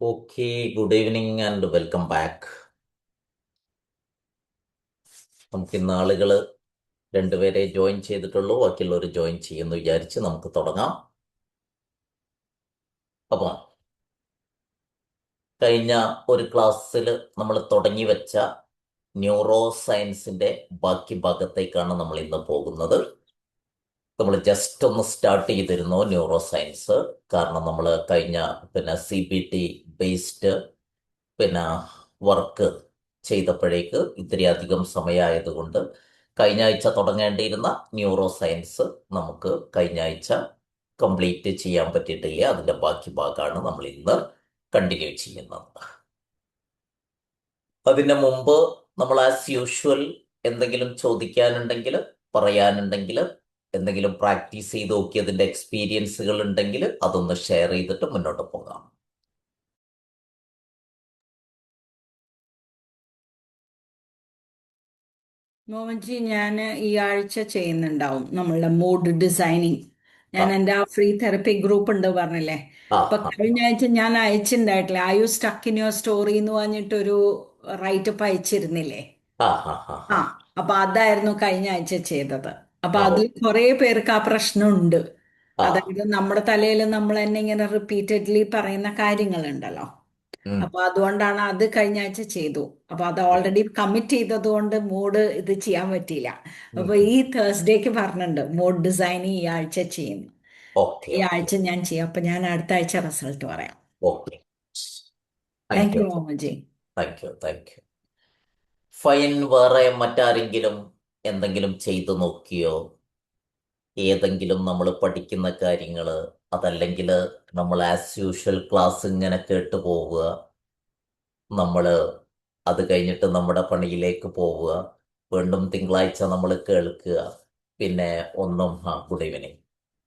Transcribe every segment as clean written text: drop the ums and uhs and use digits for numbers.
Good evening and welcome back. നമുക്ക് ഇന്ന് ആളുകൾ രണ്ടുപേരെ ജോയിൻ ചെയ്തിട്ടുള്ളൂ, ബാക്കിയുള്ളവർ ജോയിൻ ചെയ്യുമെന്ന് വിചാരിച്ച് നമുക്ക് തുടങ്ങാം. അപ്പം കഴിഞ്ഞ ഒരു ക്ലാസ്സിൽ നമ്മൾ തുടങ്ങി വെച്ച ന്യൂറോ സയൻസിന്റെ ബാക്കി ഭാഗത്തേക്കാണ് നമ്മൾ ഇന്ന് പോകുന്നത്. നമ്മൾ ജസ്റ്റ് ഒന്ന് സ്റ്റാർട്ട് ചെയ്തിരുന്നു ന്യൂറോ സയൻസ്. കാരണം നമ്മൾ കഴിഞ്ഞ CBT ബേസ്ഡ് വർക്ക് ചെയ്തപ്പോഴേക്ക് ഇത്തിരി അധികം സമയമായതുകൊണ്ട് കഴിഞ്ഞ ആഴ്ച തുടങ്ങേണ്ടിയിരുന്ന ന്യൂറോ സയൻസ് നമുക്ക് കഴിഞ്ഞ ആഴ്ച കംപ്ലീറ്റ് ചെയ്യാൻ പറ്റിയിട്ടില്ല. അതിന്റെ ബാക്കി ഭാഗമാണ് നമ്മൾ ഇന്ന് കണ്ടിന്യൂ ചെയ്യുന്നത്. അതിന് മുമ്പ് നമ്മൾ ആസ് യൂഷ്വൽ എന്തെങ്കിലും ചോദിക്കാനുണ്ടെങ്കിൽ, പറയാനുണ്ടെങ്കിൽ, എന്തെങ്കിലും പ്രാക്ടീസ് ചെയ്ത് നോക്കിയതിന്റെ എക്സ്പീരിയൻസുകൾ ഉണ്ടെങ്കിൽ അതൊന്ന് ഷെയർ ചെയ്തിട്ട് മുന്നോട്ട് പോകാം. മോമൻജി, ഞാൻ ഈ ആഴ്ച ചെയ്യുന്നുണ്ടാവും നമ്മളുടെ മൂഡ് ഡിസൈനിങ്. ആ ഞാൻ എൻ്റെ ആ ഫ്രീ തെറപ്പി ഗ്രൂപ്പ് ഉണ്ട് പറഞ്ഞില്ലേ. ആ അപ്പൊ ആ കഴിഞ്ഞ ആഴ്ച ഞാൻ അയച്ചിട്ടുണ്ടായിട്ടില്ല. I you stuck in your story എന്ന് പറഞ്ഞിട്ടൊരു റൈറ്റപ്പ് അയച്ചിരുന്നില്ലേ? ആ ആ ആ ആ, ആ അപ്പൊ അതായിരുന്നു കഴിഞ്ഞ ആഴ്ച ചെയ്തത്. അപ്പൊ ആ അതിൽ കുറെ പേർക്ക് ആ പ്രശ്നമുണ്ട്. ആ അതായത് നമ്മുടെ തലയിൽ നമ്മൾ തന്നെ ഇങ്ങനെ റിപ്പീറ്റഡ്ലി പറയുന്ന കാര്യങ്ങളുണ്ടല്ലോ. ഉം, അപ്പൊ അതുകൊണ്ടാണ് അത് കഴിഞ്ഞ ആഴ്ച ചെയ്തു. അപ്പൊ അത് ഉം, ഓൾറെഡി കമ്മിറ്റ് ചെയ്തത് കൊണ്ട് മൂഡ് ഇത് ചെയ്യാൻ പറ്റിയില്ല. ഉം, അപ്പൊ ഉം. ഈ തേഴ്സ്ഡേക്ക് പറഞ്ഞിട്ടുണ്ട് മൂഡ് ഡിസൈൻ ഈ ആഴ്ച ചെയ്യുന്നു. ഓക്കെ ഈ ഓക്കെ ആഴ്ച ഞാൻ ചെയ്യാം. അപ്പൊ ഞാൻ അടുത്ത ആഴ്ച റിസൾട്ട് പറയാം. Okay. Thank thank you you മോമജി. Thank you. ഫൈൻ. വേറെ മറ്റാരെങ്കിലും എന്തെങ്കിലും ചെയ്തു നോക്കിയോ? ഏതെങ്കിലും നമ്മൾ പഠിക്കുന്ന കാര്യങ്ങൾ, അതല്ലെങ്കിൽ നമ്മൾ ആസ് യൂഷ്വൽ ക്ലാസ് ഇങ്ങനെ കേട്ടു പോവുക, നമ്മൾ അത് കഴിഞ്ഞിട്ട് നമ്മുടെ പണിയിലേക്ക് പോവുക, വീണ്ടും തിങ്കളാഴ്ച നമ്മൾ കേൾക്കുക, പിന്നെ ഗുഡ് ഈവനിങ്,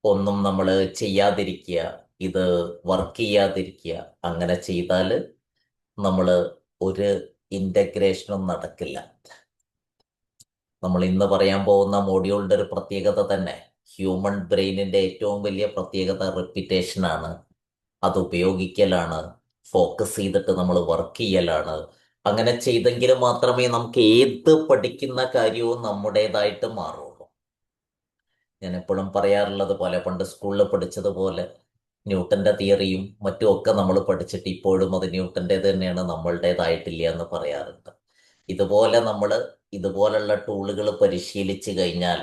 ഒന്നും നമ്മൾ ചെയ്യാതിരിക്കുക, ഇത് വർക്ക് ചെയ്യാതിരിക്കുക. അങ്ങനെ ചെയ്താൽ നമ്മൾ ഒരു ഇൻ്റഗ്രേഷനും നടക്കില്ല. നമ്മൾ ഇന്ന് പറയാൻ പോകുന്ന മോഡ്യൂളിന്റെ ഒരു പ്രത്യേകത തന്നെ, ഹ്യൂമൻ ബ്രെയിനിന്റെ ഏറ്റവും വലിയ പ്രത്യേകത റിപ്പിറ്റേഷൻ ആണ്. അത് ഉപയോഗിക്കലാണ്, ഫോക്കസ് ചെയ്തിട്ട് നമ്മൾ വർക്ക് ചെയ്യലാണ്. അങ്ങനെ ചെയ്തെങ്കിൽ മാത്രമേ നമുക്ക് ഏത് പഠിക്കുന്ന കാര്യവും നമ്മുടേതായിട്ട് മാറുള്ളൂ. ഞാൻ എപ്പോഴും പറയാറുള്ളത് പോലെ, പണ്ട് സ്കൂളിൽ പഠിച്ചതുപോലെ ന്യൂട്ടന്റെ തിയറിയും മറ്റും ഒക്കെ നമ്മൾ പഠിച്ചിട്ട് ഇപ്പോഴും അത് ന്യൂട്ടൻ്റെത് തന്നെയാണ്, നമ്മളുടേതായിട്ടില്ല എന്ന് പറയാറുണ്ട്. ഇതുപോലെ നമ്മൾ ഇതുപോലുള്ള ടൂളുകൾ പരിശീലിച്ചു കഴിഞ്ഞാൽ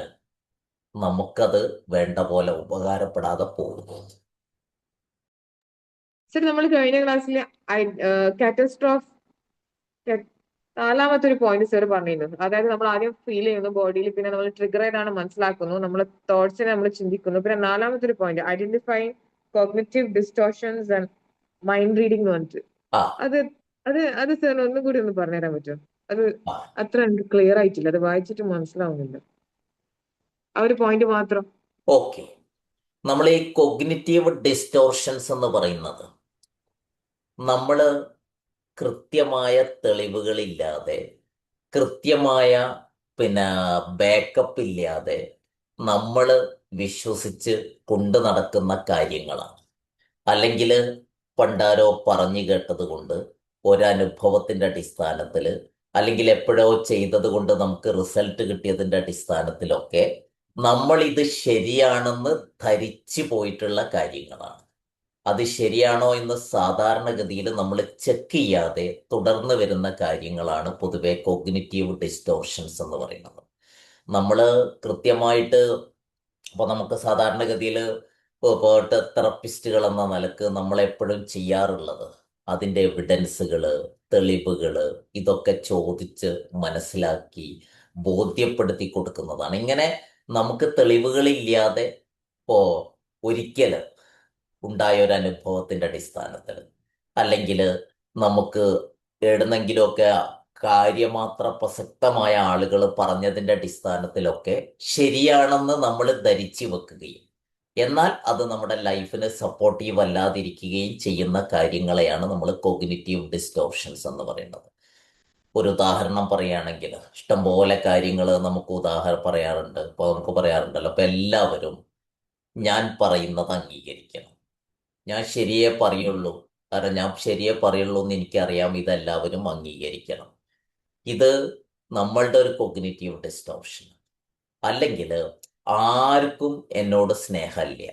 നമുക്കത് വേണ്ട പോലെ ഉപകാരപ്പെടാതെ പോകും. സർ, നമ്മൾ കഴിഞ്ഞ ക്ലാസ്സിൽ കാറ്റസ്ട്രോഫ് നാലാമത്തെ ഒരു പോയിന്റ് സർ പറഞ്ഞിരുന്നു. അതായത് നമ്മൾ ആദ്യം ഫീൽ ചെയ്യുന്നു ബോഡിയിൽ, പിന്നെ നമ്മൾ ട്രിഗർ ചെയ്താണ് മനസ്സിലാക്കുന്നു, നമ്മൾ തോട്ട്സിനെ നമ്മൾ ചിന്തിക്കുന്നു, പിന്നെ നാലാമത്തെ ഒരു point identify cognitive distortions and mind reading എന്ന് പറഞ്ഞിട്ട്. ആ അത് അത് അത് സാറിന് ഒന്നും കൂടി ഒന്ന് പറഞ്ഞുതരാൻ പറ്റുമോ? അത് ആ അത്ര എനിക്ക് ക്ലിയർ ആയിട്ടില്ല, അത് വായിച്ചിട്ട് മനസ്സിലാവുന്നില്ല ആ ഒരു പോയിന്റ് മാത്രം. ഓക്കെ. നമ്മൾ ഈ കൊഗ്നിറ്റീവ് ഡിസ്റ്റോർഷൻസ് എന്ന് പറയുന്നത്, നമ്മൾ കൃത്യമായ തെളിവുകളില്ലാതെ, കൃത്യമായ പിന്നെ ബാക്കപ്പ് ഇല്ലാതെ നമ്മൾ വിശ്വസിച്ച് കൊണ്ടു നടക്കുന്ന കാര്യങ്ങളാണ്. അല്ലെങ്കിൽ പണ്ടാരോ പറഞ്ഞു കേട്ടത് കൊണ്ട്, ഒരനുഭവത്തിന്റെ അടിസ്ഥാനത്തിൽ, അല്ലെങ്കിൽ എപ്പോഴോ ചെയ്തത് കൊണ്ട് നമുക്ക് റിസൾട്ട് കിട്ടിയതിന്റെ അടിസ്ഥാനത്തിലൊക്കെ നമ്മൾ ഇത് ശരിയാണെന്ന് ധരിച്ചു പോയിട്ടുള്ള കാര്യങ്ങളാണ്. അത് ശരിയാണോ എന്ന് സാധാരണഗതിയിൽ നമ്മൾ ചെക്ക് ചെയ്യാതെ തുടർന്ന് വരുന്ന കാര്യങ്ങളാണ് പൊതുവെ കോഗ്നിറ്റീവ് ഡിസ്റ്റോർഷൻസ് എന്ന് പറയുന്നത്. നമ്മൾ കൃത്യമായിട്ട്, അപ്പൊ നമുക്ക് സാധാരണഗതിയിൽ തെറപ്പിസ്റ്റുകൾ എന്ന നിലക്ക് നമ്മളെപ്പോഴും ചെയ്യാറുള്ളത്, അതിൻ്റെ എവിഡൻസുകള്, തെളിവുകള്, ഇതൊക്കെ ചോദിച്ച് മനസ്സിലാക്കി ബോധ്യപ്പെടുത്തി കൊടുക്കുന്നതാണ്. ഇങ്ങനെ നമുക്ക് തെളിവുകളില്ലാതെ ഇപ്പോ ഒരിക്കൽ ഉണ്ടായ ഒരു അനുഭവത്തിന്റെ അടിസ്ഥാനത്തിൽ, അല്ലെങ്കിൽ നമുക്ക് എവിടുന്നെങ്കിലുമൊക്കെ കാര്യമാത്ര പ്രസക്തമായ ആളുകൾ പറഞ്ഞതിന്റെ അടിസ്ഥാനത്തിലൊക്കെ ശരിയാണെന്ന് നമ്മൾ ധരിച്ചു വെക്കുകയും, എന്നാൽ അത് നമ്മുടെ ലൈഫിന് സപ്പോർട്ടീവ് അല്ലാതിരിക്കുകയും ചെയ്യുന്ന കാര്യങ്ങളെയാണ് നമ്മൾ കോഗ്നിറ്റീവ് ഡിസ്റ്റോർഷൻസ് എന്ന് പറയുന്നത്. ഒരു ഉദാഹരണം പറയുകയാണെങ്കിൽ, ഇഷ്ടംപോലെ കാര്യങ്ങൾ നമുക്ക് ഉദാഹരണം പറയാറുണ്ട്. ഇപ്പോൾ നമുക്ക് പറയാറുണ്ടല്ലോ, ഇപ്പൊ എല്ലാവരും ഞാൻ പറയുന്നത് അംഗീകരിക്കണം, ഞാൻ ശരിയേ പറയുള്ളൂ, കാരണം ഞാൻ ശരിയെ പറയുള്ളൂ എന്ന് എനിക്കറിയാം, ഇതെല്ലാവരും അംഗീകരിക്കണം. ഇത് നമ്മളുടെ ഒരു കൊഗ്നിറ്റീവ് ഡിസ്റ്റോർഷൻ. അല്ലെങ്കിൽ ആർക്കും എന്നോട് സ്നേഹമില്ല.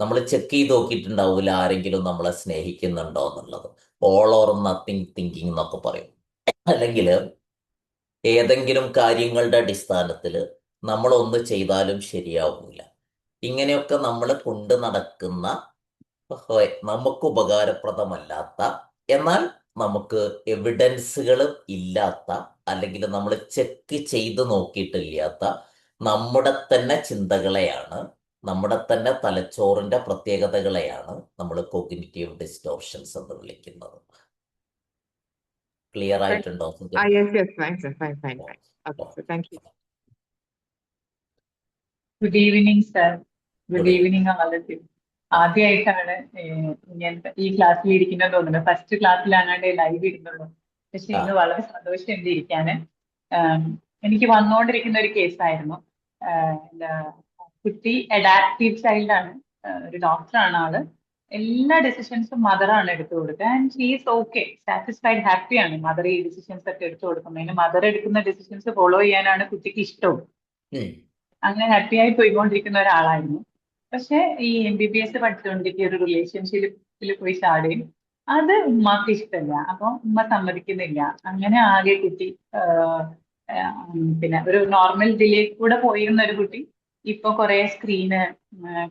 നമ്മൾ ചെക്ക് ചെയ്ത് നോക്കിയിട്ടുണ്ടാവില്ല ആരെങ്കിലും നമ്മളെ സ്നേഹിക്കുന്നുണ്ടോ എന്നുള്ളത്. ഓൾ ഓർ നത്തിങ് തിങ്കിങ് എന്നൊക്കെ പറയും. അല്ലെങ്കിൽ ഏതെങ്കിലും കാര്യങ്ങളുടെ അടിസ്ഥാനത്തിൽ നമ്മളൊന്ന് ചെയ്താലും ശരിയാവില്ല. ഇങ്ങനെയൊക്കെ നമ്മൾ കൊണ്ട് നടക്കുന്ന നമുക്ക് ഉപകാരപ്രദമല്ലാത്ത, എന്നാൽ നമുക്ക് എവിഡൻസുകൾ ഇല്ലാത്ത, അല്ലെങ്കിൽ നമ്മൾ ചെക്ക് ചെയ്ത് നോക്കിയിട്ടില്ലാത്ത നമ്മുടെ തന്നെ ചിന്തകളെയാണ്, നമ്മുടെ തന്നെ തലച്ചോറിന്റെ പ്രത്യേകതകളെയാണ് നമ്മൾ കോഗ്നിറ്റീവ് ഡിസ്റ്റോർഷൻസ് എന്ന് വിളിക്കുന്നത്. ക്ലിയർ ആയിട്ടുണ്ടോ? Yes, fine, sir. Fine. Okay, sir. Thank you. Good evening sir. Good Good evening all of you. ആദ്യമായിട്ടാണ് ഇങ്ങനത്തെ ഈ ക്ലാസ്സിൽ ഇരിക്കുന്നത് തോന്നുന്നത്. ഫസ്റ്റ് ക്ലാസ്സിലാണാണ്ട് ലൈവ് ഇരുന്നുള്ളൂ. പക്ഷെ ഇന്ന് വളരെ സന്തോഷമുണ്ട് ഇരിക്കാന്. എനിക്ക് വന്നുകൊണ്ടിരിക്കുന്ന ഒരു കേസായിരുന്നു. എന്താ, കുട്ടി അഡാപ്റ്റീവ് ചൈൽഡ് ആണ്. ഒരു ഡോക്ടറാണ് ആള്. എല്ലാ ഡിസിഷൻസും മദറാണ് എടുത്തു കൊടുക്കുക. And she is okay, satisfied, ഹാപ്പിയാണ് മദർ ഈ ഡിസിഷൻസ് ഒക്കെ എടുത്തു കൊടുക്കുന്നതിന്. മദർ എടുക്കുന്ന ഡിസിഷൻസ് ഫോളോ ചെയ്യാനാണ് കുട്ടിക്ക് ഇഷ്ടവും. അങ്ങനെ ഹാപ്പിയായി പോയിക്കൊണ്ടിരിക്കുന്ന ഒരാളായിരുന്നു. പക്ഷെ ഈ MBBS പഠിച്ചുകൊണ്ടിരിക്കുക ഒരു റിലേഷൻഷിപ്പിൽ പോയി ചാടുകയും അത് ഉമ്മക്ക് ഇഷ്ടമല്ല. അപ്പൊ ഉമ്മ സമ്മതിക്കുന്നില്ല. അങ്ങനെ ആകെ കുട്ടി പിന്നെ ഒരു നോർമൽ ഇതിലേക്ക് കൂടെ പോയിരുന്ന ഒരു കുട്ടി ഇപ്പൊ കുറെ സ്ക്രീന്,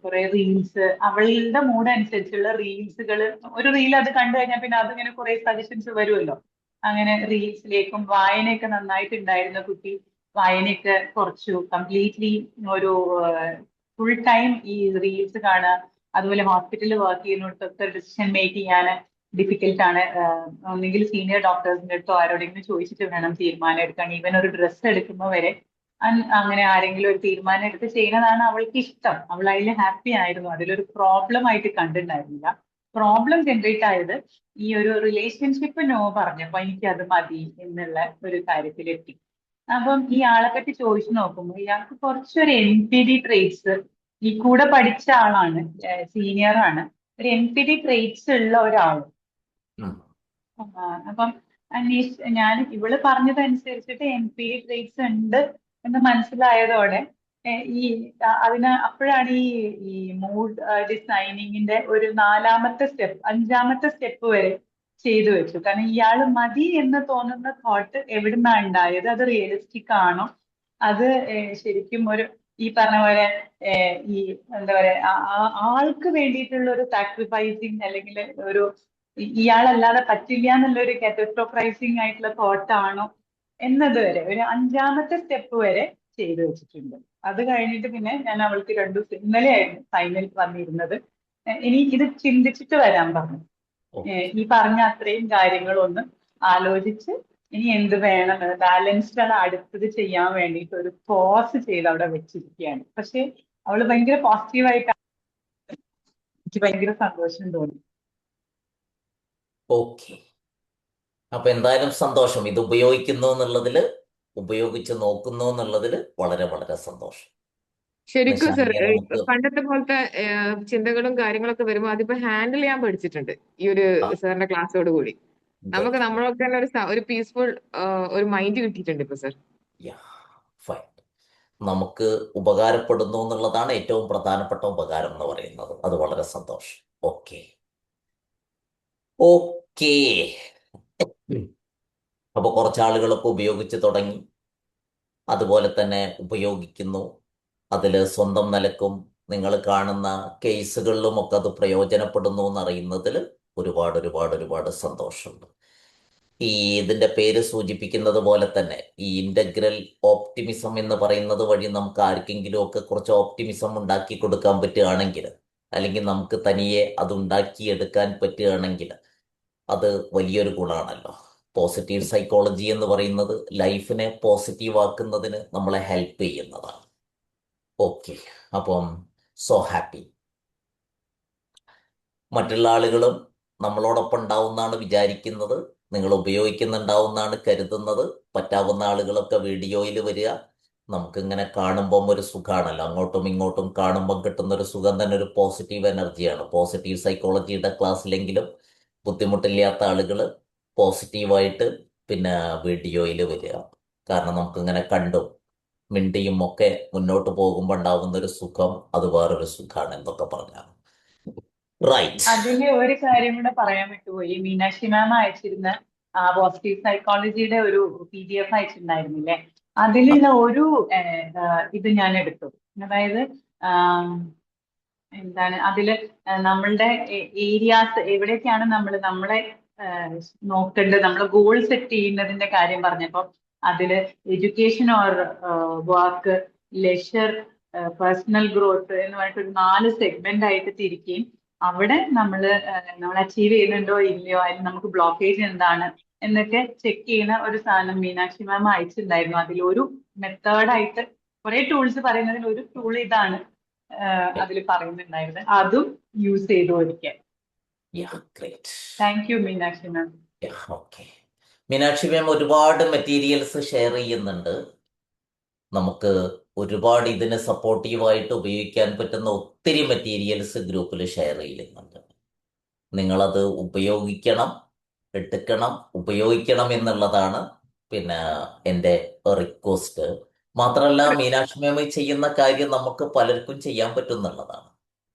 കുറെ റീൽസ്, അവളുടെ മൂഡ് അനുസരിച്ചുള്ള റീൽസുകൾ, ഒരു റീൽ അത് കണ്ടു കഴിഞ്ഞാൽ പിന്നെ അതിങ്ങനെ കുറെ സജഷൻസ് വരുമല്ലോ. അങ്ങനെ റീൽസിലേക്കും വായനയൊക്കെ നന്നായിട്ടുണ്ടായിരുന്ന കുട്ടി വായനയൊക്കെ കുറച്ചു. കംപ്ലീറ്റ്ലി ഒരു ഫുൾ ടൈം ഈ റീൽസ് കാണുക. അതുപോലെ ഹോസ്പിറ്റലിൽ വർക്ക് ചെയ്യുന്നിടത്തൊക്കെ ഡിസിഷൻ മേക്ക് ചെയ്യാൻ ഡിഫിക്കൽട്ട് ആണ്. ഒന്നെങ്കിൽ സീനിയർ ഡോക്ടേഴ്സിന്റെ അടുത്തോ ആരോടെങ്കിലും ചോദിച്ചിട്ട് വേണം തീരുമാനം എടുക്കാൻ. ഈവൻ ഒരു ഡ്രസ്സ് എടുക്കുമ്പോൾ വരെ അങ്ങനെ ആരെങ്കിലും ഒരു തീരുമാനം എടുത്ത് ചെയ്യുന്നതാണ് അവൾക്ക് ഇഷ്ടം. അവൾ അതിൽ ഹാപ്പി ആയിരുന്നു. അതിലൊരു പ്രോബ്ലം ആയിട്ട് കണ്ടിട്ടുണ്ടായിരുന്നില്ല. പ്രോബ്ലം ജനറേറ്റ് ആയത് ഈ ഒരു റിലേഷൻഷിപ്പ് നോ പറഞ്ഞപ്പോ എനിക്ക് അത് മതി എന്നുള്ള ഒരു കാര്യത്തിലെത്തി. അപ്പം ഈ ആളെ പറ്റി ചോദിച്ചു നോക്കുമ്പോൾ ഇയാൾക്ക് കുറച്ചൊരു NPD ട്രേറ്റ്സ്, ഈ കൂടെ പഠിച്ച ആളാണ്, സീനിയർ ആണ്, ഒരു NPD ട്രേറ്റ്സ് ഉള്ള ഒരാൾ. അപ്പം ഞാൻ ഇവള് പറഞ്ഞതനുസരിച്ചിട്ട് NPD ട്രേറ്റ്സ് ഉണ്ട് എന്ന് മനസ്സിലായതോടെ ഈ അപ്പോഴാണ് ഈ മൂഡ് ഡിസൈനിങ്ങിന്റെ ഒരു 4-ാമത്തെ സ്റ്റെപ്പ്, 5-ാമത്തെ സ്റ്റെപ്പ് വരെ ചെയ്തു വെച്ചു. കാരണം ഇയാള് മതി എന്ന് തോന്നുന്ന തോട്ട് എവിടുന്നാ ഉണ്ടായത്, അത് റിയലിസ്റ്റിക് ആണോ, അത് ശരിക്കും ഒരു ഈ പറഞ്ഞ പോലെ ഈ എന്താ പറയാ ആൾക്ക് വേണ്ടിയിട്ടുള്ള ഒരു സാക്രിഫൈസിങ്, അല്ലെങ്കിൽ ഒരു ഇയാളല്ലാതെ പറ്റില്ല എന്നുള്ള ഒരു കാറ്റസ്ട്രോഫൈസിങ് ആയിട്ടുള്ള തോട്ടാണോ എന്നത് വരെ ഒരു 5-ാമത്തെ സ്റ്റെപ്പ് വരെ ചെയ്തു വെച്ചിട്ടുണ്ട്. അത് കഴിഞ്ഞിട്ട് പിന്നെ ഞാൻ അവൾക്ക് 2 ദിവസം, ഇന്നലെയായിരുന്നു ഫൈനൽ വന്നിരുന്നത്. ഇനി ഇത് ചിന്തിച്ചിട്ട് വരാൻ പറഞ്ഞു. ഈ പറഞ്ഞ അത്രയും കാര്യങ്ങളൊന്ന് ആലോചിച്ച് ഇനി എന്ത് വേണം, ബാലൻസ്ഡ് ആണ് അടുത്തത് ചെയ്യാൻ വേണ്ടിയിട്ട് ഒരു പോസ് ചെയ്ത് അവിടെ വെച്ചിരിക്കുകയാണ്. പക്ഷെ അവള് ഭയങ്കര പോസിറ്റീവായിട്ടാണ്. എനിക്ക് ഭയങ്കര സന്തോഷം തോന്നി. ഓക്കെ, അപ്പൊ എന്തായാലും സന്തോഷം. ഇത് ഉപയോഗിക്കുന്നു എന്നുള്ളതിൽ, ഉപയോഗിച്ച് നോക്കുന്നു എന്നുള്ളതിൽ വളരെ വളരെ സന്തോഷം. ശരിക്കും സർ, നിശാന്തിയെ നമുക്ക് പണ്ടത്തെ പോലത്തെ ചിന്തകളും കാര്യങ്ങളൊക്കെ വരുമ്പോൾ അതിപ്പോ ഹാൻഡിൽ ചെയ്യാൻ പഠിച്ചിട്ടുണ്ട് ഈ ഒരു സാറിന്റെ ക്ലാസ്സോട് കൂടി. നമുക്ക് നമ്മളൊക്കെ തന്നെ ഒരു പീസ്ഫുൾ ഒരു മൈൻഡ് കിട്ടിയിട്ടുണ്ട് ഇപ്പൊ സർ. ഫൈൻ. നമുക്ക് ഉപകാരപ്പെടുന്നു എന്നുള്ളതാണ് ഏറ്റവും പ്രധാനപ്പെട്ട ഉപകാരം എന്ന് പറയുന്നത്. അത് വളരെ സന്തോഷം. ഓക്കെ ഓക്കെ അപ്പൊ കുറച്ചാളുകളൊക്കെ ഉപയോഗിച്ച് തുടങ്ങി, അതുപോലെ തന്നെ ഉപയോഗിക്കുന്നു. അതിൽ സ്വന്തം നിലക്കും നിങ്ങൾ കാണുന്ന കേസുകളിലും ഒക്കെ അത് പ്രയോജനപ്പെടുന്നു എന്നറിയുന്നതിൽ ഒരുപാട് ഒരുപാട് ഒരുപാട് സന്തോഷമുണ്ട്. ഈ ഇതിന്റെ പേര് സൂചിപ്പിക്കുന്നത് പോലെ തന്നെ ഈ ഇന്റഗ്രൽ ഓപ്റ്റിമിസം എന്ന് പറയുന്നത് വഴി നമുക്ക് ആർക്കെങ്കിലും ഒക്കെ കുറച്ച് ഓപ്റ്റിമിസം ഉണ്ടാക്കി കൊടുക്കാൻ പറ്റുകയാണെങ്കിൽ, അല്ലെങ്കിൽ നമുക്ക് തനിയെ അത് ഉണ്ടാക്കിയെടുക്കാൻ പറ്റുകയാണെങ്കിൽ അത് വലിയൊരു ഗുണമാണല്ലോ. പോസിറ്റീവ് സൈക്കോളജി എന്ന് പറയുന്നത് ലൈഫിനെ പോസിറ്റീവ് ആക്കുന്നതിന് നമ്മളെ ഹെൽപ്പ് ചെയ്യുന്നതാണ്. ഓക്കെ, അപ്പം സോ ഹാപ്പി. മറ്റുള്ള ആളുകളും നമ്മളോടൊപ്പം ഉണ്ടാവുമെന്നാണ് വിചാരിക്കുന്നത്, നിങ്ങൾ ഉപയോഗിക്കുന്നുണ്ടാവുമെന്നാണ് കരുതുന്നത്. പറ്റാവുന്ന ആളുകളൊക്കെ വീഡിയോയിൽ വരിക. നമുക്കിങ്ങനെ കാണുമ്പം ഒരു സുഖമാണല്ലോ, അങ്ങോട്ടും ഇങ്ങോട്ടും കാണുമ്പം കിട്ടുന്ന ഒരു സുഖം തന്നെ ഒരു പോസിറ്റീവ് എനർജിയാണ്. പോസിറ്റീവ് സൈക്കോളജിയുടെ ക്ലാസ്സിലെങ്കിലും ബുദ്ധിമുട്ടില്ലാത്ത ആളുകൾ പോസിറ്റീവായിട്ട് പിന്നെ വീഡിയോയിൽ വരിക. കാരണം നമുക്കിങ്ങനെ കണ്ടും മിണ്ടിയും ഒക്കെ മുന്നോട്ട് പോകുമ്പോൾ ഉണ്ടാകുന്ന ഒരു സുഖം അത് വേറൊരു സുഖമാണ് എന്നൊക്കെ പറഞ്ഞാൽ റൈറ്റ്. അതില് ഒരു കാര്യം കൂടെ പറയാൻ വിട്ടുപോയി. മീനാക്ഷി മാം അയച്ചിരുന്ന പോസിറ്റീവ് സൈക്കോളജിയുടെ ഒരു PDF അയച്ചിട്ടുണ്ടായിരുന്നില്ലേ? അതിലുള്ള ഒരു ഇത് ഞാൻ എടുത്തു. അതായത് ആം, എന്താണ് അതില് നമ്മളുടെ ഏരിയാസ് എവിടെയൊക്കെയാണ് നമ്മളെ നോക്കേണ്ടത്, നമ്മൾ ഗോൾ സെറ്റ് ചെയ്യുന്നതിന്റെ കാര്യം പറഞ്ഞപ്പോ അതില് education or work, leisure, personal growth എന്ന് പറഞ്ഞിട്ട് ഒരു 4 സെഗ്മെന്റ് ആയിട്ട് തിരിക്കുകയും അവിടെ നമ്മൾ അച്ചീവ് ചെയ്യുന്നുണ്ടോ ഇല്ലയോ, അതിൽ നമുക്ക് ബ്ലോക്കേജ് എന്താണ് എന്നൊക്കെ ചെക്ക് ചെയ്യുന്ന ഒരു സാധനം മീനാക്ഷി മാം അയച്ചിട്ടുണ്ടായിരുന്നു. അതിലൊരു മെത്തേഡായിട്ട് കുറെ ടൂൾസ് പറയുന്നതിൽ ഒരു ടൂൾ ഇതാണ് അതിൽ പറയുന്നുണ്ടായിരുന്നത്. അതും യൂസ് ചെയ്തു ഒരിക്കൽ. Great. Thank you Meenakshi ma'am. Okay. Meenakshi ma'am ഒരുപാട് മെറ്റീരിയൽസ് ഷെയർ ചെയ്യുന്നുണ്ട്. നമുക്ക് ഒരുപാട് ഇതിന് സപ്പോർട്ടീവായിട്ട് ഉപയോഗിക്കാൻ പറ്റുന്ന ഒത്തിരി മെറ്റീരിയൽസ് ഗ്രൂപ്പിൽ ഷെയർ ചെയ്യുന്നുണ്ട്. നിങ്ങളത് ഉപയോഗിക്കണം, എടുക്കണം, ഉപയോഗിക്കണം എന്നുള്ളതാണ് പിന്നെ എൻ്റെ റിക്വസ്റ്റ്. മാത്രമല്ല മീനാക്ഷി മാം ചെയ്യുന്ന കാര്യം നമുക്ക് പലർക്കും ചെയ്യാൻ പറ്റുന്നുള്ളതാണ്.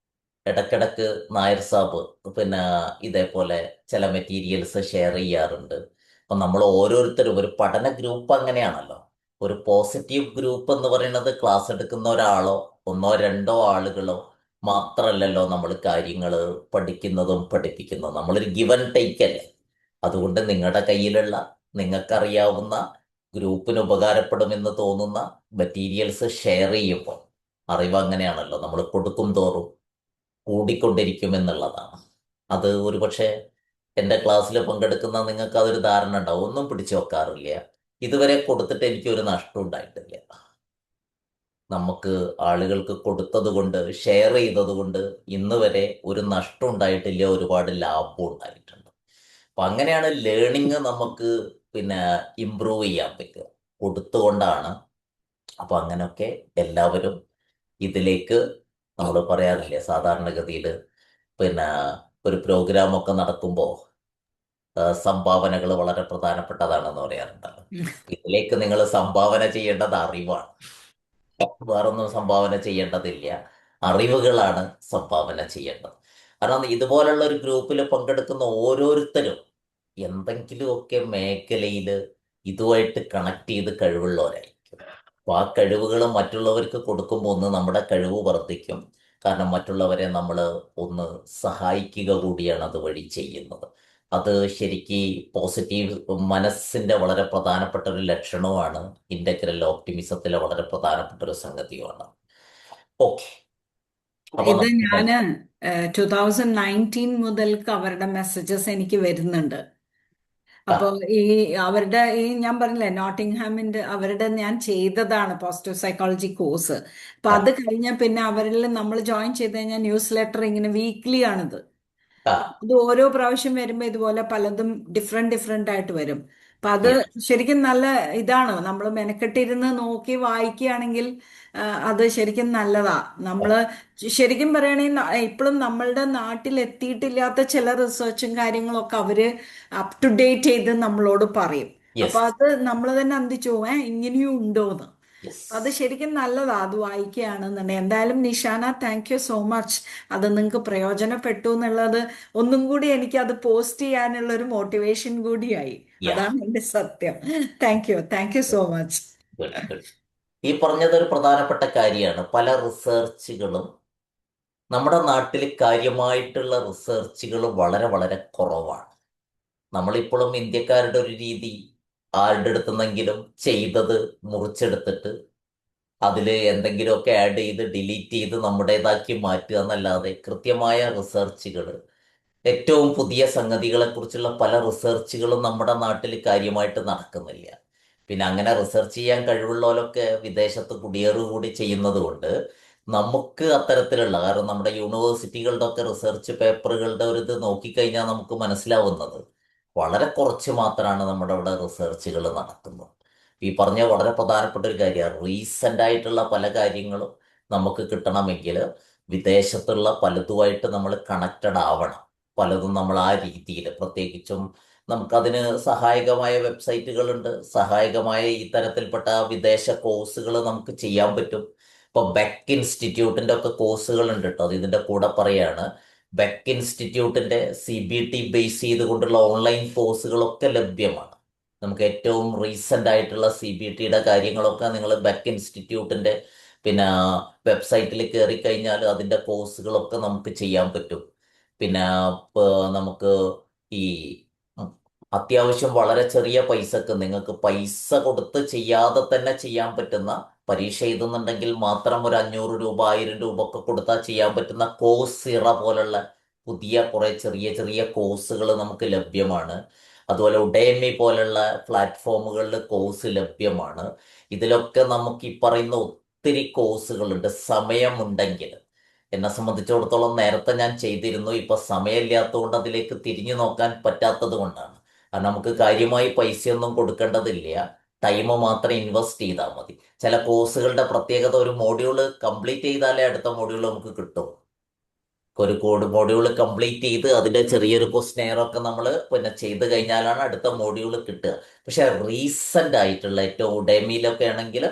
ഇടക്കിടക്ക് നായർ സാബ് പിന്നെ ഇതേപോലെ ചില മെറ്റീരിയൽസ് ഷെയർ ചെയ്യാറുണ്ട്. അപ്പം നമ്മൾ ഓരോരുത്തരും ഒരു പഠന ഗ്രൂപ്പ് അങ്ങനെയാണല്ലോ. ഒരു പോസിറ്റീവ് ഗ്രൂപ്പ് എന്ന് പറയുന്നത് ക്ലാസ് എടുക്കുന്ന ഒരാളോ 1-2 ആളുകളോ മാത്രമല്ലല്ലോ നമ്മൾ കാര്യങ്ങൾ പഠിക്കുന്നതും പഠിപ്പിക്കുന്നതും. നമ്മളൊരു ഗിവൻ ടേക്ക് അല്ലേ. അതുകൊണ്ട് നിങ്ങളുടെ കയ്യിലുള്ള നിങ്ങൾക്കറിയാവുന്ന ഗ്രൂപ്പിന് ഉപകാരപ്പെടുമെന്ന് തോന്നുന്ന മെറ്റീരിയൽസ് ഷെയർ ചെയ്യുമ്പോൾ അറിവ് അങ്ങനെയാണല്ലോ, നമ്മൾ കൊടുക്കും തോറും കൂടിക്കൊണ്ടിരിക്കും എന്നുള്ളതാണ്. അത് ഒരുപക്ഷെ എൻ്റെ ക്ലാസ്സിൽ പങ്കെടുക്കുന്ന നിങ്ങൾക്ക് അതൊരു ധാരണ ഉണ്ടാവും. ഒന്നും പിടിച്ചു വെക്കാറില്ല. ഇതുവരെ കൊടുത്തിട്ട് എനിക്കൊരു നഷ്ടം ഉണ്ടായിട്ടില്ല. നമുക്ക് ആളുകൾക്ക് കൊടുത്തത് കൊണ്ട്, ഷെയർ ചെയ്തത് കൊണ്ട് ഇന്ന് വരെ ഒരു നഷ്ടം ഉണ്ടായിട്ടില്ല, ഒരുപാട് ലാഭം ഉണ്ടായിട്ടുണ്ട്. അപ്പം അങ്ങനെയാണ് ലേണിങ് നമുക്ക് പിന്നെ ഇമ്പ്രൂവ് ചെയ്യാൻ പറ്റുക, കൊടുത്തുകൊണ്ടാണ്. അപ്പം അങ്ങനെയൊക്കെ എല്ലാവരും ഇതിലേക്ക്, നമ്മൾ പറയാറില്ലേ സാധാരണഗതിയിൽ പിന്നെ ഒരു പ്രോഗ്രാമൊക്കെ നടത്തുമ്പോൾ സംഭാവനകൾ വളരെ പ്രധാനപ്പെട്ടതാണെന്ന് പറയാറുണ്ടല്ലോ. ഇതിലേക്ക് നിങ്ങൾ സംഭാവന ചെയ്യേണ്ടത് അറിവാണ്. വേറൊന്നും സംഭാവന ചെയ്യേണ്ടതില്ല, അറിവുകളാണ് സംഭാവന ചെയ്യേണ്ടത്. കാരണം ഇതുപോലുള്ള ഒരു ഗ്രൂപ്പിൽ പങ്കെടുക്കുന്ന ഓരോരുത്തരും എന്തെങ്കിലുമൊക്കെ മേഖലയിൽ ഇതുമായിട്ട് കണക്ട് ചെയ്ത് കഴിവുള്ളവരായിരിക്കും. അപ്പോൾ ആ കഴിവുകൾ മറ്റുള്ളവർക്ക് കൊടുക്കുമ്പോൾ ഒന്ന് നമ്മുടെ കഴിവ് വർദ്ധിക്കും. കാരണം മറ്റുള്ളവരെ നമ്മൾ ഒന്ന് സഹായിക്കുക കൂടിയാണ് അതുവഴി ചെയ്യുന്നത്. അത് ശരിക്ക് പോസിറ്റീവ് മനസ്സിൻ്റെ വളരെ പ്രധാനപ്പെട്ട ഒരു ലക്ഷണവുമാണ്. ഇൻ്റഗ്രൽ ഓപ്റ്റിമിസത്തിലെ വളരെ പ്രധാനപ്പെട്ട ഒരു സംഗതിയുമാണ്. ഓക്കെ. അപ്പൊ ഇത് നമുക്ക് ഞാന് 2019 മുതൽക്ക് അവരുടെ മെസ്സേജസ് എനിക്ക് വരുന്നുണ്ട്. അപ്പൊ അവരുടെ ഞാൻ പറഞ്ഞില്ലേ നോട്ടിംഗ്ഹാമിന്റെ അവരുടെ ഞാൻ ചെയ്തതാണ് പോസിറ്റീവ് സൈക്കോളജി കോഴ്സ്. അപ്പൊ അത് കഴിഞ്ഞ പിന്നെ അവരിൽ നമ്മൾ ജോയിൻ ചെയ്ത് കഴിഞ്ഞാൽ ന്യൂസ് ലെറ്റർ ഇങ്ങനെ വീക്ക്ലി ആണിത്. അത് ഓരോ പ്രാവശ്യം വരുമ്പോ ഇതുപോലെ പലതും ഡിഫറെന്റ് ആയിട്ട് വരും. അപ്പൊ അത് ശരിക്കും നല്ല ഇതാണ്. നമ്മൾ മെനക്കെട്ടിരുന്ന് നോക്കി വായിക്കുകയാണെങ്കിൽ അത് ശരിക്കും നല്ലതാ. നമ്മള് ശരിക്കും പറയുകയാണെങ്കിൽ ഇപ്പോഴും നമ്മളുടെ നാട്ടിൽ എത്തിയിട്ടില്ലാത്ത ചില റിസർച്ചും കാര്യങ്ങളൊക്കെ അവര് അപ് ടു ഡേറ്റ് ചെയ്ത് നമ്മളോട് പറയും. അപ്പൊ അത് നമ്മൾ തന്നെ അന്തിച്ചു പോവേ ഇങ്ങനെയും ഉണ്ടോന്ന്. അത് ശരിക്കും നല്ലതാ അത് വായിക്കുകയാണെന്നുണ്ടെങ്കിൽ. എന്തായാലും Nishana, thank you so much. അത് നിങ്ങൾക്ക് പ്രയോജനപ്പെട്ടു എന്നുള്ളത് ഒന്നും കൂടി എനിക്ക് അത് പോസ്റ്റ് ചെയ്യാനുള്ള ഒരു മോട്ടിവേഷൻ കൂടിയായി. അതാണ് എന്റെ സത്യം. Thank you so much. ഈ പറഞ്ഞത് ഒരു പ്രധാനപ്പെട്ട കാര്യമാണ്. പല റിസർച്ചുകളും നമ്മുടെ നാട്ടിൽ കാര്യമായിട്ടുള്ള റിസർച്ചുകൾ വളരെ വളരെ കുറവാണ്. നമ്മളിപ്പോഴും ഇന്ത്യക്കാരുടെ ഒരു രീതി, ആരുടെ അടുത്തുനിന്നെങ്കിലും ചെയ്തത് മുറിച്ചെടുത്തിട്ട് അതിൽ എന്തെങ്കിലുമൊക്കെ ആഡ് ചെയ്ത് ഡിലീറ്റ് ചെയ്ത് നമ്മുടേതാക്കി മാറ്റുക എന്നല്ലാതെ കൃത്യമായ റിസർച്ചുകൾ, ഏറ്റവും പുതിയ സംഗതികളെക്കുറിച്ചുള്ള പല റിസർച്ചുകളും നമ്മുടെ നാട്ടിൽ കാര്യമായിട്ട് നടക്കുന്നില്ല. പിന്നെ അങ്ങനെ റിസർച്ച് ചെയ്യാൻ കഴിവുള്ളവരൊക്കെ വിദേശത്ത് കുടിയേറുകൂടി ചെയ്യുന്നത് കൊണ്ട് നമുക്ക് അത്തരത്തിലുള്ള, കാരണം നമ്മുടെ യൂണിവേഴ്സിറ്റികളുടെ ഒക്കെ റിസർച്ച് പേപ്പറുകളുടെ ഒരു ഇത് നോക്കിക്കഴിഞ്ഞാൽ നമുക്ക് മനസ്സിലാവുന്നത് വളരെ കുറച്ച് മാത്രമാണ് നമ്മുടെ അവിടെ റിസർച്ചുകൾ നടക്കുന്നത്. ഈ പറഞ്ഞ വളരെ പ്രധാനപ്പെട്ട ഒരു കാര്യമാണ്. റീസെൻ്റ് ആയിട്ടുള്ള പല കാര്യങ്ങളും നമുക്ക് കിട്ടണമെങ്കിൽ വിദേശത്തുള്ള പലതുമായിട്ട് നമ്മൾ കണക്റ്റഡ് ആവണം. പലതും നമ്മൾ ആ രീതിയിൽ പ്രത്യേകിച്ചും നമുക്കതിന് സഹായകമായ വെബ്സൈറ്റുകളുണ്ട്, സഹായകമായ ഇത്തരത്തിൽപ്പെട്ട വിദേശ കോഴ്സുകൾ നമുക്ക് ചെയ്യാൻ പറ്റും. ഇപ്പൊ ബെക്ക് ഇൻസ്റ്റിറ്റ്യൂട്ടിന്റെ ഒക്കെ കോഴ്സുകൾ ഉണ്ട് കേട്ടോ. അത് ഇതിന്റെ കൂടെ പറയാണ്. ബെക്ക് ഇൻസ്റ്റിറ്റ്യൂട്ടിന്റെ CBT ബേസ് ചെയ്തുകൊണ്ടുള്ള ഓൺലൈൻ കോഴ്സുകളൊക്കെ ലഭ്യമാണ്. നമുക്ക് ഏറ്റവും റീസെന്റ് ആയിട്ടുള്ള CBTയുടെ കാര്യങ്ങളൊക്കെ നിങ്ങൾ ബെക്ക് ഇൻസ്റ്റിറ്റ്യൂട്ടിന്റെ പിന്നെ വെബ്സൈറ്റിൽ കയറി കഴിഞ്ഞാൽ അതിന്റെ കോഴ്സുകളൊക്കെ നമുക്ക് ചെയ്യാൻ പറ്റും. പിന്നെ നമുക്ക് ഈ ഉം, അത്യാവശ്യം വളരെ ചെറിയ പൈസക്ക് നിങ്ങൾക്ക് പൈസ കൊടുത്ത് ചെയ്യാതെ തന്നെ ചെയ്യാൻ പറ്റുന്ന, പരീക്ഷ എഴുതുന്നുണ്ടെങ്കിൽ മാത്രം ഒരു 500 രൂപ 1000 രൂപ ഒക്കെ കൊടുത്താൽ ചെയ്യാൻ പറ്റുന്ന കോഴ്സിറ പോലുള്ള പുതിയ കുറെ ചെറിയ ചെറിയ കോഴ്സുകൾ നമുക്ക് ലഭ്യമാണ്. അതുപോലെ ഉഡേമി പോലുള്ള പ്ലാറ്റ്ഫോമുകളിൽ കോഴ്സ് ലഭ്യമാണ്. ഇതിലൊക്കെ നമുക്ക് ഈ പറയുന്ന ഒത്തിരി കോഴ്സുകളുണ്ട് സമയമുണ്ടെങ്കിൽ. എന്നെ സംബന്ധിച്ചിടത്തോളം നേരത്തെ ഞാൻ ചെയ്തിരുന്നു, ഇപ്പൊ സമയമില്ലാത്തതുകൊണ്ട് അതിലേക്ക് തിരിഞ്ഞു നോക്കാൻ പറ്റാത്തത് കൊണ്ടാണ്. കാരണം നമുക്ക് കാര്യമായി പൈസയൊന്നും കൊടുക്കേണ്ടതില്ല, ടൈം മാത്രം ഇൻവെസ്റ്റ് ചെയ്താൽ മതി. ചില കോഴ്സുകളുടെ പ്രത്യേകത ഒരു മോഡ്യൂള് കംപ്ലീറ്റ് ചെയ്താലേ അടുത്ത മോഡ്യൂൾ നമുക്ക് കിട്ടും. ഒരു കോഡ് മോഡ്യൂൾ കംപ്ലീറ്റ് ചെയ്ത് അതിന്റെ ചെറിയൊരു ക്വസ്റ്റ്യനെയറൊക്കെ നമ്മൾ പിന്നെ ചെയ്ത് കഴിഞ്ഞാലാണ് അടുത്ത മോഡ്യൂൾ കിട്ടുക. പക്ഷെ റീസെന്റ് ആയിട്ടുള്ള ഏറ്റവും ഉഡേമിയിലൊക്കെ ആണെങ്കിൽ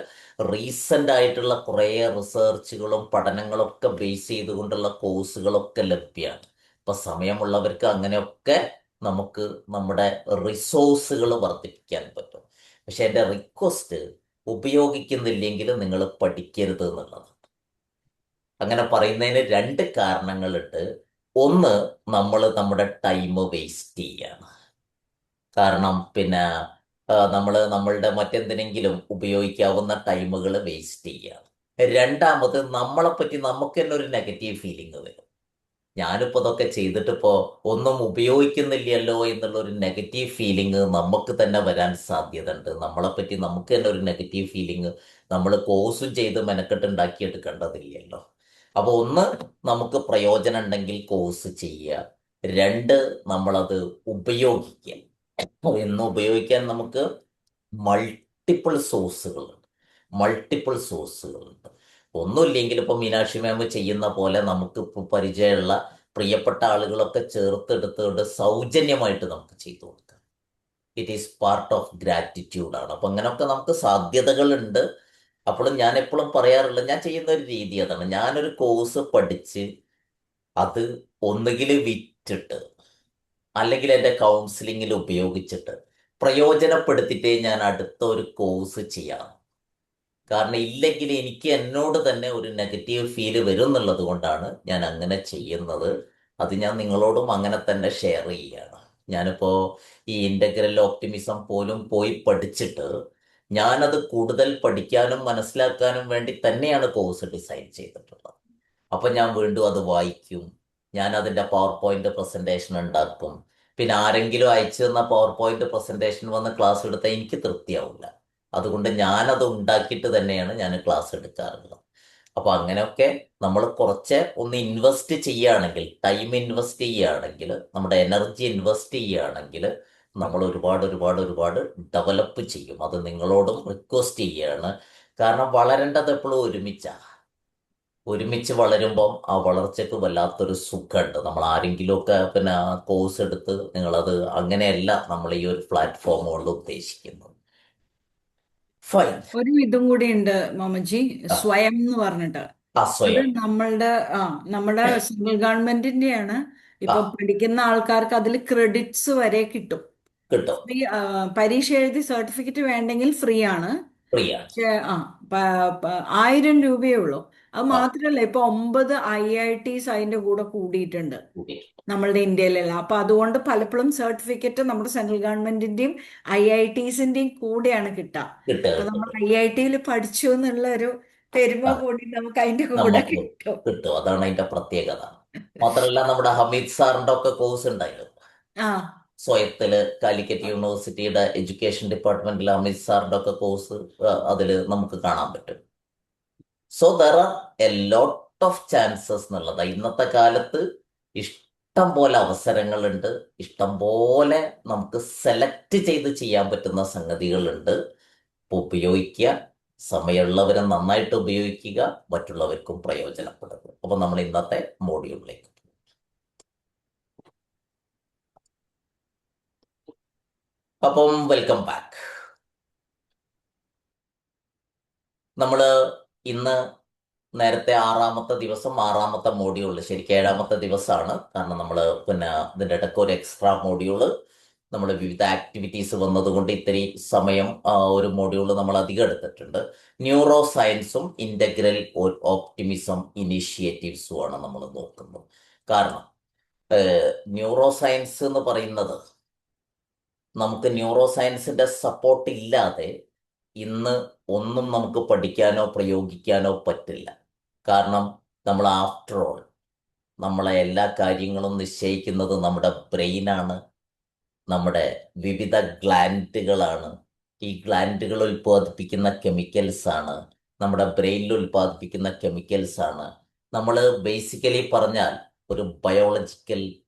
റീസെന്റ് ആയിട്ടുള്ള കുറേ റിസർച്ചുകളും പഠനങ്ങളും ഒക്കെ ബേസ് ചെയ്തുകൊണ്ടുള്ള കോഴ്സുകളൊക്കെ ലഭ്യമാണ്. ഇപ്പൊ സമയമുള്ളവർക്ക് അങ്ങനെയൊക്കെ നമുക്ക് നമ്മുടെ റിസോഴ്സുകൾ വർദ്ധിപ്പിക്കാൻ പറ്റും. പക്ഷെ എൻ്റെ റിക്വസ്റ്റ്, ഉപയോഗിക്കുന്നില്ലെങ്കിൽ നിങ്ങൾ പഠിക്കരുത് എന്നുള്ളത്. അങ്ങനെ പറയുന്നതിന് 2 കാരണങ്ങളുണ്ട്. ഒന്ന്, നമ്മൾ നമ്മുടെ ടൈം വേസ്റ്റ് ചെയ്യാണ്. കാരണം പിന്നെ നമ്മൾ നമ്മളുടെ മറ്റെന്തിനെങ്കിലും ഉപയോഗിക്കാവുന്ന ടൈമുകൾ വേസ്റ്റ് ചെയ്യാണ്. രണ്ടാമത്, നമ്മളെപ്പറ്റി നമുക്ക് തന്നെ ഒരു നെഗറ്റീവ് ഫീലിംഗ് വരും. ഞാനിപ്പോൾ ഇതൊക്കെ ചെയ്തിട്ടിപ്പോൾ ഒന്നും ഉപയോഗിക്കുന്നില്ലല്ലോ എന്നുള്ള ഒരു നെഗറ്റീവ് ഫീലിംഗ് നമുക്ക് തന്നെ വരാൻ സാധ്യത ഉണ്ട്. നമ്മളെപ്പറ്റി നമുക്ക് തന്നെ ഒരു നെഗറ്റീവ് ഫീലിംഗ് നമ്മൾ കോഴ്സും ചെയ്ത് മെനക്കെട്ട് ഉണ്ടാക്കിയെടുക്കേണ്ടതില്ലല്ലോ. അപ്പോൾ ഒന്ന്, നമുക്ക് പ്രയോജനം ഉണ്ടെങ്കിൽ കോഴ്സ് ചെയ്യുക. 2, നമ്മളത് ഉപയോഗിക്കുക. എന്ന് ഉപയോഗിക്കാൻ നമുക്ക് മൾട്ടിപ്പിൾ സോഴ്സുകളുണ്ട്. ഒന്നുമില്ലെങ്കിൽ ഇപ്പൊ മീനാക്ഷി മാം ചെയ്യുന്ന പോലെ നമുക്ക് ഇപ്പോൾ പരിചയമുള്ള പ്രിയപ്പെട്ട ആളുകളൊക്കെ ചേർത്തെടുത്തുകൊണ്ട് സൗജന്യമായിട്ട് നമുക്ക് ചെയ്തു കൊടുക്കാം. It is part of gratitude ആണ്. അപ്പൊ അങ്ങനെയൊക്കെ നമുക്ക് സാധ്യതകളുണ്ട്. അപ്പോഴും ഞാൻ എപ്പോഴും പറയാറുള്ളത്, ഞാൻ ചെയ്യുന്ന ഒരു രീതി അതാണ്. ഞാനൊരു കോഴ്സ് പഠിച്ച് അത് ഒന്നുകിൽ വിറ്റിട്ട് അല്ലെങ്കിൽ എൻ്റെ കൗൺസിലിങ്ങിൽ ഉപയോഗിച്ചിട്ട് പ്രയോജനപ്പെടുത്തിയിട്ടേ ഞാൻ അടുത്ത ഒരു കോഴ്സ് ചെയ്യാം. കാരണം ഇല്ലെങ്കിൽ എനിക്ക് എന്നോട് തന്നെ ഒരു നെഗറ്റീവ് ഫീല് വരും എന്നുള്ളത് കൊണ്ടാണ് ഞാൻ അങ്ങനെ ചെയ്യുന്നത്. അത് ഞാൻ നിങ്ങളോടും അങ്ങനെ തന്നെ ഷെയർ ചെയ്യുകയാണ്. ഞാനിപ്പോൾ ഈ ഇൻ്റഗ്രൽ ഓപ്റ്റിമിസം പോലും പോയി പഠിച്ചിട്ട് ഞാനത് കൂടുതൽ പഠിക്കാനും മനസ്സിലാക്കാനും വേണ്ടി തന്നെയാണ് കോഴ്സ് ഡിസൈൻ ചെയ്തിട്ടുള്ളത്. അപ്പം ഞാൻ വീണ്ടും അത് വായിക്കും, ഞാൻ അതിൻ്റെ പവർ പോയിന്റ് പ്രസൻറ്റേഷൻ ഉണ്ടാക്കും. പിന്നെ ആരെങ്കിലും അയച്ചു തന്ന പവർ പോയിന്റ് പ്രസൻറ്റേഷൻ വന്ന് ക്ലാസ് എടുത്താൽ എനിക്ക് തൃപ്തിയാവില്ല. അതുകൊണ്ട് ഞാനത് ഉണ്ടാക്കിയിട്ട് തന്നെയാണ് ഞാൻ ക്ലാസ് എടുക്കാറുള്ളത്. അപ്പോൾ അങ്ങനെയൊക്കെ നമ്മൾ കുറച്ച് ഒന്ന് ഇൻവെസ്റ്റ് ചെയ്യുകയാണെങ്കിൽ, ടൈം ഇൻവെസ്റ്റ് ചെയ്യുകയാണെങ്കിൽ, നമ്മുടെ എനർജി ഇൻവെസ്റ്റ് ചെയ്യുകയാണെങ്കിൽ നമ്മൾ ഒരുപാട് ഡെവലപ്പ് ചെയ്യും. അത് നിങ്ങളോടും റിക്വസ്റ്റ് ചെയ്യുകയാണ്. കാരണം വളരേണ്ടത് എപ്പോഴും ഒരുമിച്ച് വളരുമ്പം ആ വളർച്ചയ്ക്ക് വല്ലാത്തൊരു സുഖമുണ്ട്. നമ്മൾ ആരെങ്കിലുമൊക്കെ പിന്നെ കോഴ്സ് എടുത്ത് നിങ്ങളത് അങ്ങനെയല്ല നമ്മൾ ഈ ഒരു പ്ലാറ്റ്ഫോമുകളിൽ ഉദ്ദേശിക്കുന്നത്. ഫൈൻ. ഒരു ഇതും കൂടി ഉണ്ട് മോമജി, സ്വയം എന്ന് പറഞ്ഞിട്ട്. അത് സ്വയം നമ്മുടെ സെൻട്രൽ ഗവൺമെന്റിന്റെയാണ്. ഇപ്പൊ പഠിക്കുന്ന ആൾക്കാർക്ക് അതിൽ ക്രെഡിറ്റ്സ് വരെ കിട്ടും. കിട്ടും. ഫ്രീ, പരീക്ഷ എഴുതി സർട്ടിഫിക്കറ്റ് വേണ്ടെങ്കിൽ ഫ്രീ ആണ്. ഫ്രീ ആണ്. പക്ഷേ 1000 രൂപയേ ഉള്ളൂ. അത് മാത്രമല്ല, ഇപ്പൊ 9 IITs അതിന്റെ കൂടെ കൂടിയിട്ടുണ്ട് നമ്മളുടെ ഇന്ത്യയിലല്ല. അപ്പൊ അതുകൊണ്ട് പലപ്പോഴും സർട്ടിഫിക്കറ്റ് നമ്മുടെ സെൻട്രൽ ഗവൺമെന്റിന്റെയും IITസിന്റെയും കൂടെയാണ് കിട്ടുക. അപ്പൊ നമ്മൾ IITയിൽ പഠിച്ചു എന്നുള്ള ഒരു പെരുമ കൂടി നമുക്ക് അതിന്റെ കൂടെ കിട്ടും. അതാണ് അതിന്റെ പ്രത്യേകത. മാത്രമല്ല നമ്മുടെ ഹമീദ് സാറിന്റെ ഒക്കെ കോഴ്സ് ഉണ്ടായിരുന്നു സ്വയത്തില്, കാലിക്കറ്റ് യൂണിവേഴ്സിറ്റിയുടെ എഡ്യൂക്കേഷൻ ഡിപ്പാർട്ട്മെന്റിൽ ഹമീദ് സാറിന്റെ ഒക്കെ കോഴ്സ് അതിൽ നമുക്ക് കാണാൻ പറ്റും. So there are a lot of chances എന്നുള്ളത്. ഇന്നത്തെ കാലത്ത് ഇഷ്ടം പോലെ അവസരങ്ങളുണ്ട്, ഇഷ്ടം പോലെ നമുക്ക് സെലക്ട് ചെയ്ത് ചെയ്യാൻ പറ്റുന്ന സംഗതികളുണ്ട്. അപ്പോൾ ഉപയോഗിക്കുക, സമയമുള്ളവരെ നന്നായിട്ട് ഉപയോഗിക്കുക, മറ്റുള്ളവർക്കും പ്രയോജനപ്പെടുക. അപ്പോൾ നമ്മൾ ഇന്നത്തെ മോഡ്യൂളിലേക്ക് അപ്പം വെൽക്കം ബാക്ക്. നമ്മൾ ഇന്ന് നേരത്തെ ആറാമത്തെ മോഡ്യൂൾ, ശരിക്കും 7ാമത്തെ ദിവസമാണ്. കാരണം നമ്മൾ ഇതിൻ്റെ ഇടയ്ക്ക് ഒരു എക്സ്ട്രാ മോഡ്യൂള് നമ്മൾ വിവിധ ആക്ടിവിറ്റീസ് വന്നതുകൊണ്ട് ഇത്തിരി സമയം ഒരു മോഡ്യൂൾ നമ്മൾ അധികം എടുത്തിട്ടുണ്ട്. ന്യൂറോ സയൻസും ഇൻ്റഗ്രൽ ഓപ്റ്റിമിസം ഇനീഷ്യേറ്റീവ്സുമാണ് നമ്മൾ നോക്കുന്നത്. കാരണം ന്യൂറോ സയൻസ് എന്ന് പറയുന്നത് നമുക്ക് ന്യൂറോ സയൻസിന്റെ സപ്പോർട്ട് ഇല്ലാതെ ഇന്ന് ഒന്നും നമുക്ക് പഠിക്കാനോ പ്രയോഗിക്കാനോ പറ്റില്ല. കാരണം നമ്മൾ ആഫ്റ്റർ ഓൾ നമ്മളെ എല്ലാ കാര്യങ്ങളും നിശ്ചയിക്കുന്നത് നമ്മുടെ ബ്രെയിനാണ്, നമ്മുടെ വിവിധ ഗ്ലാൻഡുകളാണ്. ഈ ഗ്ലാൻഡുകൾ ഉൽപ്പാദിപ്പിക്കുന്ന കെമിക്കൽസ് ആണ്, നമ്മുടെ ബ്രെയിനിൽ ഉൽപ്പാദിപ്പിക്കുന്ന കെമിക്കൽസ് ആണ്. നമ്മൾ ബേസിക്കലി പറഞ്ഞാൽ ഒരു ബയോളജിക്കൽ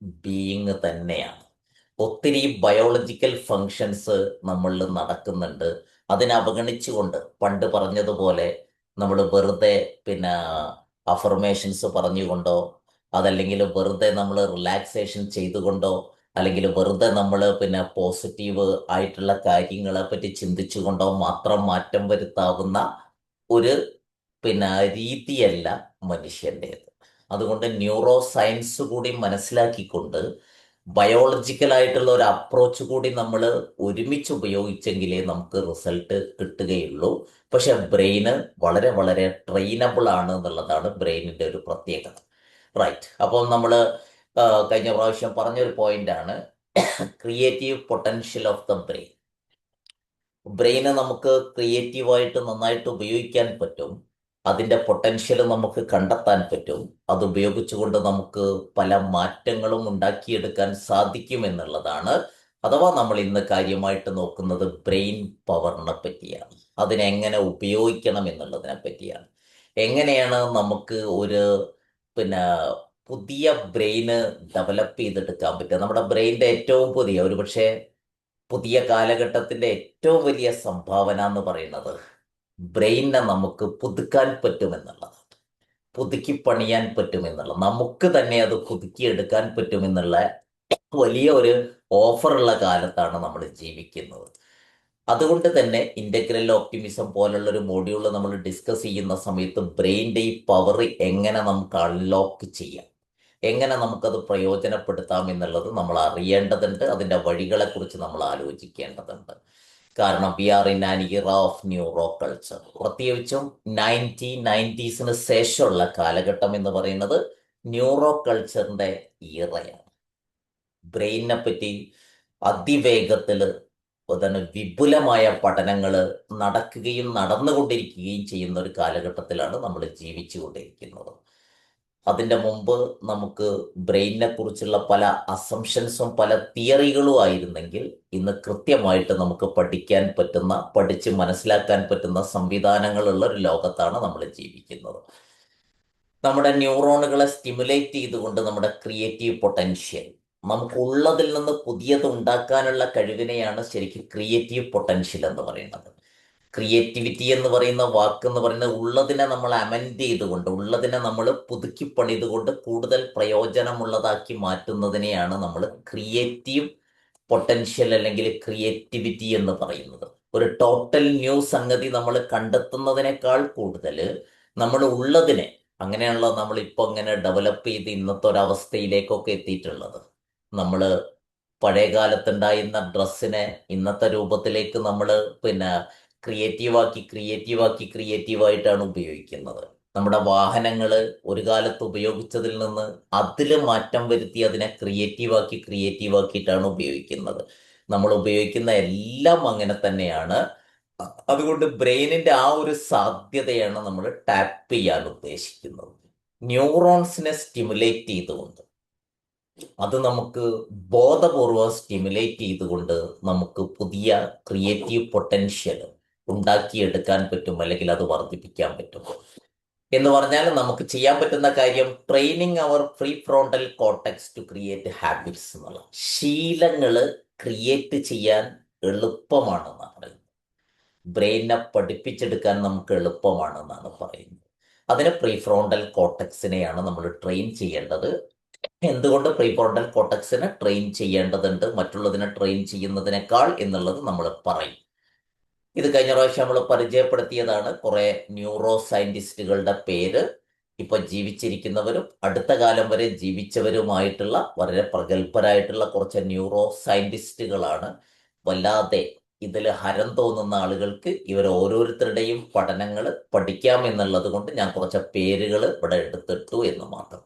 ബീയിങ് തന്നെയാണ്. ഒത്തിരി ബയോളജിക്കൽ ഫങ്ഷൻസ് നമ്മളിൽ നടക്കുന്നുണ്ട്. അതിനെ അവഗണിച്ചുകൊണ്ട് പണ്ട് പറഞ്ഞതുപോലെ നമ്മൾ വെറുതെ അഫർമേഷൻസ് പറഞ്ഞുകൊണ്ടോ, അതല്ലെങ്കിൽ വെറുതെ നമ്മൾ റിലാക്സേഷൻ ചെയ്തുകൊണ്ടോ, അല്ലെങ്കിൽ വെറുതെ നമ്മൾ പോസിറ്റീവ് ആയിട്ടുള്ള കാര്യങ്ങളെ പറ്റി ചിന്തിച്ചുകൊണ്ടോ മാത്രം മാറ്റം വരുത്താവുന്ന ഒരു രീതിയല്ല മനുഷ്യൻ്റേത്. അതുകൊണ്ട് ന്യൂറോ സയൻസ് കൂടി മനസ്സിലാക്കിക്കൊണ്ട് ബയോളജിക്കലായിട്ടുള്ള ഒരു അപ്രോച്ച് കൂടി നമ്മൾ ഒരുമിച്ച് ഉപയോഗിച്ചെങ്കിലേ നമുക്ക് റിസൾട്ട് കിട്ടുകയുള്ളൂ. പക്ഷെ ബ്രെയിന് വളരെ വളരെ ട്രെയിനബിൾ ആണ് എന്നുള്ളതാണ് ബ്രെയിനിൻ്റെ ഒരു പ്രത്യേകത. റൈറ്റ്. അപ്പോൾ നമ്മൾ കഴിഞ്ഞ പ്രാവശ്യം പറഞ്ഞൊരു പോയിന്റാണ് creative potential of the brain. ബ്രെയിനെ നമുക്ക് ക്രിയേറ്റീവായിട്ട് നന്നായിട്ട് ഉപയോഗിക്കാൻ പറ്റും. അതിൻ്റെ പൊട്ടൻഷ്യൽ നമുക്ക് കണ്ടെത്താൻ പറ്റും. അത് ഉപയോഗിച്ചുകൊണ്ട് നമുക്ക് പല മാറ്റങ്ങളും ഉണ്ടാക്കിയെടുക്കാൻ സാധിക്കുമെന്നുള്ളതാണ്. അഥവാ നമ്മൾ ഇന്ന് കാര്യമായിട്ട് നോക്കുന്നത് ബ്രെയിൻ പവറിനെ പറ്റിയാണ്. അതിനെങ്ങനെ ഉപയോഗിക്കണം എന്നുള്ളതിനെ പറ്റിയാണ്. എങ്ങനെയാണ് നമുക്ക് ഒരു പുതിയ ബ്രെയിന് ഡെവലപ്പ് ചെയ്തെടുക്കാൻ പറ്റുക. നമ്മുടെ ബ്രെയിനിൻ്റെ ഏറ്റവും ഒരുപക്ഷെ പുതിയ കാലഘട്ടത്തിൻ്റെ ഏറ്റവും വലിയ സംഭാവന എന്ന് പറയുന്നത് ബ്രെയിനിനെ നമുക്ക് പുതുക്കാൻ പറ്റുമെന്നുള്ളതാണ്. പുതുക്കി പണിയാൻ പറ്റുമെന്നുള്ളത്, നമുക്ക് തന്നെ അത് പുതുക്കിയെടുക്കാൻ പറ്റുമെന്നുള്ള വലിയ ഒരു ഓഫറുള്ള കാലത്താണ് നമ്മൾ ജീവിക്കുന്നത്. അതുകൊണ്ട് തന്നെ ഇൻ്റഗ്രൽ ഓപ്റ്റിമിസം പോലുള്ള ഒരു മോഡ്യൂൾ നമ്മൾ ഡിസ്കസ് ചെയ്യുന്ന സമയത്ത് ബ്രെയിനിൻ്റെ ഈ പവർ എങ്ങനെ നമുക്ക് അൺലോക്ക് ചെയ്യാം, എങ്ങനെ നമുക്കത് പ്രയോജനപ്പെടുത്താം എന്നുള്ളത് നമ്മൾ അറിയേണ്ടതുണ്ട്. അതിൻ്റെ വഴികളെക്കുറിച്ച് നമ്മൾ ആലോചിക്കേണ്ടതുണ്ട്. കാരണം we are in an era of neuro culture. പ്രത്യേകിച്ചും 1990s ശേഷമുള്ള കാലഘട്ടം എന്ന് പറയുന്നത് ന്യൂറോ കൾച്ചറിൻ്റെ ഇറയാണ്. ബ്രെയിനിനെ പറ്റി അതിവേഗത്തിൽ വിപുലമായ പഠനങ്ങൾ നടക്കുകയും നടന്നുകൊണ്ടിരിക്കുകയും ചെയ്യുന്ന ഒരു കാലഘട്ടത്തിലാണ് നമ്മൾ ജീവിച്ചു കൊണ്ടിരിക്കുന്നത്. അതിൻ്റെ മുമ്പ് നമുക്ക് ബ്രെയിനിനെ കുറിച്ചുള്ള പല അസംഷൻസും പല തിയറികളും ആയിരുന്നെങ്കിൽ ഇന്ന് കൃത്യമായിട്ട് നമുക്ക് പഠിക്കാൻ പറ്റുന്ന, പഠിച്ച് മനസ്സിലാക്കാൻ പറ്റുന്ന സംവിധാനങ്ങളുള്ള ഒരു ലോകത്താണ് നമ്മൾ ജീവിക്കുന്നത്. നമ്മുടെ ന്യൂറോണുകളെ സ്റ്റിമുലേറ്റ് ചെയ്തുകൊണ്ട് നമ്മുടെ ക്രിയേറ്റീവ് പൊട്ടൻഷ്യൽ, നമുക്കുള്ളതിൽ നിന്ന് പുതിയത് ഉണ്ടാക്കാനുള്ള കഴിവിനെയാണ് ശരിക്കും ക്രിയേറ്റീവ് പൊട്ടൻഷ്യൽ എന്ന് പറയുന്നത്. ക്രിയേറ്റിവിറ്റി എന്ന് പറയുന്ന വാക്കെന്ന് പറയുന്നത് ഉള്ളതിനെ നമ്മൾ അമെൻഡ് ചെയ്തുകൊണ്ട്, ഉള്ളതിനെ നമ്മൾ പുതുക്കി പണിതുകൊണ്ട് കൂടുതൽ പ്രയോജനമുള്ളതാക്കി മാറ്റുന്നതിനെയാണ് നമ്മൾ ക്രിയേറ്റീവ് പൊട്ടൻഷ്യൽ അല്ലെങ്കിൽ ക്രിയേറ്റിവിറ്റി എന്ന് പറയുന്നത്. ഒരു ടോട്ടൽ ന്യൂ സംഗതി നമ്മൾ കണ്ടെത്തുന്നതിനേക്കാൾ കൂടുതൽ നമ്മൾ ഉള്ളതിനെ, അങ്ങനെയാണല്ലോ നമ്മളിപ്പോൾ ഇങ്ങനെ ഡെവലപ്പ് ചെയ്ത് ഇന്നത്തെ ഒരവസ്ഥയിലേക്കൊക്കെ എത്തിയിട്ടുള്ളത്. നമ്മൾ പഴയ കാലത്തുണ്ടായിരുന്ന ഡ്രസ്സിനെ ഇന്നത്തെ രൂപത്തിലേക്ക് നമ്മൾ ക്രിയേറ്റീവായിട്ടാണ് ഉപയോഗിക്കുന്നത്. നമ്മുടെ വാഹനങ്ങൾ ഒരു കാലത്ത് ഉപയോഗിച്ചതിൽ നിന്ന് അതിൽ മാറ്റം വരുത്തി അതിനെ ക്രിയേറ്റീവാക്കിയിട്ടാണ് ഉപയോഗിക്കുന്നത്. നമ്മൾ ഉപയോഗിക്കുന്ന എല്ലാം അങ്ങനെ തന്നെയാണ്. അതുകൊണ്ട് ബ്രെയിനിൻ്റെ ആ ഒരു സാധ്യതയാണ് നമ്മൾ ടാപ്പ് ചെയ്യാൻ ഉദ്ദേശിക്കുന്നത്. ന്യൂറോൺസിനെ സ്റ്റിമുലേറ്റ് ചെയ്തുകൊണ്ട്, അത് നമുക്ക് ബോധപൂർവം സ്റ്റിമുലേറ്റ് ചെയ്തുകൊണ്ട് നമുക്ക് പുതിയ ക്രിയേറ്റീവ് പൊട്ടൻഷ്യൽ ഉണ്ടാക്കിയെടുക്കാൻ പറ്റും, അല്ലെങ്കിൽ അത് വർദ്ധിപ്പിക്കാൻ പറ്റും. എന്ന് പറഞ്ഞാൽ നമുക്ക് ചെയ്യാൻ പറ്റുന്ന കാര്യം training our prefrontal cortex to create habits എന്നുള്ള, ശീലങ്ങൾ ക്രിയേറ്റ് ചെയ്യാൻ എളുപ്പമാണെന്നാണ് പറയുന്നത്. ബ്രെയിനിനെ പഠിപ്പിച്ചെടുക്കാൻ നമുക്ക് എളുപ്പമാണെന്നാണ് പറയുന്നത്. അതിന് പ്രീ ഫ്രോണ്ടൽ കോർട്ടെക്സിനെയാണ് നമ്മൾ ട്രെയിൻ ചെയ്യേണ്ടത്. എന്തുകൊണ്ട് പ്രീഫ്രോണ്ടൽ കോർട്ടക്സിനെ ട്രെയിൻ ചെയ്യേണ്ടതുണ്ട് മറ്റുള്ളതിനെ ട്രെയിൻ ചെയ്യുന്നതിനേക്കാൾ എന്നുള്ളത് നമ്മൾ പറയും. ഇത് കഴിഞ്ഞ പ്രാവശ്യം നമ്മൾ പരിചയപ്പെടുത്തിയതാണ്. കുറെ ന്യൂറോ സയന്റിസ്റ്റുകളുടെ പേര് ഇപ്പൊ ജീവിച്ചിരിക്കുന്നവരും അടുത്ത കാലം വരെ ജീവിച്ചവരുമായിട്ടുള്ള വളരെ പ്രഗത്ഭരായിട്ടുള്ള കുറച്ച് ന്യൂറോ സയന്റിസ്റ്റുകളാണ്. വല്ലാതെ ഇതിൽ ഹരം തോന്നുന്ന ആളുകൾക്ക് ഇവർ ഓരോരുത്തരുടെയും പഠനങ്ങൾ പഠിക്കാം എന്നുള്ളത് കൊണ്ട് ഞാൻ കുറച്ച് പേരുകൾ ഇവിടെ എടുത്തിട്ടു എന്ന് മാത്രം.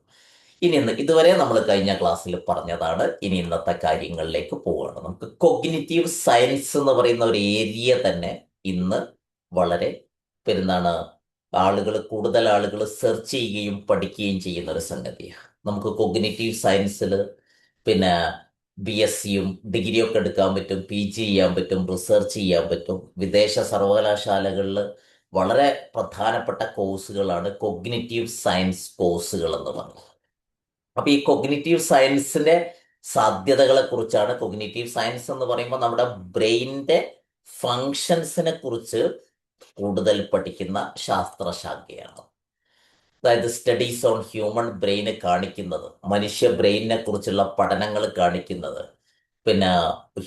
ഇതുവരെ നമ്മൾ കഴിഞ്ഞ ക്ലാസ്സിൽ പറഞ്ഞതാണ്. ഇനി ഇന്നത്തെ കാര്യങ്ങളിലേക്ക് പോവുകയാണ്. നമുക്ക് കൊഗ്നിറ്റീവ് സയൻസ് എന്ന് പറയുന്ന ഒരു ഏരിയ തന്നെ ഇന്ന് വളരെ പെരുന്നാണ് കൂടുതൽ ആളുകൾ സെർച്ച് ചെയ്യുകയും പഠിക്കുകയും ചെയ്യുന്ന ഒരു സംഗതിയാണ്. നമുക്ക് കൊഗ്നിറ്റീവ് സയൻസിൽ പിന്നെ BSc-യും ഡിഗ്രിയൊക്കെ എടുക്കാൻ പറ്റും, PG ചെയ്യാൻ പറ്റും, റിസർച്ച് ചെയ്യാൻ പറ്റും. വിദേശ സർവകലാശാലകളിൽ വളരെ പ്രധാനപ്പെട്ട കോഴ്സുകളാണ് കൊഗ്നിറ്റീവ് സയൻസ് കോഴ്സുകൾ എന്ന് പറയുന്നത്. അപ്പൊ ഈ കൊഗ്നിറ്റീവ് സയൻസിന്റെ സാധ്യതകളെ കുറിച്ചാണ്. കൊഗ്നിറ്റീവ് സയൻസ് എന്ന് പറയുമ്പോൾ നമ്മുടെ ബ്രെയിനിന്റെ ഫങ്ഷൻസിനെ കുറിച്ച് കൂടുതൽ പഠിക്കുന്ന ശാസ്ത്രശാഖയാണ്. അതായത് സ്റ്റഡീസ് ഓൺ ഹ്യൂമൻ ബ്രെയിന് കാണിക്കുന്നത്, മനുഷ്യ ബ്രെയിനിനെ കുറിച്ചുള്ള പഠനങ്ങൾ കാണിക്കുന്നത്, പിന്നെ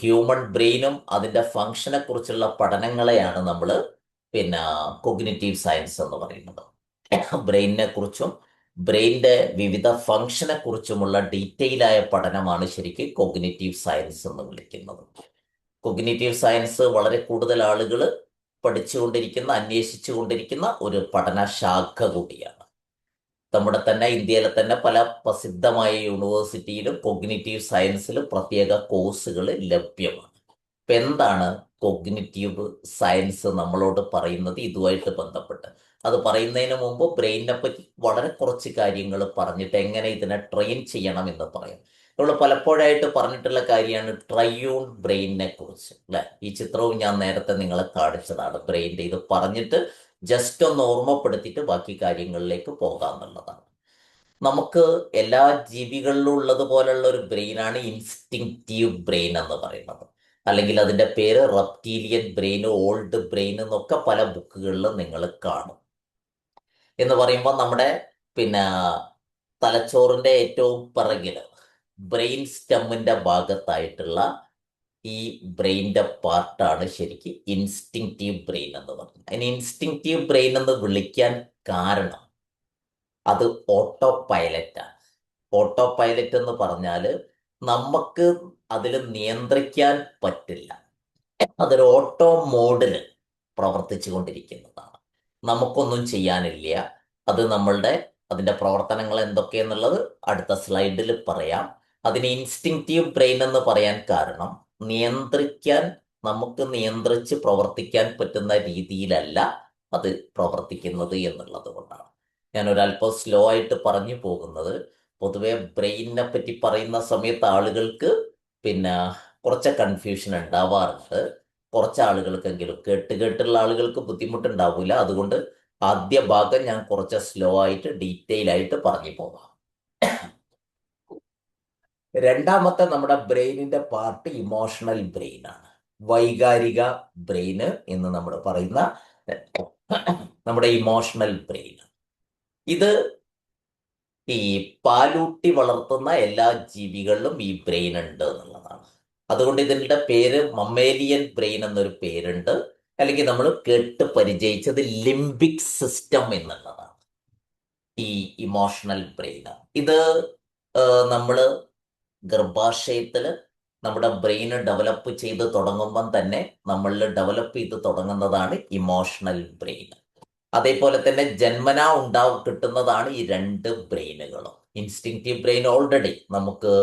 ഹ്യൂമൻ ബ്രെയിനും അതിന്റെ ഫങ്ഷനെ കുറിച്ചുള്ള പഠനങ്ങളെയാണ് നമ്മൾ പിന്നെ കൊഗ്നിറ്റീവ് സയൻസ് എന്ന് പറയുന്നത്. ബ്രെയിനിനെ കുറിച്ചും ബ്രെയിനിന്റെ വിവിധ ഫങ്ഷനെ കുറിച്ചുമുള്ള ഡീറ്റെയിൽ ആയ പഠനമാണ് ശരിക്കും കൊഗ്നിറ്റീവ് സയൻസ് എന്ന് വിളിക്കുന്നത്. കൊഗ്നിറ്റീവ് സയൻസ് വളരെ കൂടുതൽ ആളുകൾ പഠിച്ചുകൊണ്ടിരിക്കുന്ന, അന്വേഷിച്ചുകൊണ്ടിരിക്കുന്ന ഒരു പഠനശാഖ കൂടിയാണ്. നമ്മുടെ തന്നെ ഇന്ത്യയിലെ തന്നെ പല പ്രസിദ്ധമായ യൂണിവേഴ്സിറ്റിയിലും കൊഗ്നിറ്റീവ് സയൻസിൽ പ്രത്യേക കോഴ്സുകൾ ലഭ്യമാണ്. ഇപ്പൊ എന്താണ് കൊഗ്നിറ്റീവ് സയൻസ് നമ്മളോട് പറയുന്നത്? ഇതുമായിട്ട് ബന്ധപ്പെട്ട് അത് പറയുന്നതിന് മുമ്പ് ബ്രെയിനിനെ പറ്റി വളരെ കുറച്ച് കാര്യങ്ങൾ പറഞ്ഞിട്ട് എങ്ങനെ ഇതിനെ ട്രെയിൻ ചെയ്യണം എന്ന് പറയാം. നമ്മൾ പലപ്പോഴായിട്ട് പറഞ്ഞിട്ടുള്ള കാര്യമാണ് ട്രയൂൺ ബ്രെയിനിനെ കുറിച്ച്, അല്ലെ? ഈ ചിത്രവും ഞാൻ നേരത്തെ നിങ്ങളെ കാണിച്ചതാണ് ബ്രെയിനിന്റെ. ഇത് പറഞ്ഞിട്ട് ജസ്റ്റ് ഒന്ന് ഓർമ്മപ്പെടുത്തിയിട്ട് ബാക്കി കാര്യങ്ങളിലേക്ക് പോകാമെന്നുള്ളതാണ്. നമുക്ക് എല്ലാ ജീവികളിലും ഉള്ളതുപോലുള്ള ഒരു ബ്രെയിനാണ് ഇൻസ്റ്റിങ്റ്റീവ് ബ്രെയിൻ എന്ന് പറയുന്നത്. അല്ലെങ്കിൽ അതിന്റെ പേര് റെപ്റ്റീലിയൻ ബ്രെയിൻ, ഓൾഡ് ബ്രെയിൻ എന്നൊക്കെ പല ബുക്കുകളിലും നിങ്ങൾ കാണും. എന്ന് പറയുമ്പോൾ നമ്മുടെ പിന്നെ തലച്ചോറിന്റെ ഏറ്റവും പിറകില് ബ്രെയിൻ സ്റ്റെമ്മിന്റെ ഭാഗത്തായിട്ടുള്ള ഈ ബ്രെയിനിന്റെ പാർട്ടാണ് ശരിക്കും ഇൻസ്റ്റിങ്റ്റീവ് ബ്രെയിൻ എന്ന് പറയുന്നത്. അതിന് ഇൻസ്റ്റിങ്റ്റീവ് ബ്രെയിൻ എന്ന് വിളിക്കാൻ കാരണം അത് ഓട്ടോ പൈലറ്റാണ്. ഓട്ടോ പൈലറ്റ് എന്ന് പറഞ്ഞാൽ നമുക്ക് അതിൽ നിയന്ത്രിക്കാൻ പറ്റില്ല. അതൊരു ഓട്ടോ മോഡിൽ പ്രവർത്തിച്ചു കൊണ്ടിരിക്കുന്നതാണ്. നമുക്കൊന്നും ചെയ്യാനില്ല. അത് അതിന്റെ പ്രവർത്തനങ്ങൾ എന്തൊക്കെയെന്നുള്ളത് അടുത്ത സ്ലൈഡിൽ പറയാം. അതിന് ഇൻസ്റ്റിങ്റ്റീവ് ബ്രെയിൻ എന്ന് പറയാൻ കാരണം നമുക്ക് നിയന്ത്രിച്ച് പ്രവർത്തിക്കാൻ പറ്റുന്ന രീതിയിലല്ല അത് പ്രവർത്തിക്കുന്നത് എന്നുള്ളത് കൊണ്ടാണ് ഞാൻ ഒരല്പം സ്ലോ ആയിട്ട് പറഞ്ഞു പോകുന്നത്. പൊതുവെ ബ്രെയിനിനെ പറ്റി പറയുന്ന സമയത്ത് ആളുകൾക്ക് പിന്നെ കുറച്ച് കൺഫ്യൂഷൻ ഉണ്ടാവാറുണ്ട്. കുറച്ച് ആളുകൾക്കെങ്കിലും കേട്ടുള്ള ആളുകൾക്ക് ബുദ്ധിമുട്ടുണ്ടാവില്ല. അതുകൊണ്ട് ആദ്യ ഭാഗം ഞാൻ കുറച്ച് സ്ലോ ആയിട്ട് ഡീറ്റെയിൽ ആയിട്ട് പറഞ്ഞു പോകാം. രണ്ടാമത്തെ നമ്മുടെ ബ്രെയിനിന്റെ പാർട്ട് ഇമോഷണൽ ബ്രെയിൻ ആണ്. വൈകാരിക ബ്രെയിന് എന്ന് നമ്മൾ പറയുന്ന നമ്മുടെ ഇമോഷണൽ ബ്രെയിൻ. ഇത് ഈ പാലൂട്ടി വളർത്തുന്ന എല്ലാ ജീവികളിലും ഈ ബ്രെയിൻ ഉണ്ട് എന്നുള്ളതാണ്. അതുകൊണ്ട് ഇതിന്റെ പേര് മമ്മേലിയൻ ബ്രെയിൻ എന്നൊരു പേരുണ്ട്. അല്ലെങ്കിൽ നമ്മൾ കേട്ട് പരിചയിച്ചത് ലിംബിക് സിസ്റ്റം എന്നുള്ളതാണ് ഈ ഇമോഷണൽ ബ്രെയിൻ. ഇത് നമ്മള് ഗർഭാശയത്തില് നമ്മുടെ ബ്രെയിന് ഡെവലപ്പ് ചെയ്ത് തുടങ്ങുമ്പം തന്നെ നമ്മളിൽ ഡെവലപ്പ് ചെയ്ത് തുടങ്ങുന്നതാണ് ഇമോഷണൽ ബ്രെയിൻ. അതേപോലെ തന്നെ ജന്മനാ കിട്ടുന്നതാണ് ഈ രണ്ട് ബ്രെയിനുകളും. ഇൻസ്റ്റിങ്റ്റീവ് ബ്രെയിൻ ഓൾറെഡി നമുക്ക്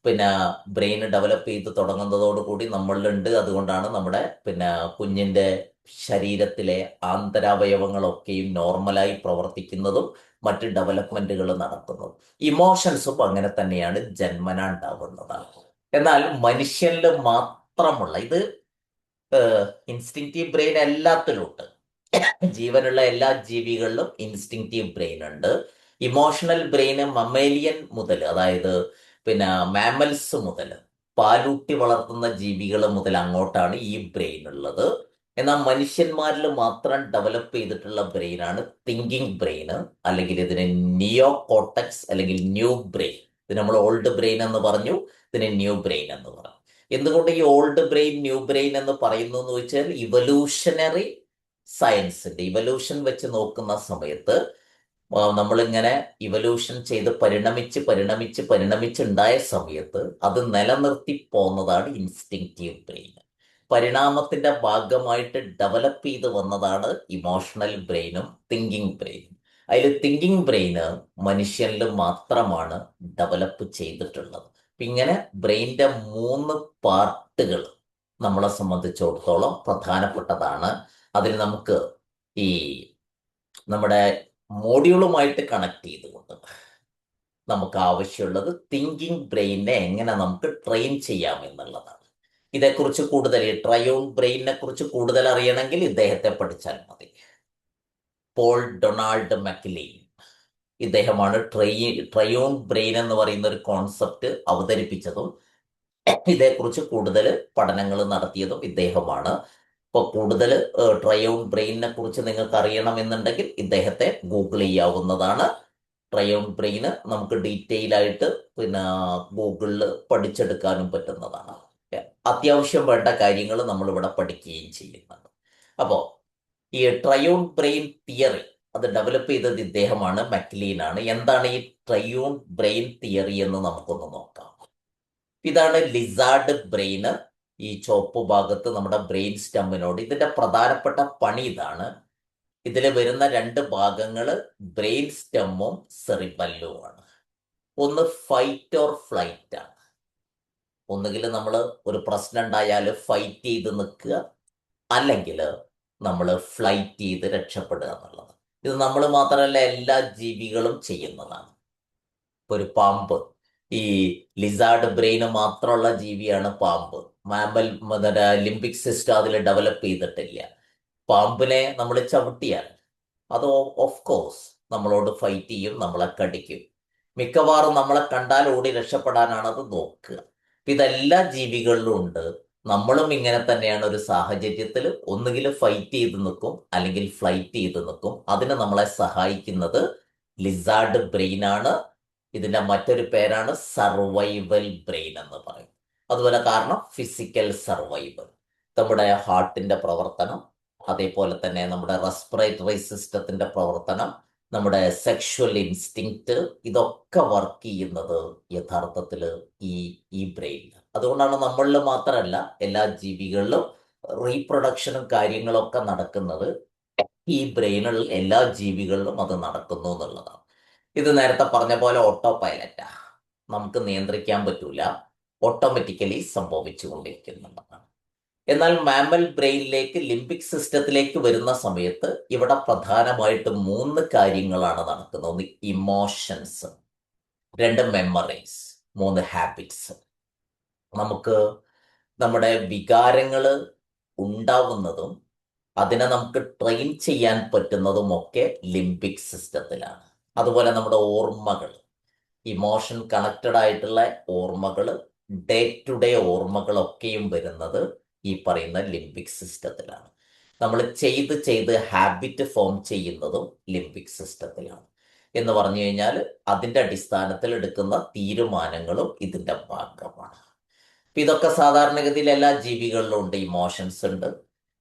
പിന്നെ ബ്രെയിൻ ഡെവലപ്പ് ചെയ്ത് തുടങ്ങുന്നതോടുകൂടി നമ്മളിലുണ്ട്. അതുകൊണ്ടാണ് നമ്മുടെ പിന്നെ കുഞ്ഞിന്റെ ശരീരത്തിലെ ആന്തരാവയവങ്ങളൊക്കെയും നോർമലായി പ്രവർത്തിക്കുന്നതും മറ്റ് ഡെവലപ്മെന്റുകൾ നടത്തുന്നതും. ഇമോഷൻസും അങ്ങനെ തന്നെയാണ് ജന്മന ഉണ്ടാവുന്നതാണ്. എന്നാൽ മനുഷ്യനിൽ മാത്രമുള്ള ഇത് ഇൻസ്റ്റിങ്റ്റീവ് ബ്രെയിൻ എല്ലാത്തിലും ഉണ്ട്. ജീവനുള്ള എല്ലാ ജീവികളിലും ഇൻസ്റ്റിങ്റ്റീവ് ബ്രെയിൻ ഉണ്ട്. ഇമോഷണൽ ബ്രെയിന് മമ്മേലിയൻ മുതൽ, അതായത് പിന്നെ മാമൽസ് മുതൽ, പാലൂട്ടി വളർത്തുന്ന ജീവികൾ മുതൽ അങ്ങോട്ടാണ് ഈ ബ്രെയിൻ ഉള്ളത്. എന്നാൽ മനുഷ്യന്മാരിൽ മാത്രം ഡെവലപ്പ് ചെയ്തിട്ടുള്ള ബ്രെയിനാണ് തിങ്കിങ് ബ്രെയിൻ, അല്ലെങ്കിൽ ഇതിന് നിയോ കോർട്ടക്സ് അല്ലെങ്കിൽ ന്യൂ ബ്രെയിൻ ഇത് നമ്മൾ ഓൾഡ് ബ്രെയിൻ എന്ന് പറഞ്ഞു, ഇതിനെ ന്യൂ ബ്രെയിൻ എന്ന് പറഞ്ഞു. എന്തുകൊണ്ട് ഈ ഓൾഡ് ബ്രെയിൻ ന്യൂ ബ്രെയിൻ എന്ന് പറയുന്നു എന്ന് വെച്ചാൽ ഇവല്യൂഷണറി സയൻസിന്റെ ഇവല്യൂഷൻ വെച്ച് നോക്കുന്ന സമയത്ത് നമ്മളിങ്ങനെ ഇവല്യൂഷൻ ചെയ്ത് പരിണമിച്ചുണ്ടായ സമയത്ത് അത് നിലനിർത്തി പോകുന്നതാണ് ഇൻസ്റ്റിങ്റ്റീവ് ബ്രെയിൻ. പരിണാമത്തിന്റെ ഭാഗമായിട്ട് ഡെവലപ്പ് ചെയ്ത് വന്നതാണ് ഇമോഷണൽ ബ്രെയിനും തിങ്കിങ് ബ്രെയിനും. അതിൽ തിങ്കിങ് ബ്രെയിന് മനുഷ്യനിൽ മാത്രമാണ് ഡെവലപ്പ് ചെയ്തിട്ടുള്ളത്. ഇങ്ങനെ ബ്രെയിനിന്റെ 3 പാർട്ടുകൾ നമ്മളെ സംബന്ധിച്ചിടത്തോളം പ്രധാനപ്പെട്ടതാണ്. അതിൽ നമുക്ക് ഈ നമ്മുടെ മോഡ്യൂളുമായിട്ട് കണക്ട് ചെയ്തുകൊണ്ട് നമുക്ക് ആവശ്യമുള്ളത് തിങ്കിങ് ബ്രെയിനെ എങ്ങനെ നമുക്ക് ട്രെയിൻ ചെയ്യാം എന്നുള്ളതാണ്. ഇതേക്കുറിച്ച് കൂടുതൽ ഈ ട്രയോൺ ബ്രെയിനെ കുറിച്ച് കൂടുതൽ അറിയണമെങ്കിൽ ഇദ്ദേഹത്തെ പഠിച്ചാൽ മതി. പോൾ ഡൊണാൾഡ് മക്ലീൻ, ഇദ്ദേഹമാണ് ട്രയോൺ ബ്രെയിൻ എന്ന് പറയുന്ന ഒരു കോൺസെപ്റ്റ് അവതരിപ്പിച്ചതും ഇതേക്കുറിച്ച് കൂടുതൽ പഠനങ്ങൾ നടത്തിയതും ഇദ്ദേഹമാണ്. ഇപ്പോൾ കൂടുതൽ ട്രയോൺ ബ്രെയിനിനെ കുറിച്ച് നിങ്ങൾക്ക് അറിയണമെന്നുണ്ടെങ്കിൽ ഇദ്ദേഹത്തെ ഗൂഗിൾ ചെയ്യാവുന്നതാണ്. ട്രയോൺ ബ്രെയിന് നമുക്ക് ഡീറ്റെയിൽ ആയിട്ട് ഗൂഗിളിൽ പഠിച്ചെടുക്കാനും പറ്റുന്നതാണ്. അത്യാവശ്യം വേണ്ട കാര്യങ്ങൾ നമ്മളിവിടെ പഠിക്കുകയും ചെയ്യുന്നുണ്ട്. അപ്പോൾ ഈ ട്രയോൺ ബ്രെയിൻ തിയറി അത് ഡെവലപ്പ് ചെയ്തത് ഇദ്ദേഹമാണ്, മക്ലീനാണ്. എന്താണ് ഈ ട്രയോൺ ബ്രെയിൻ തിയറി എന്ന് നമുക്കൊന്ന് നോക്കാം. ഇതാണ് ലിസാർഡ് ബ്രെയിന്. ഈ ചുവപ്പ് ഭാഗത്ത് നമ്മുടെ ബ്രെയിൻ സ്റ്റമ്മിനോട് ഇതിന്റെ പ്രധാനപ്പെട്ട പണി ഇതാണ്. ഇതിൽ വരുന്ന 2 ഭാഗങ്ങൾ ബ്രെയിൻ സ്റ്റമ്മും സെറിബെല്ലുമാണ്. ഒന്ന് ഫൈറ്റ് ഓർ ഫ്ലൈറ്റ് ആണ്. ഒന്നുകിൽ നമ്മൾ ഒരു പ്രശ്നം ഉണ്ടായാൽ ഫൈറ്റ് ചെയ്ത് നിൽക്കുക, അല്ലെങ്കിൽ നമ്മൾ ഫ്ലൈറ്റ് ചെയ്ത് രക്ഷപ്പെടുക എന്നുള്ളത്. ഇത് നമ്മൾ മാത്രമല്ല എല്ലാ ജീവികളും ചെയ്യുന്നതാണ്. ഒരു പാമ്പ്, ഈ ലിസാർഡ് ബ്രെയിന് മാത്രമുള്ള ജീവിയാണ് പാമ്പ്. മാമൽ ലിംബിക് സിസ്റ്റം അതിൽ ഡെവലപ്പ് ചെയ്തിട്ടില്ല. പാമ്പിനെ നമ്മൾ ചവിട്ടിയാൽ അത് ഓഫ് കോഴ്സ് നമ്മളോട് ഫൈറ്റ് ചെയ്യും, നമ്മളെ കടിക്കും. മിക്കവാറും നമ്മളെ കണ്ടാൽ ഓടി രക്ഷപ്പെടാനാണ് അത് നോക്കുക. ഇതെല്ലാ ജീവികളിലും ഉണ്ട്. നമ്മളും ഇങ്ങനെ തന്നെയാണ്. ഒരു സാഹചര്യത്തിൽ ഒന്നുകിൽ ഫൈറ്റ് ചെയ്ത് നിൽക്കും, അല്ലെങ്കിൽ ഫ്ലൈറ്റ് ചെയ്ത് നിൽക്കും. അതിന് നമ്മളെ സഹായിക്കുന്നത് ലിസാർഡ് ബ്രെയിൻ ആണ്. ഇതിന്റെ മറ്റൊരു പേരാണ് സർവൈവൽ ബ്രെയിൻ എന്ന് പറയും. അതുപോലെ കാരണം ഫിസിക്കൽ സർവൈവൽ, നമ്മുടെ ഹാർട്ടിന്റെ പ്രവർത്തനം, അതേപോലെ തന്നെ നമ്മുടെ റെസ്പിറേറ്ററി സിസ്റ്റത്തിന്റെ പ്രവർത്തനം, നമ്മുടെ സെക്ഷുവൽ ഇൻസ്റ്റിങ്ക്റ്റ്, ഇതൊക്കെ വർക്ക് ചെയ്യുന്നത് യഥാർത്ഥത്തിൽ ഈ ബ്രെയിൻ. അതുകൊണ്ടാണ് നമ്മളിൽ മാത്രമല്ല എല്ലാ ജീവികളിലും റീപ്രൊഡക്ഷനും കാര്യങ്ങളൊക്കെ നടക്കുന്നത് ഈ ബ്രെയിനുള്ള എല്ലാ ജീവികളിലും അത് നടക്കുന്നു എന്നുള്ളതാണ്. ഇത് നേരത്തെ പറഞ്ഞ പോലെ ഓട്ടോ പൈലറ്റാ, നമുക്ക് നിയന്ത്രിക്കാൻ പറ്റൂല, ഓട്ടോമാറ്റിക്കലി സംഭവിച്ചുകൊണ്ടിരിക്കുന്നുള്ളതാണ്. എന്നാൽ മാമൽ ബ്രെയിനിലേക്ക് ലിംബിക് സിസ്റ്റത്തിലേക്ക് വരുന്ന സമയത്ത് ഇവിടെ പ്രധാനമായിട്ട് 3 കാര്യങ്ങളാണ് നടക്കുന്നത്. ഒന്ന് ഇമോഷൻസ്, 2 മെമ്മറീസ്, 3 ഹാബിറ്റ്സ്. നമുക്ക് നമ്മുടെ വികാരങ്ങൾ ഉണ്ടാവുന്നതും അതിനെ നമുക്ക് ട്രെയിൻ ചെയ്യാൻ പറ്റുന്നതും ഒക്കെ ലിംബിക് സിസ്റ്റത്തിലാണ്. അതുപോലെ നമ്മുടെ ഓർമ്മകൾ, ഇമോഷൻ കണക്റ്റഡ് ആയിട്ടുള്ള ഓർമ്മകൾ, ഡേ ടു ഡേ ഓർമ്മകളൊക്കെയും വരുന്നത് ഈ പറയുന്ന ലിംബിക് സിസ്റ്റത്തിലാണ്. നമ്മൾ ചെയ്ത് ഹാബിറ്റ് ഫോം ചെയ്യുന്നതും ലിംബിക് സിസ്റ്റത്തിലാണ്. എന്ന് പറഞ്ഞു കഴിഞ്ഞാൽ അതിൻ്റെ അടിസ്ഥാനത്തിൽ എടുക്കുന്ന തീരുമാനങ്ങളും ഇതിൻ്റെ ഭാഗമാണ്. ഇതൊക്കെ സാധാരണഗതിയിൽ എല്ലാ ജീവികളിലും ഉണ്ട്. ഇമോഷൻസ് ഉണ്ട്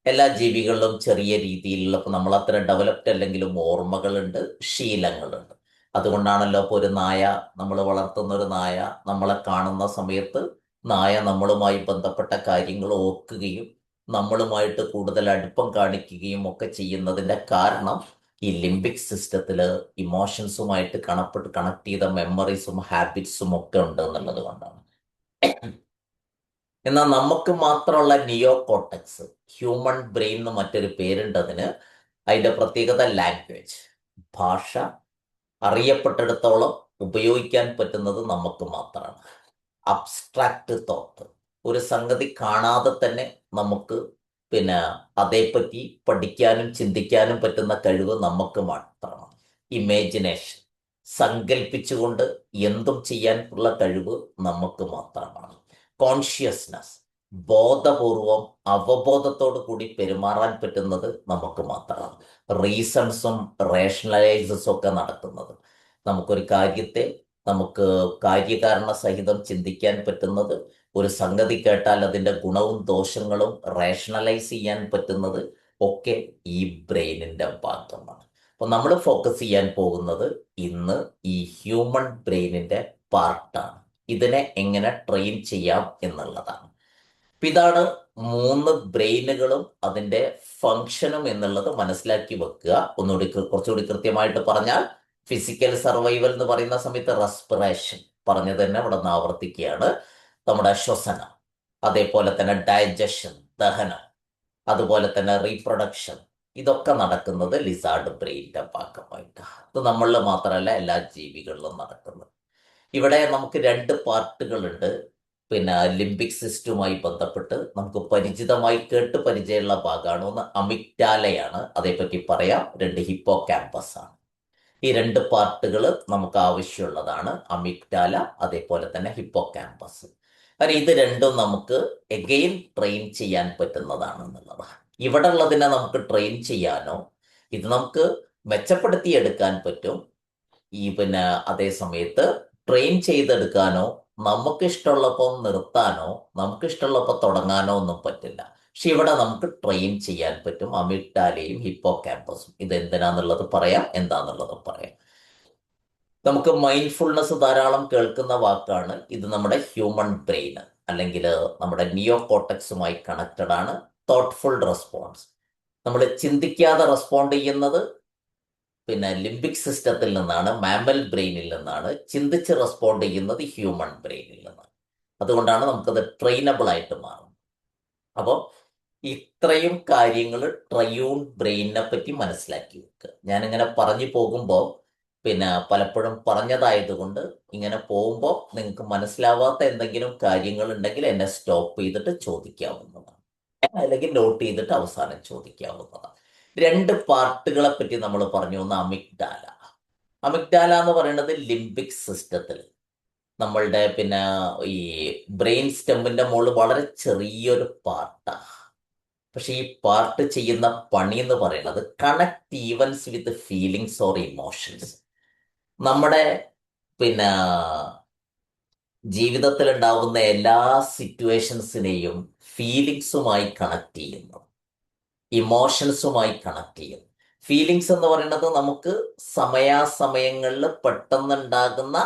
എല്ലാ ജീവികളിലും ചെറിയ രീതിയിലുള്ള, നമ്മൾ അത്ര ഡെവലപ്ഡ് അല്ലെങ്കിലും ഓർമ്മകളുണ്ട്, ശീലങ്ങളുണ്ട്. അതുകൊണ്ടാണല്ലോ ഇപ്പോൾ ഒരു നായ, നമ്മൾ വളർത്തുന്ന ഒരു നായ നമ്മളെ കാണുന്ന സമയത്ത് നായ നമ്മളുമായി ബന്ധപ്പെട്ട കാര്യങ്ങൾ ഓർക്കുകയും നമ്മളുമായിട്ട് കൂടുതൽ അടുപ്പം കാണിക്കുകയും ഒക്കെ ചെയ്യുന്നതിൻ്റെ കാരണം ഈ ലിംബിക് സിസ്റ്റത്തിൽ ഇമോഷൻസുമായിട്ട് കണക്ട് ചെയ്ത മെമ്മറീസും ഹാബിറ്റ്സും ഒക്കെ ഉണ്ട് എന്നുള്ളത് കൊണ്ടാണ്. എന്നാൽ നമുക്ക് മാത്രമുള്ള നിയോ കോർട്ടക്സ്, ഹ്യൂമൻ ബ്രെയിൻ എന്ന് മറ്റൊരു പേരുണ്ട് അതിന്. അതിൻ്റെ പ്രത്യേകത ലാംഗ്വേജ്, ഭാഷ അറിയപ്പെട്ടിടത്തോളം ഉപയോഗിക്കാൻ പറ്റുന്നത് നമുക്ക് മാത്രമാണ്. അബ്സ്ട്രാക്റ്റ് തോട്ട്, ഒരു സംഗതി കാണാതെ തന്നെ നമുക്ക് അതേപ്പറ്റി പഠിക്കാനും ചിന്തിക്കാനും പറ്റുന്ന കഴിവ് നമുക്ക് മാത്രമാണ്. ഇമേജിനേഷൻ, സങ്കല്പിച്ചുകൊണ്ട് എന്തും ചെയ്യാനുള്ള കഴിവ് നമുക്ക് മാത്രമാണ്. കോൺഷ്യസ്നസ്, ബോധപൂർവം അവബോധത്തോടു കൂടി പെരുമാറാൻ പറ്റുന്നത് നമുക്ക് മാത്രമാണ്. റീസൺസും റേഷണലൈസസും ഒക്കെ നടക്കുന്നത് നമുക്കൊരു കാര്യത്തെ നമുക്ക് കാര്യകാരണ സഹിതം ചിന്തിക്കാൻ പറ്റുന്നത്, ഒരു സംഗതി കേട്ടാൽ അതിൻ്റെ ഗുണവും ദോഷങ്ങളും റേഷണലൈസ് ചെയ്യാൻ പറ്റുന്നത് ഒക്കെ ഈ ബ്രെയിനിൻ്റെ ഭാഗമാണ്. അപ്പോൾ നമ്മൾ ഫോക്കസ് ചെയ്യാൻ പോകുന്നത് ഇന്ന് ഈ ഹ്യൂമൻ ബ്രെയിനിൻ്റെ പാർട്ടാണ്. ഇതിനെ എങ്ങനെ ട്രെയിൻ ചെയ്യാം എന്നുള്ളതാണ്. അപ്പൊ ഇതാണ് 3 ബ്രെയിനുകളും അതിൻ്റെ ഫങ്ഷനും എന്നുള്ളത് മനസ്സിലാക്കി വെക്കുക. ഒന്നുകൂടി കുറച്ചുകൂടി കൃത്യമായിട്ട് പറഞ്ഞാൽ, ഫിസിക്കൽ സർവൈവൽ എന്ന് പറയുന്ന സമയത്ത് റെസ്പിറേഷൻ പറഞ്ഞത് തന്നെ ഇവിടെ നിന്ന് ആവർത്തിക്കുകയാണ്. നമ്മുടെ ശ്വസനം, അതേപോലെ തന്നെ ഡൈജഷൻ ദഹനം, അതുപോലെ തന്നെ റീപ്രൊഡക്ഷൻ, ഇതൊക്കെ നടക്കുന്നത് ലിസാർഡ് ബ്രെയിനിന്റെ ഭാഗമായിട്ട്. ഇത് നമ്മളിൽ മാത്രമല്ല എല്ലാ ജീവികളിലും നടക്കുന്നത്. ഇവിടെ നമുക്ക് 2 പാർട്ടുകളുണ്ട്. പിന്നെ ലിംബിക് സിസ്റ്റവുമായി ബന്ധപ്പെട്ട് നമുക്ക് പരിചിതമായി കേട്ട് പരിചയമുള്ള ഭാഗമാണ്. ഒന്ന് അമിഗ്ഡാലയാണ്, അതേപ്പറ്റി പറയാം. 2 ഹിപ്പോ ക്യാമ്പസ് ആണ്. ഈ 2 പാർട്ടുകൾ നമുക്ക് ആവശ്യമുള്ളതാണ്, അമിഗ്ഡാല അതേപോലെ തന്നെ ഹിപ്പോ ക്യാമ്പസ്. കാരണം ഇത് രണ്ടും നമുക്ക് എഗെയിൻ ട്രെയിൻ ചെയ്യാൻ പറ്റുന്നതാണ് എന്നുള്ളതാണ്. ഇവിടെ ഉള്ളതിനെ നമുക്ക് ട്രെയിൻ ചെയ്യാനോ ഇത് നമുക്ക് മെച്ചപ്പെടുത്തിയെടുക്കാൻ പറ്റും. പിന്നെ അതേ സമയത്ത് ട്രെയിൻ ചെയ്തെടുക്കാനോ നമുക്കിഷ്ടമുള്ളപ്പോൾ നിർത്താനോ നമുക്കിഷ്ടമുള്ളപ്പോൾ തുടങ്ങാനോ ഒന്നും പറ്റില്ല. പക്ഷെ ഇവിടെ നമുക്ക് ട്രെയിൻ ചെയ്യാൻ പറ്റും, അമിഗ്ഡാലയും ഹിപ്പോ ക്യാമ്പസും. ഇത് എന്തിനാന്നുള്ളത് പറയാം, എന്താന്നുള്ളത് പറയാം. നമുക്ക് മൈൻഡ്ഫുൾനെസ് ധാരാളം കേൾക്കുന്ന വാക്കാണ്. ഇത് നമ്മുടെ ഹ്യൂമൻ ബ്രെയിൻ അല്ലെങ്കിൽ നമ്മുടെ നിയോ കോർട്ടക്സുമായി കണക്റ്റഡ് ആണ്. തോട്ട്ഫുൾ റെസ്പോൺസ്, നമ്മൾ ചിന്തിക്കാതെ റെസ്പോണ്ട് ചെയ്യുന്നത് പിന്നെ ലിംബിക് സിസ്റ്റത്തിൽ നിന്നാണ്, മാമ്മൽ ബ്രെയിനിൽ നിന്നാണ്. ചിന്തിച്ച് റെസ്പോണ്ട് ചെയ്യുന്നത് ഹ്യൂമൻ ബ്രെയിനിൽ നിന്നാണ്. അതുകൊണ്ടാണ് നമുക്കത് ട്രെയിനബിൾ ആയിട്ട് മാറും. അപ്പോൾ ഇത്രയും കാര്യങ്ങൾ ട്രയൂൺ ബ്രെയിനിനെ പറ്റി മനസ്സിലാക്കി വെക്കുക. ഞാനിങ്ങനെ പറഞ്ഞു പോകുമ്പോൾ പിന്നെ പലപ്പോഴും പറഞ്ഞതായതുകൊണ്ട് ഇങ്ങനെ പോകുമ്പോൾ നിങ്ങൾക്ക് മനസ്സിലാവാത്ത എന്തെങ്കിലും കാര്യങ്ങൾ ഉണ്ടെങ്കിൽ എന്നെ സ്റ്റോപ്പ് ചെയ്തിട്ട് ചോദിക്കാവുന്നതാണ്, അല്ലെങ്കിൽ നോട്ട് ചെയ്തിട്ട് അവസാനം ചോദിക്കാവുന്നതാണ്. 2 പാർട്ടുകളെ പറ്റി നമ്മൾ പറഞ്ഞു. ഒന്ന് അമിഗ്ഡാല. അമിഗ്ഡാല എന്ന് പറയുന്നത് ലിംബിക് സിസ്റ്റത്തിൽ നമ്മളുടെ പിന്നെ ഈ ബ്രെയിൻ സ്റ്റെമ്മിന്റെ മുകളിൽ വളരെ ചെറിയൊരു പാർട്ടാണ്. പക്ഷെ ഈ പാർട്ട് ചെയ്യുന്ന പണി എന്ന് പറയുന്നത് connect events with feelings or emotions. നമ്മുടെ പിന്നെ ജീവിതത്തിൽ ഉണ്ടാവുന്ന എല്ലാ സിറ്റുവേഷൻസിനെയും ഫീലിങ്സുമായി കണക്ട് ചെയ്യുന്നു, ഇമോഷൻസുമായി കണക്ട് ചെയ്യുന്നു. ഫീലിങ്സ് എന്ന് പറയുന്നത് നമുക്ക് സമയാസമയങ്ങളിൽ പെട്ടെന്നുണ്ടാകുന്ന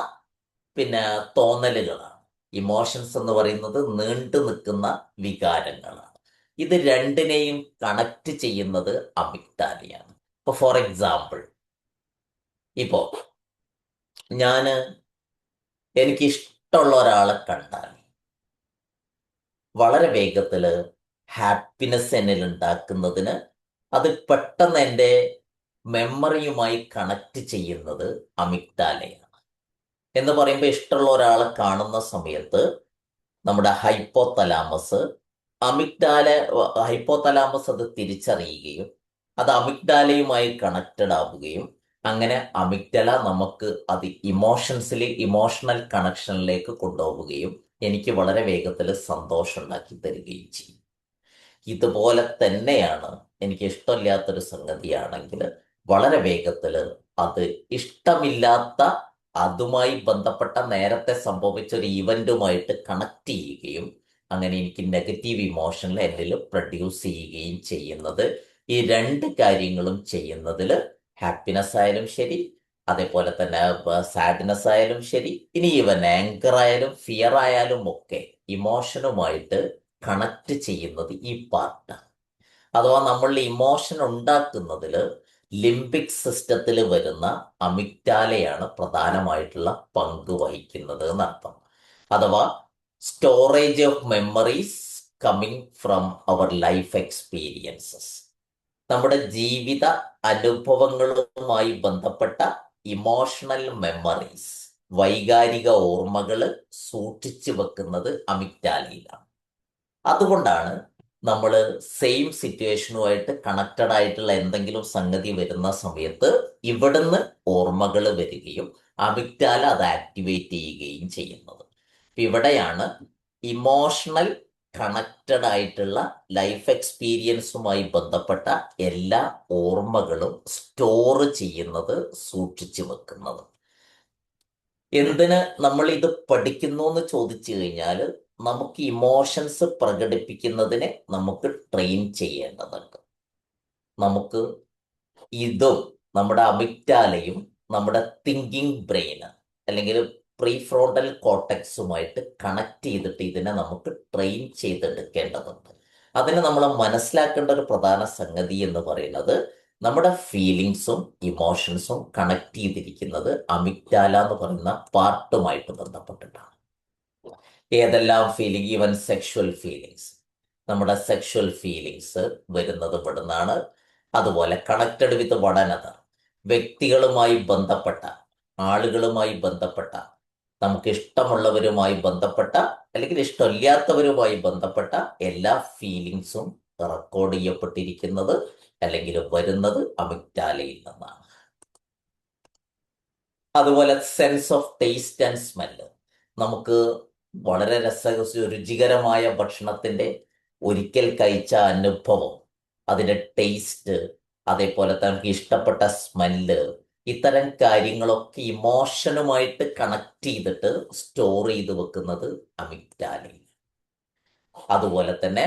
പിന്നെ തോന്നലുകളാണ്. ഇമോഷൻസ് എന്ന് പറയുന്നത് നീണ്ടു നിൽക്കുന്ന വികാരങ്ങളാണ്. ഇത് രണ്ടിനെയും കണക്ട് ചെയ്യുന്നത് അമിഗ്ഡാലയാണ്. ഇപ്പൊ ഫോർ എക്സാമ്പിൾ, ഇപ്പോ എനിക്ക് ഇഷ്ടമുള്ള ഒരാളെ കണ്ടാൽ വളരെ വേഗത്തിൽ ഹാപ്പിനെസ് എന്നിൽ ഉണ്ടാക്കുന്നതിന് അത് പെട്ടെന്ന് എൻ്റെ മെമ്മറിയുമായി കണക്ട് ചെയ്യുന്നത് അമിഗ്ഡാലയാണ്. എന്ന് പറയുമ്പോൾ ഇഷ്ടമുള്ള ഒരാളെ കാണുന്ന സമയത്ത് നമ്മുടെ ഹൈപ്പോതലാമസ് അത് തിരിച്ചറിയുകയും അത് അമിഗ്ഡാലയുമായി കണക്റ്റഡ് ആവുകയും അങ്ങനെ അമിഗ്ഡല നമുക്ക് അത് ഇമോഷണൽ കണക്ഷനിലേക്ക് കൊണ്ടുപോവുകയും എനിക്ക് വളരെ വേഗത്തിൽ സന്തോഷം ഉണ്ടാക്കി തരികയും ചെയ്യും. ഇതുപോലെ തന്നെയാണ് എനിക്ക് ഇഷ്ടമില്ലാത്തൊരു സംഗതിയാണെങ്കിൽ വളരെ വേഗത്തിൽ അത് ഇഷ്ടമില്ലാത്ത അതുമായി ബന്ധപ്പെട്ട നേരത്തെ സംഭവിച്ച ഒരു ഈവൻറ്റുമായിട്ട് കണക്ട് ചെയ്യുകയും അങ്ങനെ എനിക്ക് നെഗറ്റീവ് ഇമോഷനിൽ എന്നിൽ പ്രൊഡ്യൂസ് ചെയ്യുകയും ചെയ്യുന്നത്. ഈ 2 കാര്യങ്ങളും ചെയ്യുന്നതിൽ ഹാപ്പിനെസ് ആയാലും ശരി, അതേപോലെ തന്നെ സാഡ്നെസ് ആയാലും ശരി, ഇനി ഈവൻ ആങ്കർ ആയാലും ഫിയർ ആയാലും ഒക്കെ ഇമോഷനുമായിട്ട് കണക്ട് ചെയ്യുന്നത് ഈ പാർട്ടാണ്. അഥവാ നമ്മളുടെ ഇമോഷൻ ഉണ്ടാക്കുന്നതിൽ ലിംബിക് സിസ്റ്റത്തിൽ വരുന്ന അമിഗ്ഡാലയാണ് പ്രധാനമായിട്ടുള്ള പങ്ക് വഹിക്കുന്നത് എന്നർത്ഥം. അഥവാ storage of memories coming from our life experiences. നമ്മുടെ ജീവിത അനുഭവങ്ങളുമായി ബന്ധപ്പെട്ട ഇമോഷണൽ മെമ്മറീസ്, വൈകാരിക ഓർമ്മകൾ സൂക്ഷിച്ചു വെക്കുന്നത് അമിഗ്ഡാലയിലാണ്. അതുകൊണ്ടാണ് നമ്മൾ സെയിം സിറ്റുവേഷനുമായിട്ട് കണക്റ്റഡ് ആയിട്ടുള്ള എന്തെങ്കിലും സംഗതി വരുന്ന സമയത്ത് ഇവിടുന്ന് ഓർമ്മകൾ വരികയും അമിഗ്ഡാല അത് ആക്ടിവേറ്റ് ചെയ്യുകയും ചെയ്യുന്നത്. ഇവിടെയാണ് ഇമോഷണൽ കണക്റ്റഡ് ആയിട്ടുള്ള ലൈഫ് എക്സ്പീരിയൻസുമായി ബന്ധപ്പെട്ട എല്ലാ ഓർമ്മകളും സ്റ്റോർ ചെയ്യുന്നത്, സൂക്ഷിച്ചു വെക്കുന്നത്. എന്തിന് നമ്മൾ ഇത് പഠിക്കുന്നു എന്ന് ചോദിച്ചു കഴിഞ്ഞാൽ നമുക്ക് ഇമോഷൻസ് പ്രകടിപ്പിക്കുന്നതിനെ നമുക്ക് ട്രെയിൻ ചെയ്യേണ്ടതുണ്ട്. നമുക്ക് ഇതും നമ്മുടെ അമിഗ്ഡാലയും നമ്മുടെ തിങ്കിങ് ബ്രെയിന് അല്ലെങ്കിൽ പ്രീഫ്രോണ്ടൽ കോർട്ടെക്സുമായിട്ട് കണക്ട് ചെയ്തിട്ട് ഇതിനെ നമുക്ക് ട്രെയിൻ ചെയ്തെടുക്കേണ്ടതുണ്ട്. അതിന് നമ്മൾ മനസ്സിലാക്കേണ്ട ഒരു പ്രധാന സംഗതി എന്ന് പറയുന്നത് നമ്മുടെ ഫീലിങ്സും ഇമോഷൻസും കണക്ട് ചെയ്തിരിക്കുന്നത് അമിഗ്ഡാല എന്ന് പറയുന്ന പാർട്ടുമായിട്ട് ബന്ധപ്പെട്ടിട്ടാണ്. ഏതെല്ലാം ഫീലിംഗ്, ഈവൻ സെക്ഷുവൽ ഫീലിങ്സ്, നമ്മുടെ സെക്ഷുവൽ ഫീലിങ്സ് വരുന്നത് ഇവിടുന്നാണ്. അതുപോലെ കണക്റ്റഡ് വിത്ത് വൺ അനദർ, വ്യക്തികളുമായി ബന്ധപ്പെട്ട, ആളുകളുമായി ബന്ധപ്പെട്ട, നമുക്ക് ഇഷ്ടമുള്ളവരുമായി ബന്ധപ്പെട്ട അല്ലെങ്കിൽ ഇഷ്ടമില്ലാത്തവരുമായി ബന്ധപ്പെട്ട എല്ലാ ഫീലിങ്സും റെക്കോർഡ് ചെയ്യപ്പെട്ടിരിക്കുന്നത് അല്ലെങ്കിൽ വരുന്നത് അമിഗ്ഡാലയിൽ നിന്നാണ്. അതുപോലെ sense of taste and smell, നമുക്ക് വളരെ രുചികരമായ ഭക്ഷണത്തിന്റെ ഒരിക്കൽ കഴിച്ച അനുഭവം, അതിന്റെ ടേസ്റ്റ്, അതേപോലെ നമുക്ക് ഇഷ്ടപ്പെട്ട സ്മെല്ല്, ഇത്തരം കാര്യങ്ങളൊക്കെ ഇമോഷനുമായിട്ട് കണക്ട് ചെയ്തിട്ട് സ്റ്റോർ ചെയ്ത് വെക്കുന്നത് അമിഗ്ഡാലയിൽ. അതുപോലെ തന്നെ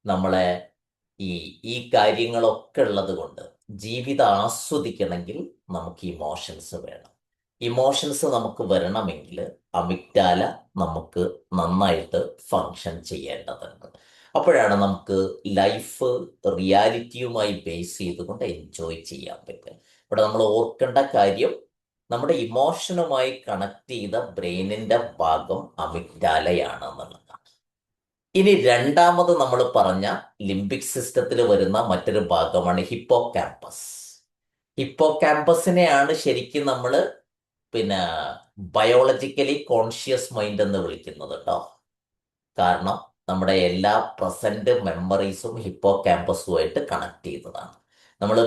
നമ്മളെ ഈ കാര്യങ്ങളൊക്കെ ഉള്ളത് കൊണ്ട് ജീവിതം ആസ്വദിക്കണമെങ്കിൽ നമുക്ക് ഇമോഷൻസ് വേണം. ഇമോഷൻസ് നമുക്ക് വരണമെങ്കിൽ അമിഗ്ഡാല നമുക്ക് നന്നായിട്ട് ഫങ്ഷൻ ചെയ്യേണ്ടതുണ്ട്. അപ്പോഴാണ് നമുക്ക് ലൈഫ് റിയാലിറ്റിയുമായി ബേസ് ചെയ്തുകൊണ്ട് എൻജോയ് ചെയ്യാൻ പറ്റുക. ഇവിടെ നമ്മൾ ഓർക്കേണ്ട കാര്യം, നമ്മുടെ ഇമോഷനുമായി കണക്ട് ചെയ്ത ബ്രെയിനിന്റെ ഭാഗം അമിഗ്ഡാലയാണ് എന്നുള്ളതാണ്. ഇനി രണ്ടാമത് നമ്മൾ പറഞ്ഞ ലിംബിക് സിസ്റ്റത്തിൽ വരുന്ന മറ്റൊരു ഭാഗമാണ് ഹിപ്പോകാമ്പസ്. ഹിപ്പോകാമ്പസിനെയാണ് ശരിക്കും നമ്മൾ ബയോളജിക്കലി കോൺഷ്യസ് മൈൻഡ് എന്ന് വിളിക്കുന്നത് കേട്ടോ. കാരണം നമ്മുടെ എല്ലാ പ്രസന്റ് മെമ്മറീസും ഹിപ്പോകാമ്പസുമായിട്ട് കണക്ട് ചെയ്തതാണ്. നമ്മൾ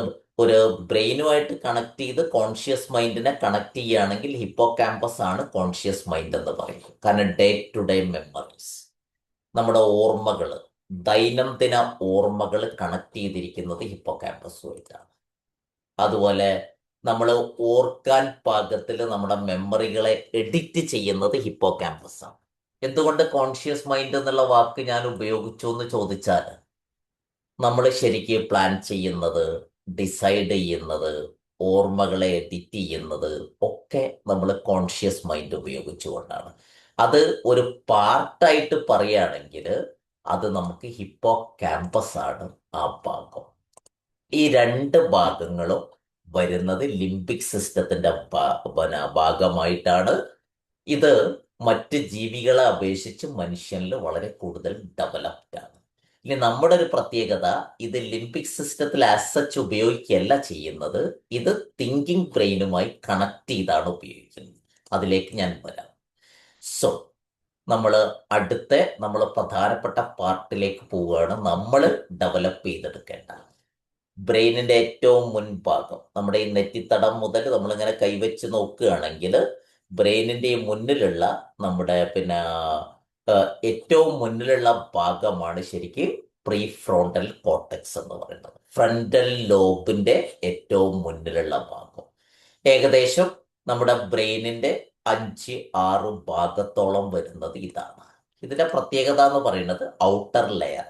ഒരു ബ്രെയിനുമായിട്ട് കണക്ട് ചെയ്ത് കോൺഷ്യസ് മൈൻഡിനെ കണക്ട് ചെയ്യുകയാണെങ്കിൽ ഹിപ്പോകാമ്പസ് ആണ് കോൺഷ്യസ് മൈൻഡ് എന്ന് പറയുന്നത്. കാരണം ഡേ ടു ഡേ മെമ്മറീസ്, നമ്മുടെ ഓർമ്മകൾ, ദൈനംദിന ഓർമ്മകൾ കണക്ട് ചെയ്തിരിക്കുന്നത് ഹിപ്പോകാമ്പസുമായിട്ടാണ്. അതുപോലെ നമ്മൾ ഓർക്കാൻ പാകത്തിൽ നമ്മുടെ മെമ്മറികളെ എഡിറ്റ് ചെയ്യുന്നത് ഹിപ്പോകാമ്പസ് ആണ്. എന്തുകൊണ്ട് കോൺഷ്യസ് മൈൻഡ് എന്നുള്ള വാക്ക് ഞാൻ ഉപയോഗിച്ചു എന്ന് ചോദിച്ചാൽ, നമ്മൾ ശരിക്കും പ്ലാൻ ചെയ്യുന്നത്, ഡിസൈഡ് ചെയ്യുന്നത്, ഓർമ്മകളെ എഡിറ്റ് ചെയ്യുന്നത് ഒക്കെ നമ്മൾ കോൺഷ്യസ് മൈൻഡ് ഉപയോഗിച്ചുകൊണ്ടാണ്. അത് ഒരു പാർട്ടായിട്ട് പറയുകയാണെങ്കിൽ അത് നമുക്ക് ഹിപ്പോകാമ്പസ് ആണ് ആ ഭാഗം. ഈ രണ്ട് ഭാഗങ്ങളും വരുന്നത് ലിംബിക് സിസ്റ്റത്തിന്റെ ഭാഗമായിട്ടാണ്. ഇത് മറ്റ് ജീവികളെ അപേക്ഷിച്ച് മനുഷ്യനിൽ വളരെ കൂടുതൽ ഡെവലപ്ഡ് ആണ്. ഇനി നമ്മുടെ ഒരു പ്രത്യേകത, ഇത് ലിംബിക് സിസ്റ്റത്തിൽ ആസ് സച്ച് ഉപയോഗിക്കുകയല്ല ചെയ്യുന്നത്, ഇത് തിങ്കിങ് ബ്രെയിനുമായി കണക്ട് ചെയ്താണ് ഉപയോഗിക്കുന്നത്. അതിലേക്ക് ഞാൻ വരാം. സോ നമ്മൾ പ്രധാനപ്പെട്ട പാർട്ടിലേക്ക് പോവുകയാണ്. നമ്മൾ ഡെവലപ്പ് ചെയ്തെടുക്കേണ്ട ബ്രെയിനിന്റെ ഏറ്റവും മുൻഭാഗം, നമ്മുടെ ഈ നെറ്റിത്തടം മുതൽ നമ്മളിങ്ങനെ കൈവച്ച് നോക്കുകയാണെങ്കിൽ ബ്രെയിനിന്റെ ഈ മുന്നിലുള്ള നമ്മുടെ ഏറ്റവും മുന്നിലുള്ള ഭാഗമാണ് ശരിക്കും പ്രീഫ്രോണ്ടൽ കോർട്ടെക്സ് എന്ന് പറയുന്നത്. ഫ്രണ്ടൽ ലോബിന്റെ ഏറ്റവും മുന്നിലുള്ള ഭാഗം. ഏകദേശം നമ്മുടെ ബ്രെയിനിന്റെ 5-6 ഭാഗത്തോളം വരുന്നത് ഇതാണ്. ഇതിന്റെ പ്രത്യേകത എന്ന് പറയുന്നത് ഔട്ടർ ലെയർ,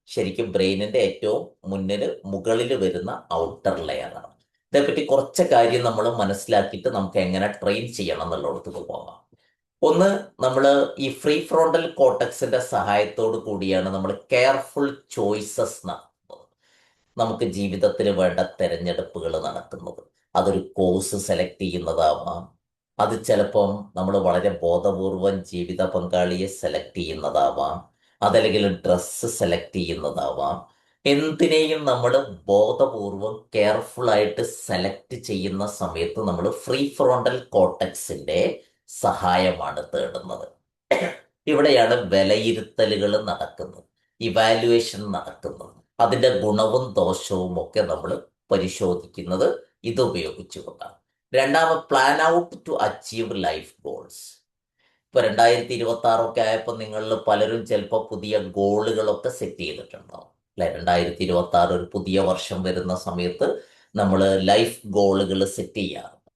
ശരിക്കും ബ്രെയിനിന്റെ ഏറ്റവും മുകളിൽ വരുന്ന ഔട്ടർ ലെയറാണ്. ഇതേപ്പറ്റി കുറച്ച് കാര്യം നമ്മൾ മനസ്സിലാക്കിയിട്ട് നമുക്ക് എങ്ങനെ ട്രെയിൻ ചെയ്യണം എന്നുള്ളിടത്തേക്ക് പോകാം. ഒന്ന്, നമ്മൾ ഈ ഫ്രീ ഫ്രോണ്ടൽ കോർട്ടെക്സിന്റെ സഹായത്തോടു കൂടിയാണ് നമ്മൾ കെയർഫുൾ ചോയ്സസ് നടത്തുന്നത്. നമുക്ക് ജീവിതത്തിൽ വേണ്ട തെരഞ്ഞെടുപ്പുകൾ നടക്കുന്നത്. അതൊരു കോഴ്സ് സെലക്ട് ചെയ്യുന്നതാവാം, അത് ചിലപ്പം നമ്മൾ വളരെ ബോധപൂർവം ജീവിത പങ്കാളിയെ സെലക്ട് ചെയ്യുന്നതാവാം, അതല്ലെങ്കിൽ ഡ്രസ്സ് സെലക്ട് ചെയ്യുന്നതാവാം. എന്തിനേയും നമ്മൾ ബോധപൂർവം കെയർഫുൾ ആയിട്ട് സെലക്ട് ചെയ്യുന്ന സമയത്ത് നമ്മൾ ഫ്രീ ഫ്രോണ്ടൽ കോർട്ടെക്സിന്റെ സഹായമാണ് തേടുന്നത്. ഇവിടെയാണ് വിലയിരുത്തലുകൾ നടക്കുന്നത്, ഇവാലുവേഷൻ നടക്കുന്നത്. അതിന്റെ ഗുണവും ദോഷവും ഒക്കെ നമ്മൾ പരിശോധിക്കുന്നത് ഇത് ഉപയോഗിച്ചുകൊണ്ടാണ്. രണ്ടാമത്, plan out to achieve life goals. ഇപ്പൊ 2026 ആയപ്പോൾ നിങ്ങളിൽ പലരും ചിലപ്പോൾ പുതിയ ഗോളുകളൊക്കെ സെറ്റ് ചെയ്തിട്ടുണ്ടാവും അല്ലെ. 2026 ഒരു പുതിയ വർഷം വരുന്ന സമയത്ത് നമ്മൾ ലൈഫ് ഗോളുകൾ സെറ്റ് ചെയ്യാറുണ്ട്.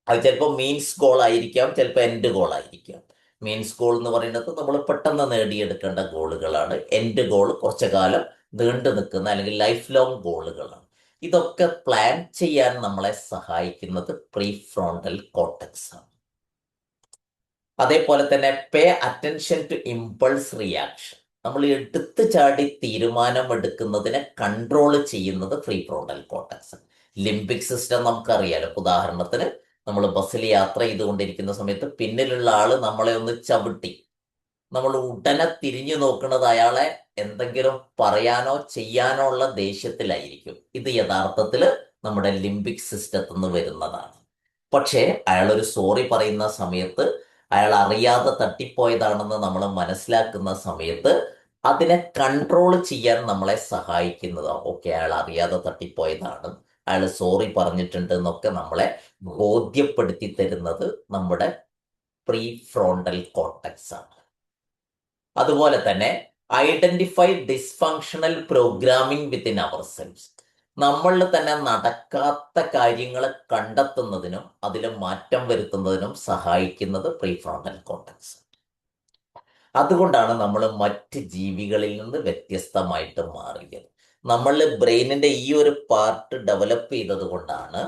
അത് ചിലപ്പോൾ മീൻസ് ഗോൾ ആയിരിക്കാം, ചിലപ്പോൾ എൻഡ് ഗോൾ ആയിരിക്കാം. മീൻസ് ഗോൾ എന്ന് പറയുന്നത് നമ്മൾ പെട്ടെന്ന് നേടിയെടുക്കേണ്ട ഗോളുകളാണ്. എൻഡ് ഗോൾ കുറച്ചു കാലം നീണ്ടു നിൽക്കുന്ന അല്ലെങ്കിൽ ലൈഫ് ലോങ് ഗോളുകളാണ്. ഇതൊക്കെ പ്ലാൻ ചെയ്യാൻ നമ്മളെ സഹായിക്കുന്നത് പ്രീ ഫ്രോണ്ടൽ കോർട്ടെക്സ് ആണ്. അതേപോലെ തന്നെ pay attention to impulse reaction. നമ്മൾ എടുത്തു ചാടി തീരുമാനം എടുക്കുന്നതിനെ കൺട്രോൾ ചെയ്യുന്നത് prefrontal cortex. Limbic system നമുക്കറിയാലോ. ഉദാഹരണത്തിന് നമ്മൾ ബസ്സിൽ യാത്ര ചെയ്തുകൊണ്ടിരിക്കുന്ന സമയത്ത് പിന്നിലുള്ള ആള് നമ്മളെ ഒന്ന് ചവിട്ടി, നമ്മൾ ഉടനെ തിരിഞ്ഞു നോക്കുന്നത് അയാളെ എന്തെങ്കിലും പറയാനോ ചെയ്യാനോ ഉള്ള ദേഷ്യത്തിലായിരിക്കും. ഇത് യഥാർത്ഥത്തിൽ നമ്മുടെ ലിംബിക് സിസ്റ്റത്തിൽ നിന്ന് വരുന്നതാണ്. പക്ഷേ അയാളൊരു സോറി പറയുന്ന സമയത്ത് അയാൾ അറിയാതെ തട്ടിപ്പോയതാണെന്ന് നമ്മൾ മനസ്സിലാക്കുന്ന സമയത്ത് അതിനെ കൺട്രോൾ ചെയ്യാൻ നമ്മളെ സഹായിക്കുന്നത്, ഓക്കെ അയാൾ അറിയാതെ തട്ടിപ്പോയതാണ്, അയാൾ സോറി പറഞ്ഞിട്ടുണ്ട് എന്നൊക്കെ നമ്മളെ ബോധ്യപ്പെടുത്തി തരുന്നത് നമ്മുടെ പ്രീ ഫ്രോണ്ടൽ കോർട്ടെക്സ് ആണ്. അതുപോലെ തന്നെ identify dysfunctional programming within our cells. നമ്മളിൽ തന്നെ നടക്കാത്ത കാര്യങ്ങൾ കണ്ടെത്തുന്നതിനും അതിൽ മാറ്റം വരുത്തുന്നതിനും സഹായിക്കുന്നത് പ്രീ ഫ്രോണ്ടൽ കോർട്ടെക്സ്. അതുകൊണ്ടാണ് നമ്മൾ മറ്റ് ജീവികളിൽ നിന്ന് വ്യത്യസ്തമായിട്ട് മാറിയത്. നമ്മൾ ബ്രെയിനിന്റെ ഈ ഒരു പാർട്ട് ഡെവലപ്പ് ചെയ്തത് കൊണ്ടാണ്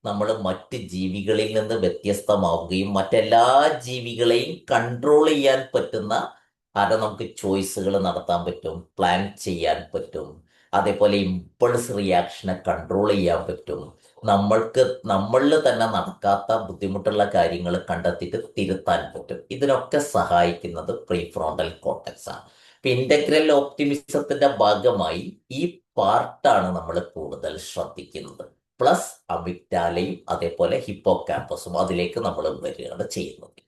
നമ്മൾ മറ്റ് ജീവികളിൽ നിന്ന് വ്യത്യസ്തമാവുകയും മറ്റെല്ലാ ജീവികളെയും കൺട്രോൾ ചെയ്യാൻ പറ്റുന്ന നമുക്ക് ചോയ്സുകൾ നടത്താൻ പറ്റും, പ്ലാൻ ചെയ്യാൻ പറ്റും, അതേപോലെ ഇമ്പൾസ് റിയാക്ഷനെ കൺട്രോൾ ചെയ്യാൻ പറ്റും, നമ്മളിൽ തന്നെ നടക്കാത്ത ബുദ്ധിമുട്ടുള്ള കാര്യങ്ങൾ കണ്ടെത്തിയിട്ട് തിരുത്താൻ പറ്റും. ഇതിനൊക്കെ സഹായിക്കുന്നത് പ്രീ ഫ്രോണ്ടൽ കോർട്ടെക്സ് ആണ്. ഇന്റഗ്രൽ ഓപ്റ്റിമിസത്തിന്റെ ഭാഗമായി ഈ പാർട്ടാണ് നമ്മൾ കൂടുതൽ ശ്രദ്ധിക്കുന്നത്. പ്ലസ് അമിഗ്ഡാലയും അതേപോലെ ഹിപ്പോകാമ്പസും അതിലേക്ക് നമ്മൾ വരികയാണ് ചെയ്യുന്നത്.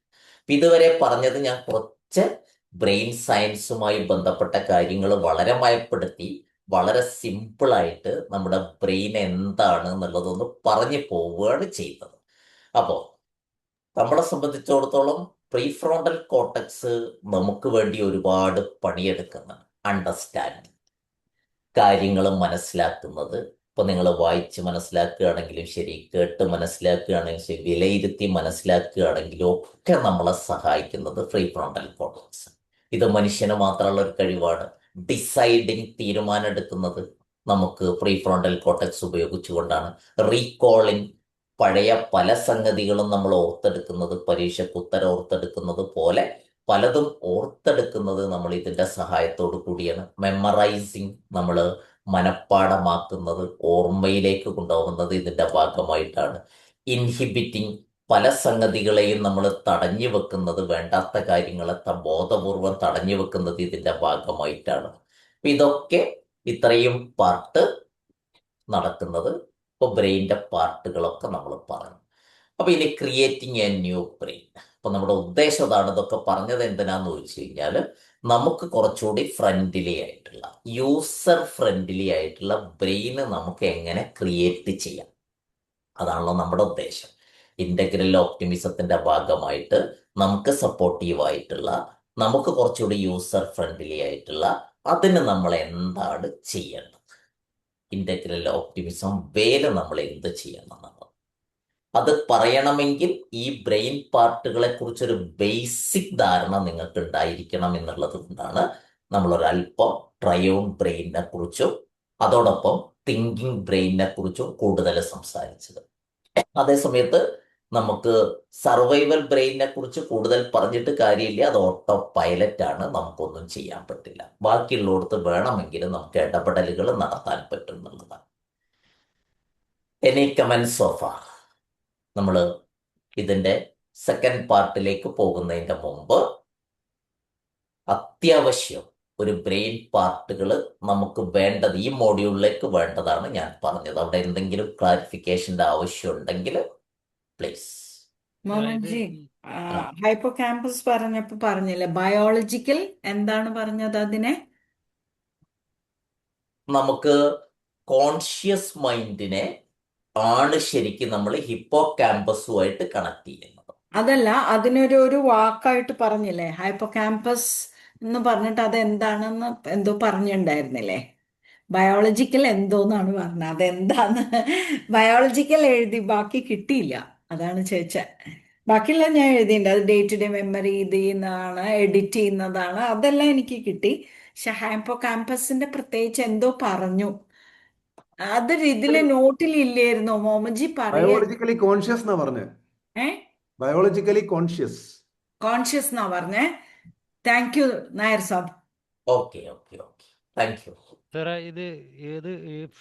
ഇതുവരെ പറഞ്ഞത് ഞാൻ കുറച്ച് ബ്രെയിൻ സയൻസുമായി ബന്ധപ്പെട്ട കാര്യങ്ങൾ വളരെ മയപ്പെടുത്തി വളരെ സിമ്പിളായിട്ട് നമ്മുടെ ബ്രെയിൻ എന്താണ് എന്നുള്ളതൊന്ന് പറഞ്ഞു പോവുകയാണ് ചെയ്യുന്നത്. അപ്പോൾ നമ്മളെ സംബന്ധിച്ചിടത്തോളം പ്രീ ഫ്രോണ്ടൽ കോർട്ടെക്സ് നമുക്ക് വേണ്ടി ഒരുപാട് പണിയെടുക്കുന്നുണ്ട്. അണ്ടർസ്റ്റാൻഡിങ്, കാര്യങ്ങൾ മനസ്സിലാക്കുന്നത്. ഇപ്പൊ നിങ്ങൾ വായിച്ച് മനസ്സിലാക്കുകയാണെങ്കിലും ശരി, കേട്ട് മനസ്സിലാക്കുകയാണെങ്കിലും ശരി, വിലയിരുത്തി മനസ്സിലാക്കുകയാണെങ്കിലും ഒക്കെ നമ്മളെ സഹായിക്കുന്നത് പ്രീ ഫ്രോണ്ടൽ കോർട്ടെക്സ്. ഇത് മനുഷ്യന് മാത്രമുള്ള ഒരു കഴിവാണ്. ഡിസൈഡിങ്, തീരുമാനം എടുക്കുന്നത് നമുക്ക് പ്രീ ഫ്രോണ്ടൽ കോർട്ടെക്സ് ഉപയോഗിച്ചുകൊണ്ടാണ്. റീകോളിംഗ്, പഴയ പല സംഗതികളും നമ്മൾ ഓർത്തെടുക്കുന്നത്, പരീക്ഷയ്ക്ക് ഉത്തരം ഓർത്തെടുക്കുന്നത് പോലെ പലതും ഓർത്തെടുക്കുന്നത് നമ്മൾ ഇതിന്റെ സഹായത്തോടു കൂടിയാണ്. മെമ്മറൈസിങ്, നമ്മൾ മനഃപ്പാടമാക്കുന്നത്, ഓർമ്മയിലേക്ക് കൊണ്ടുപോകുന്നത് ഇതിന്റെ ഭാഗമായിട്ടാണ്. ഇൻഹിബിറ്റിംഗ്, പല സംഗതികളെയും നമ്മൾ തടഞ്ഞു വെക്കുന്നത്, വേണ്ടാത്ത കാര്യങ്ങളെ ബോധപൂർവം തടഞ്ഞു വെക്കുന്നത് ഇതിന്റെ ഭാഗമായിട്ടാണ്. അപ്പൊ ഇതൊക്കെ ഇത്രയും പാർട്ട് നടക്കുന്നത് ഇപ്പൊ ബ്രെയിനിന്റെ പാർട്ടുകളൊക്കെ നമ്മൾ പറഞ്ഞു. അപ്പൊ ഇനി ക്രിയേറ്റിംഗ് എ ന്യൂ ബ്രെയിൻ. അപ്പൊ നമ്മുടെ ഉദ്ദേശം അതാണ്. ഇതൊക്കെ പറഞ്ഞത് എന്തിനാന്ന് ചോദിച്ചു കഴിഞ്ഞാൽ നമുക്ക് കുറച്ചുകൂടി ഫ്രണ്ട്ലി ആയിട്ടുള്ള, യൂസർ ഫ്രണ്ട്ലി ആയിട്ടുള്ള ബ്രെയിന് നമുക്ക് എങ്ങനെ ക്രിയേറ്റ് ചെയ്യാം, അതാണല്ലോ നമ്മുടെ ഉദ്ദേശം. ഇന്റഗ്രൽ ഓപ്റ്റിമിസത്തിന്റെ ഭാഗമായിട്ട് നമുക്ക് സപ്പോർട്ടീവ് ആയിട്ടുള്ള, നമുക്ക് കുറച്ചുകൂടി യൂസർ ഫ്രണ്ട്ലി ആയിട്ടുള്ള, അതിന് നമ്മൾ എന്താണ് ചെയ്യേണ്ടത്, ഇന്റഗ്രൽ ഓപ്റ്റിമിസം വേല് നമ്മൾ എന്ത് ചെയ്യണം എന്നുള്ളത് അത് പറയണമെങ്കിൽ ഈ ബ്രെയിൻ പാർട്ടുകളെ കുറിച്ചൊരു ബേസിക് ധാരണ നിങ്ങൾക്ക് ഉണ്ടായിരിക്കണം എന്നുള്ളത് കൊണ്ടാണ് നമ്മളൊരല്പം ട്രയോൺ ബ്രെയിനിനെ കുറിച്ചും അതോടൊപ്പം തിങ്കിങ് ബ്രെയിനിനെ കുറിച്ചും കൂടുതൽ സംസാരിച്ചത്. അതേസമയത്ത് നമുക്ക് സർവൈവൽ ബ്രെയിനിനെ കുറിച്ച് കൂടുതൽ പറഞ്ഞിട്ട് കാര്യമില്ല. അത് ഓട്ടോ പൈലറ്റ് ആണ്, നമുക്കൊന്നും ചെയ്യാൻ പറ്റില്ല. ബാക്കിയുള്ളിടത്ത് വേണമെങ്കിൽ നമുക്ക് ഇടപെടലുകൾ നടത്താൻ പറ്റും എന്നുള്ളതാണ്. Any comments so far? നമ്മൾ ഇതിന്റെ സെക്കൻഡ് പാർട്ടിലേക്ക് പോകുന്നതിന്റെ മുമ്പ് അത്യാവശ്യം ഒരു ബ്രെയിൻ പാർട്ടുകൾ നമുക്ക് വേണ്ടത് ഈ മോഡ്യൂളിലേക്ക് വേണ്ടതാണ് ഞാൻ പറഞ്ഞത്. അവിടെ എന്തെങ്കിലും ക്ലാരിഫിക്കേഷന്റെ ആവശ്യം ഉണ്ടെങ്കിൽ പ്ലീസ്. മോഹൻജി, ഹൈപ്പോ ക്യാമ്പസ് പറഞ്ഞപ്പോ പറഞ്ഞില്ലേ ബയോളജിക്കൽ, എന്താണ് പറഞ്ഞത് അതിനെ? നമുക്ക് കോൺഷ്യസ് മൈൻഡിനെ ആണ് ശരിക്കും നമ്മൾ ഹിപ്പോ ക്യാമ്പസുമായിട്ട് കണക്ട് ചെയ്യുന്നത്. അതല്ല, അതിനൊരു വാക്കായിട്ട് പറഞ്ഞില്ലേ ഹൈപ്പോ ക്യാമ്പസ് എന്ന് പറഞ്ഞിട്ട്, അത് എന്താണെന്ന് എന്തോ പറഞ്ഞിട്ടുണ്ടായിരുന്നില്ലേ? ബയോളജിക്കൽ എന്തോന്നാണ് പറഞ്ഞത്, അതെന്താന്ന് ബയോളജിക്കൽ എഴുതി, ബാക്കി കിട്ടിയില്ല. അതാണ് ചോദിച്ചത്. ബാക്കിയെല്ലാം ഞാൻ എഴുതിയിട്ടുണ്ട്. അത് ഡേ ടു ഡേ മെമ്മറി ഇത് ചെയ്യുന്നതാണ്, എഡിറ്റ് ചെയ്യുന്നതാണ്, അതെല്ലാം എനിക്ക് കിട്ടി. പക്ഷെ ഹാപ്പോ ക്യാമ്പസിന്റെ പ്രത്യേകിച്ച് എന്തോ പറഞ്ഞു, അതൊരു ഇതിലെ നോട്ടിൽ ഇല്ലായിരുന്നോ? മോമജി പറയ ബയോളജിക്കലി കോൺഷ്യസ് എന്നാ പറഞ്ഞത്. ഏ ബയോളജിക്കലി കോൺഷ്യസ്. കോൺഷ്യസ് എന്നാ പറഞ്ഞേ. Thank you Nair sahab. Okay okay okay, thank you. സാറേ ഇത്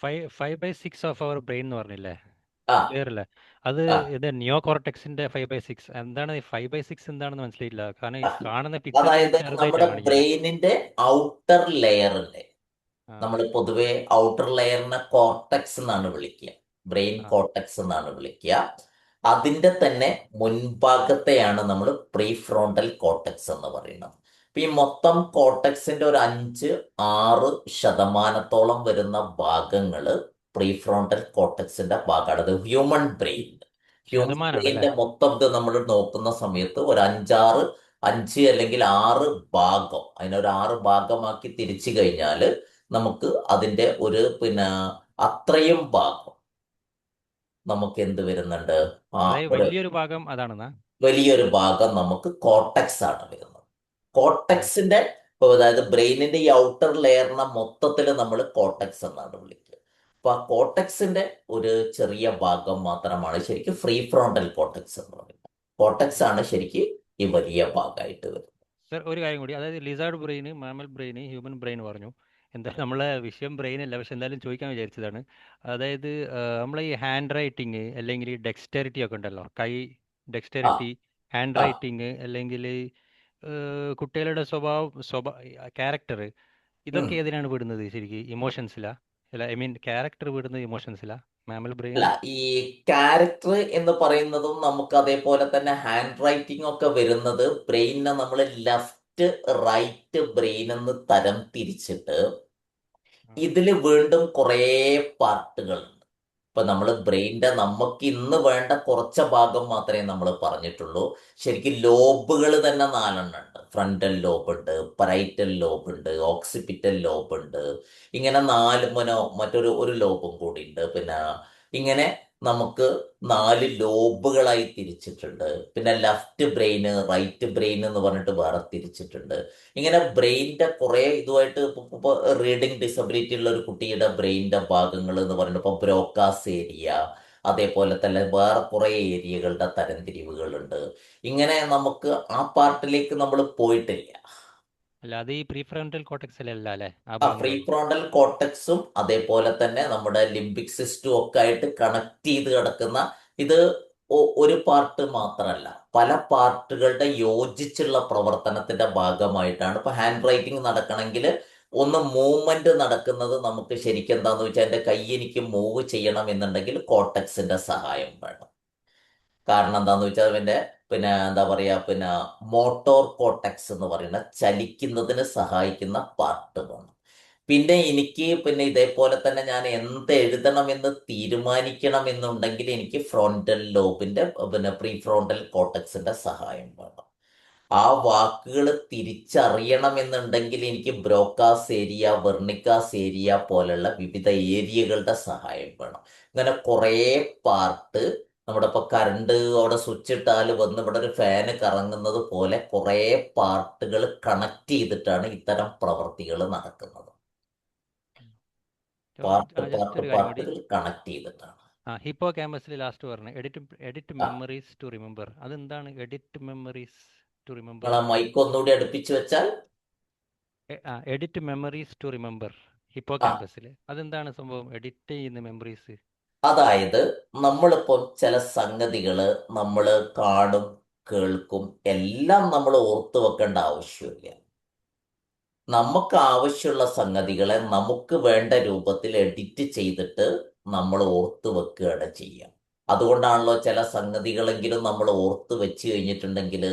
5/6 ഓഫ് അവർ ബ്രെയിൻ എന്ന് പറഞ്ഞില്ലേ, ആ ക്ലിയർ അല്ലേ? അത് ആ ഇത് നിയോ കോർട്ടെക്സിന്റെ 5/6 എന്താണ്? 5/6 എന്താണെന്ന് മനസ്സിലായില്ല, കാരണം ഈ കാണുന്ന പിക്ചറിൽ അതായത് ചെറുതായിട്ടാണ് നമ്മുടെ കാണിക്കുന്നത്. ബ്രെയിനിന്റെ ഔട്ടർ ലെയറിന്റെ, ആ നമ്മൾ പൊതുവെ ഔട്ടർ ലെയറിനെ കോർട്ടെക്സ് എന്നാണ് വിളിക്കുക, ബ്രെയിൻ ആ കോർട്ടെക്സ് എന്നാണ് വിളിക്കുക. അതിന്റെ തന്നെ മുൻഭാഗത്തെയാണ് നമ്മൾ പ്രീ ഫ്രോണ്ടൽ കോർട്ടെക്സ് എന്ന് പറയുന്നത്. അപ്പൊ ഈ മൊത്തം കോർട്ടെക്സിന്റെ ഒരു 5-6% വരുന്ന ഭാഗങ്ങള് പ്രീ ഫ്രോണ്ടൽ കോർട്ടെക്സിന്റെ ഭാഗമാണ്. അത് ഹ്യൂമൻ ശതമാനമാണല്ലേ? ബ്രെയിനിന്റെ മൊത്തം ഇത് നമ്മൾ നോക്കുന്ന സമയത്ത് ഒരു 5 അല്ലെങ്കിൽ 6 ഭാഗം, അതിനൊരു 6 ഭാഗമാക്കി തിരിച്ചു കഴിഞ്ഞാൽ നമുക്ക് അതിന്റെ ഒരു അത്രയും ഭാഗം നമുക്ക് എന്ത് വരുന്നുണ്ട്, അതായത് ഒരു വലിയൊരു ഭാഗം അതാണെന്നാ? വലിയൊരു ഭാഗം നമുക്ക് കോർട്ടെക്സ് ആണ് വരുന്നത്. കോർട്ടെക്സിന്റെ, അതായത് ബ്രെയിനിന്റെ ഈ ഔട്ടർ ലെയറിനെ മൊത്തത്തിൽ നമ്മൾ കോർട്ടെക്സ് എന്നാണ് വിളിക്കുക. അപ്പൊ ആ കോർട്ടെക്സിന്റെ ഒരു ചെറിയ ഭാഗം മാത്രമാണ് ശരിക്കും ഫ്രീ ഫ്രോണ്ടൽ കോർട്ടെക്സ് എന്ന് പറയുന്നത്. കോർട്ടെക്സ് ആണ് ശരിക്കും ഈ വലിയ ഭാഗമായിട്ട് വരുന്നത്. സർ ഒരു കാര്യം കൂടി, അതായത് lizard brain, mammal brain, human brain പറഞ്ഞു. എന്തായാലും നമ്മളെ വിഷയം ബ്രെയിൻ അല്ല, പക്ഷെ എന്തായാലും ചോദിക്കാൻ വിചാരിച്ചതാണ്. അതായത് നമ്മളെ ഈ ഹാൻഡ് റൈറ്റിങ് അല്ലെങ്കിൽ ഈ ഡെക്സ്റ്ററിറ്റി ഒക്കെ ഉണ്ടല്ലോ, കൈ ആ ഡെക്സ്റ്ററിറ്റി, ഹാൻഡ് ആ റൈറ്റിങ്, അല്ലെങ്കിൽ കുട്ടികളുടെ ക്യാരക്ടർ, ഉം. ഇതൊക്കെ ഏതിനാണ് വിടുന്നത് ശരിക്കും? ഇമോഷൻസിലാ? അല്ല, ഐ മീൻ ക്യാരക്ടർ വിടുന്നത് ഇമോഷൻസിലാ മാമൽ അല്ല, ബ്രെയിനിൽ? ഈ ക്യാരക്ടർ എന്ന് പറയുന്നതും നമുക്ക് അതേപോലെ തന്നെ ഹാൻഡ് റൈറ്റിംഗ് ഒക്കെ വരുന്നത് ബ്രെയിനിനെ നമ്മൾ ലെഫ്റ്റ് റൈറ്റ് ബ്രെയിൻ എന്ന് തരം തിരിച്ചിട്ട് ഇതിൽ വീണ്ടും കുറേ പാർട്ടുകളുണ്ട്. ഇപ്പൊ നമ്മൾ ബ്രെയിനിന്റെ നമുക്ക് ഇന്ന് വേണ്ട കുറച്ച ഭാഗം മാത്രമേ നമ്മൾ പറഞ്ഞിട്ടുള്ളൂ. ശരിക്കും ലോബുകൾ തന്നെ 4 ഉണ്ട്. ഫ്രണ്ടൽ ലോബ് ഉണ്ട്, പറൈറ്റൽ ലോബ് ഉണ്ട്, ഓക്സിപിറ്റൽ ലോബ് ഉണ്ട്. ഇങ്ങനെ 4 മറ്റൊരു ലോബും കൂടി ഉണ്ട്. ഇങ്ങനെ നമുക്ക് 4 ലോബുകളായി തിരിച്ചിട്ടുണ്ട്. ലെഫ്റ്റ് ബ്രെയിന്, റൈറ്റ് ബ്രെയിൻ എന്ന് പറഞ്ഞിട്ട് വേറെ തിരിച്ചിട്ടുണ്ട്. ഇങ്ങനെ ബ്രെയിനിന്റെ കുറെ ഇതുമായിട്ട് ഇപ്പൊ റീഡിങ് ഡിസബിലിറ്റി ഉള്ള ഒരു കുട്ടിയുടെ ബ്രെയിനിന്റെ ഭാഗങ്ങൾ എന്ന് പറഞ്ഞിട്ട് ഇപ്പൊ ബ്രോക്കാസ് ഏരിയ, അതേപോലെ തന്നെ വേറെ കുറെ ഏരിയകളുടെ തരംതിരിവുകളുണ്ട്. ഇങ്ങനെ നമുക്ക് ആ പാർട്ടിലേക്ക് നമ്മൾ പോയിട്ടില്ല. അല്ല, അത് ഈ പ്രീഫ്രോണ്ടൽ കോർട്ടെക്സിലല്ല അല്ലേ ആ ആ ഫ്രീ ഭാഗങ്ങളൊന്നും? ഫ്രോണ്ടൽ കോർട്ടെക്സും അതേപോലെ തന്നെ നമ്മുടെ ലിംബിക് സിസ്റ്റവും ഒക്കെ ആയിട്ട് കണക്ട് ചെയ്ത് കിടക്കുന്ന ഇത് ഒരു പാർട്ട് മാത്രമല്ല, പല പാർട്ടുകളുടെ യോജിച്ചുള്ള പ്രവർത്തനത്തിന്റെ ഭാഗമായിട്ടാണ്. ഇപ്പൊ ഹാൻഡ് റൈറ്റിംഗ് നടക്കണമെങ്കിൽ ഒന്ന് മൂവ്മെന്റ് നടക്കുന്നത് നമുക്ക് ശരിക്കും എന്താന്ന് വെച്ചാൽ എൻ്റെ കൈ എനിക്ക് മൂവ് ചെയ്യണം എന്നുണ്ടെങ്കിൽ കോർട്ടെക്സിന്റെ സഹായം വേണം. കാരണം എന്താന്ന് വെച്ചാൽ എന്താ പറയാ, മോട്ടോർ കോർട്ടെക്സ് എന്ന് പറയുന്ന ചലിക്കുന്നതിന് സഹായിക്കുന്ന പാർട്ട് വേണം. എനിക്ക് ഇതേപോലെ തന്നെ ഞാൻ എന്ത് എഴുതണം എന്ന് തീരുമാനിക്കണം എന്നുണ്ടെങ്കിൽ എനിക്ക് ഫ്രോണ്ടൽ ലോബിന്റെ പ്രീ ഫ്രോണ്ടൽ കോർട്ടെക്സിന്റെ സഹായം വേണം. ആ വാക്കുകൾ തിരിച്ചറിയണം എന്നുണ്ടെങ്കിൽ എനിക്ക് ബ്രോക്കാസ് ഏരിയ, വെർണിക്കാസ് ഏരിയ പോലുള്ള വിവിധ ഏരിയകളുടെ സഹായം വേണം. ഇങ്ങനെ കുറേ പാർട്ട്, നമ്മുടെ ഇപ്പൊ കറണ്ട് അവിടെ സ്വിച്ച് ഇട്ടാൽ വന്ന് ഇവിടെ ഒരു ഫാന് കറങ്ങുന്നത് പോലെ കുറേ പാർട്ടുകൾ കണക്ട് ചെയ്തിട്ടാണ് ഇത്തരം പ്രവർത്തികൾ നടക്കുന്നത്. ജസ്റ്റ് ഒരു കാര്യം കൂടി, പാർട്ടുകൾ കണക്ട് ചെയ്തിട്ടാണ്. ഹിപ്പോ ക്യാമ്പസിൽ ലാസ്റ്റ് പറഞ്ഞു എഡിറ്റ് ആ, മെമ്മറീസ് ടു റിമെമ്പർ. അതെന്താണ് എഡിറ്റ് മെമ്മറീസ് ടു റിമെമ്പർ? നിങ്ങൾ ആ മൈക്ക് ഒന്നുകൂടി അടുപ്പിച്ച് വെച്ചാൽ. എഡിറ്റ് മെമ്മറീസ് ടു റിമെമ്പർ, ഹിപ്പോ ആ ക്യാമ്പസിൽ അതെന്താണ് സംഭവം? എഡിറ്റ് ചെയ്യുന്ന മെമ്മറീസ്? അതായത് നമ്മളിപ്പം ചില സംഗതികള് നമ്മൾ കാണും, കേൾക്കും, എല്ലാം നമ്മൾ ഓർത്തു വെക്കേണ്ട ആവശ്യമില്ല. നമുക്ക് ആവശ്യമുള്ള സംഗതികളെ നമുക്ക് വേണ്ട രൂപത്തിൽ എഡിറ്റ് ചെയ്തിട്ട് നമ്മൾ ഓർത്ത് വെക്കുകയാണ് ചെയ്യുക. അതുകൊണ്ടാണല്ലോ ചില സംഗതികളെങ്കിലും നമ്മൾ ഓർത്ത് വെച്ച് കഴിഞ്ഞിട്ടുണ്ടെങ്കിൽ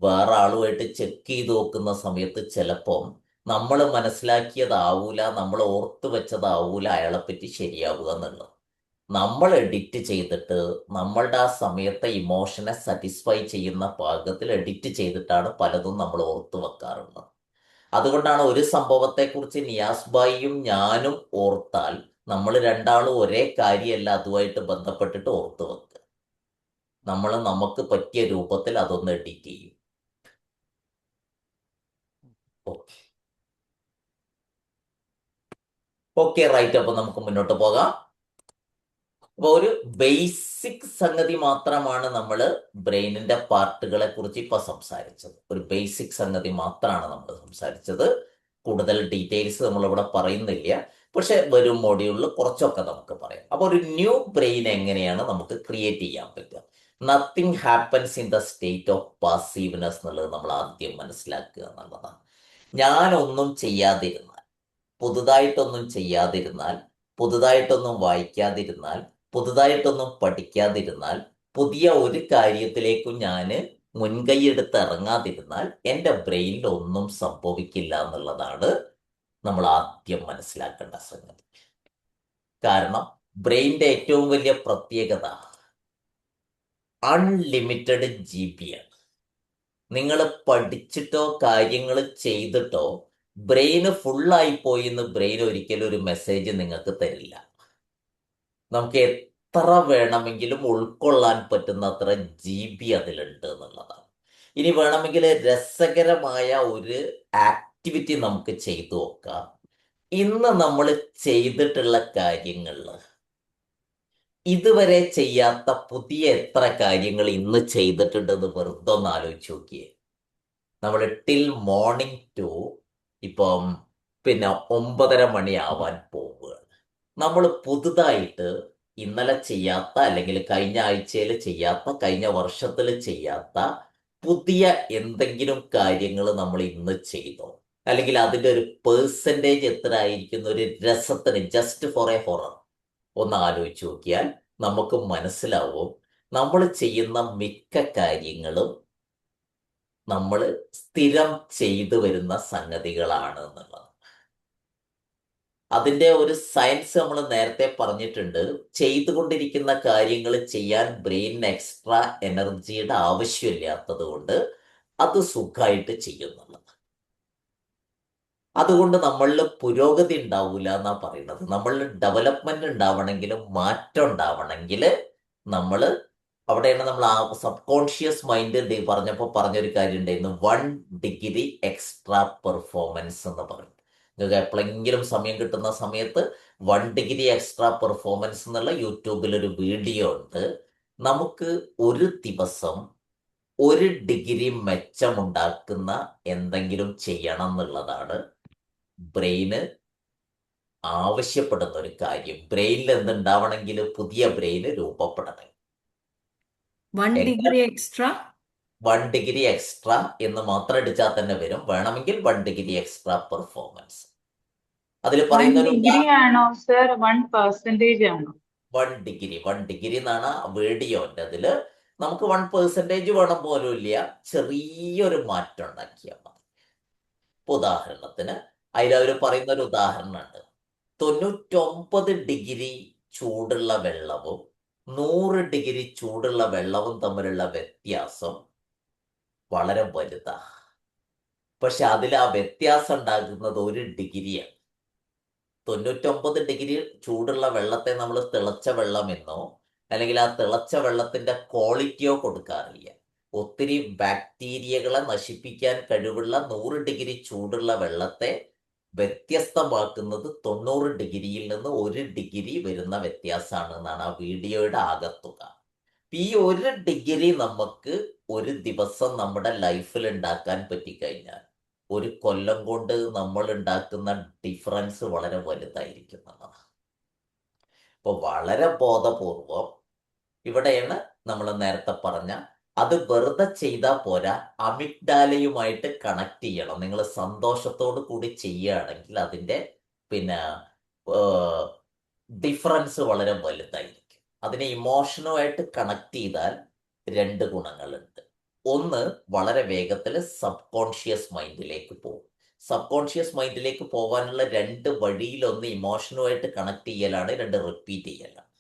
വേറെ ആളുമായിട്ട് ചെക്ക് ചെയ്ത് നോക്കുന്ന സമയത്ത് ചിലപ്പം നമ്മൾ മനസ്സിലാക്കിയതാവൂല, നമ്മൾ ഓർത്ത് വെച്ചതാവൂല അയാളെപ്പറ്റി ശരിയാവുക എന്നുള്ളത്. നമ്മൾ എഡിറ്റ് ചെയ്തിട്ട് നമ്മളുടെ ആ സമയത്തെ ഇമോഷനെ സാറ്റിസ്ഫൈ ചെയ്യുന്ന പാകത്തിൽ എഡിറ്റ് ചെയ്തിട്ടാണ് പലതും നമ്മൾ ഓർത്ത് വെക്കാറുള്ളത്. അതുകൊണ്ടാണ് ഒരു സംഭവത്തെക്കുറിച്ച് നിയാസ് ഭായിയും ഞാനും ഓർത്താൽ നമ്മൾ രണ്ടാളും ഒരേ കാര്യമല്ല അതുമായിട്ട് ബന്ധപ്പെട്ടിട്ട് ഓർത്ത് വെക്കുക. നമ്മൾ നമുക്ക് പറ്റിയ രൂപത്തിൽ അതൊന്ന് എഡിറ്റ് ചെയ്യും. Okay okay right. അപ്പൊ നമുക്ക് മുന്നോട്ട് പോകാം. അപ്പൊ ഒരു ബേസിക് സംഗതി മാത്രമാണ് നമ്മൾ ബ്രെയിനിന്റെ പാർട്ടുകളെ കുറിച്ച് ഇപ്പൊ സംസാരിച്ചത്. ഒരു ബേസിക് സംഗതി മാത്രമാണ് നമ്മൾ സംസാരിച്ചത്. കൂടുതൽ ഡീറ്റെയിൽസ് നമ്മളിവിടെ പറയുന്നില്ല. പക്ഷെ വരും മോഡ്യൂളിൽ കുറച്ചൊക്കെ നമുക്ക് പറയാം. അപ്പൊ ഒരു ന്യൂ ബ്രെയിൻ എങ്ങനെയാണ് നമുക്ക് ക്രിയേറ്റ് ചെയ്യാൻ പറ്റുക? Nothing happens in the state of passiveness എന്നുള്ളത് നമ്മൾ ആദ്യം മനസ്സിലാക്കുക എന്നുള്ളതാണ്. ഞാനൊന്നും ചെയ്യാതിരുന്നാൽ, പുതുതായിട്ടൊന്നും ചെയ്യാതിരുന്നാൽ, പുതുതായിട്ടൊന്നും വായിക്കാതിരുന്നാൽ, പുതുതായിട്ടൊന്നും പഠിക്കാതിരുന്നാൽ, പുതിയ ഒരു കാര്യത്തിലേക്കും ഞാൻ മുൻകൈയെടുത്ത് ഇറങ്ങാതിരുന്നാൽ എൻ്റെ ബ്രെയിനിൽ ഒന്നും സംഭവിക്കില്ല എന്നുള്ളതാണ് നമ്മൾ ആദ്യം മനസ്സിലാക്കേണ്ട സംഗതി. കാരണം ബ്രെയിനിന്റെ ഏറ്റവും വലിയ പ്രത്യേകത അൺലിമിറ്റഡ് GB ആണ്. നിങ്ങൾ പഠിച്ചിട്ടോ കാര്യങ്ങൾ ചെയ്തിട്ടോ ബ്രെയിന് ഫുള്ളായി പോയി എന്ന് ബ്രെയിൻ ഒരിക്കലും ഒരു മെസ്സേജ് നിങ്ങൾക്ക് തരില്ല. നമുക്ക് എത്ര വേണമെങ്കിലും ഉൾക്കൊള്ളാൻ പറ്റുന്നത്ര GB അതിലുണ്ട് എന്നുള്ളതാണ്. ഇനി വേണമെങ്കിൽ രസകരമായ ഒരു ആക്ടിവിറ്റി നമുക്ക് ചെയ്തു നോക്കാം. ഇന്ന് നമ്മൾ ചെയ്തിട്ടുള്ള കാര്യങ്ങളിൽ ഇതുവരെ ചെയ്യാത്ത പുതിയ എത്ര കാര്യങ്ങൾ ഇന്ന് ചെയ്തിട്ടുണ്ടെന്ന് വെറുതെ ഒന്ന് ആലോചിച്ച് നോക്കിയേ. നമ്മൾ ടിൽ മോർണിംഗ് ടു ഇപ്പം 9:30 മണിയാവാൻ പോവുകയാണ്. നമ്മൾ പുതുതായിട്ട് ഇന്നലെ ചെയ്യാത്ത, അല്ലെങ്കിൽ കഴിഞ്ഞ ആഴ്ചയിൽ ചെയ്യാത്ത, കഴിഞ്ഞ വർഷത്തിൽ ചെയ്യാത്ത പുതിയ എന്തെങ്കിലും കാര്യങ്ങൾ നമ്മൾ ഇന്ന് ചെയ്തോ? അല്ലെങ്കിൽ അതിൻ്റെ ഒരു പെർസെൻറ്റേജ് എത്ര ആയിരിക്കുന്ന ഒരു രസത്തിന്, ജസ്റ്റ് ഫോർ എ ഹൊറർ ഒന്ന് ആലോചിച്ച് നോക്കിയാൽ നമുക്ക് മനസ്സിലാവും നമ്മൾ ചെയ്യുന്ന മിക്ക കാര്യങ്ങളും നമ്മൾ സ്ഥിരം ചെയ്തു വരുന്ന സംഗതികളാണ് എന്നുള്ളത്. അതിൻ്റെ ഒരു സയൻസ് നമ്മൾ നേരത്തെ പറഞ്ഞിട്ടുണ്ട്. ചെയ്തുകൊണ്ടിരിക്കുന്ന കാര്യങ്ങൾ ചെയ്യാൻ ബ്രെയിനിന് എക്സ്ട്രാ എനർജിയുടെ ആവശ്യമില്ലാത്തത് കൊണ്ട് അത് സുഖമായിട്ട് ചെയ്യുന്നുള്ളത്. അതുകൊണ്ട് നമ്മളിൽ പുരോഗതി ഉണ്ടാവില്ല എന്നാ പറയുന്നത്. നമ്മളിൽ ഡെവലപ്മെന്റ് ഉണ്ടാവണമെങ്കിലും മാറ്റം ഉണ്ടാവണമെങ്കിൽ നമ്മൾ അവിടെയാണ് നമ്മൾ ആ സബ് കോൺഷ്യസ് മൈൻഡ് പറഞ്ഞപ്പോൾ പറഞ്ഞൊരു കാര്യം ഉണ്ടായിരുന്നു, 1 ഡിഗ്രി എക്സ്ട്രാ പെർഫോമൻസ് എന്ന് പറയും. നിങ്ങൾക്ക് എപ്പോഴെങ്കിലും സമയം കിട്ടുന്ന സമയത്ത് 1 ഡിഗ്രി എക്സ്ട്രാ പെർഫോമൻസ് എന്നുള്ള യൂട്യൂബിലൊരു വീഡിയോ ഉണ്ട്. നമുക്ക് ഒരു ദിവസം 1 ഡിഗ്രി മെച്ചമുണ്ടാക്കുന്ന എന്തെങ്കിലും ചെയ്യണം എന്നുള്ളതാണ് ബ്രെയിന് ആവശ്യപ്പെടുന്ന ഒരു കാര്യം. ബ്രെയിനിൽ എന്തുണ്ടാവണമെങ്കിൽ പുതിയ ബ്രെയിന് രൂപപ്പെടണം. 1 ഡിഗ്രി എക്സ്ട്രാ 1 ഡിഗ്രി എക്സ്ട്രാ എന്ന് മാത്രം അടിച്ചാൽ തന്നെ വരും. വേണമെങ്കിൽ 1 ഡിഗ്രി എക്സ്ട്രാ പെർഫോമൻസ്. അതിൽ 1 പറയുന്ന ഒരു ഡിഗ്രി ആണോ സർ? 1% ആണോ? 1 ഡിഗ്രി എന്നാണ് വീഡിയോന്റെ. അതില് നമുക്ക് 1% വേണം പോലും ഇല്ല, ചെറിയൊരു മാറ്റം ഉണ്ടാക്കിയാൽ മതി. ഉദാഹരണത്തിന് അതിലവർ പറയുന്ന ഒരു ഉദാഹരണമുണ്ട്. 99 ഡിഗ്രി ചൂടുള്ള വെള്ളവും 100 ഡിഗ്രി ചൂടുള്ള വെള്ളവും തമ്മിലുള്ള വ്യത്യാസം വളരെ വലുതാ. പക്ഷെ അതിൽ ആ വ്യത്യാസം ഉണ്ടാകുന്നത് 1 ഡിഗ്രിയാണ്. 99 ഡിഗ്രി ചൂടുള്ള വെള്ളത്തെ നമ്മൾ തിളച്ച വെള്ളമെന്നോ അല്ലെങ്കിൽ ആ തിളച്ച വെള്ളത്തിന്റെ ക്വാളിറ്റിയോ കൊടുക്കാറില്ല. ഒത്തിരി ബാക്ടീരിയകളെ നശിപ്പിക്കാൻ കഴിവുള്ള 100 ഡിഗ്രി ചൂടുള്ള വെള്ളത്തെ വ്യത്യസ്തമാക്കുന്നത് 90 ഡിഗ്രിയിൽ നിന്ന് 1 ഡിഗ്രി വരുന്ന വ്യത്യാസമാണ് എന്നാണ് ആ വീഡിയോയുടെ ആകത്തുക. ഈ 1 ഡിഗ്രി നമുക്ക് ഒരു ദിവസം നമ്മുടെ ലൈഫിൽ ഉണ്ടാക്കാൻ പറ്റിക്കഴിഞ്ഞാൽ 1 കൊല്ലം കൊണ്ട് നമ്മൾ ഉണ്ടാക്കുന്ന ഡിഫറൻസ് വളരെ വലുതായിരിക്കും എന്നതാണ്. അപ്പോൾ വളരെ ബോധപൂർവം ഇവിടെയാണ് നമ്മൾ നേരത്തെ പറഞ്ഞ അത് വെറുതെ ചെയ്താൽ പോരാ, അമിഗ്ഡാലയുമായിട്ട് കണക്ട് ചെയ്യണം. നിങ്ങൾ സന്തോഷത്തോടു കൂടി ചെയ്യുകയാണെങ്കിൽ അതിൻ്റെ ഡിഫറൻസ് വളരെ വലുതായിരിക്കും. അതിനെ ഇമോഷനുമായിട്ട് കണക്ട് ചെയ്താൽ 2 ഗുണങ്ങളുണ്ട്. ഒന്ന്, വളരെ വേഗത്തിൽ സബ് കോൺഷ്യസ് മൈൻഡിലേക്ക് പോകും. സബ് കോൺഷ്യസ് മൈൻഡിലേക്ക് പോകാനുള്ള 2 വഴിയിലൊന്ന് ഇമോഷനുമായിട്ട് കണക്ട് ചെയ്യലാണ്, 2 റിപ്പീറ്റ് ചെയ്യലാണ്.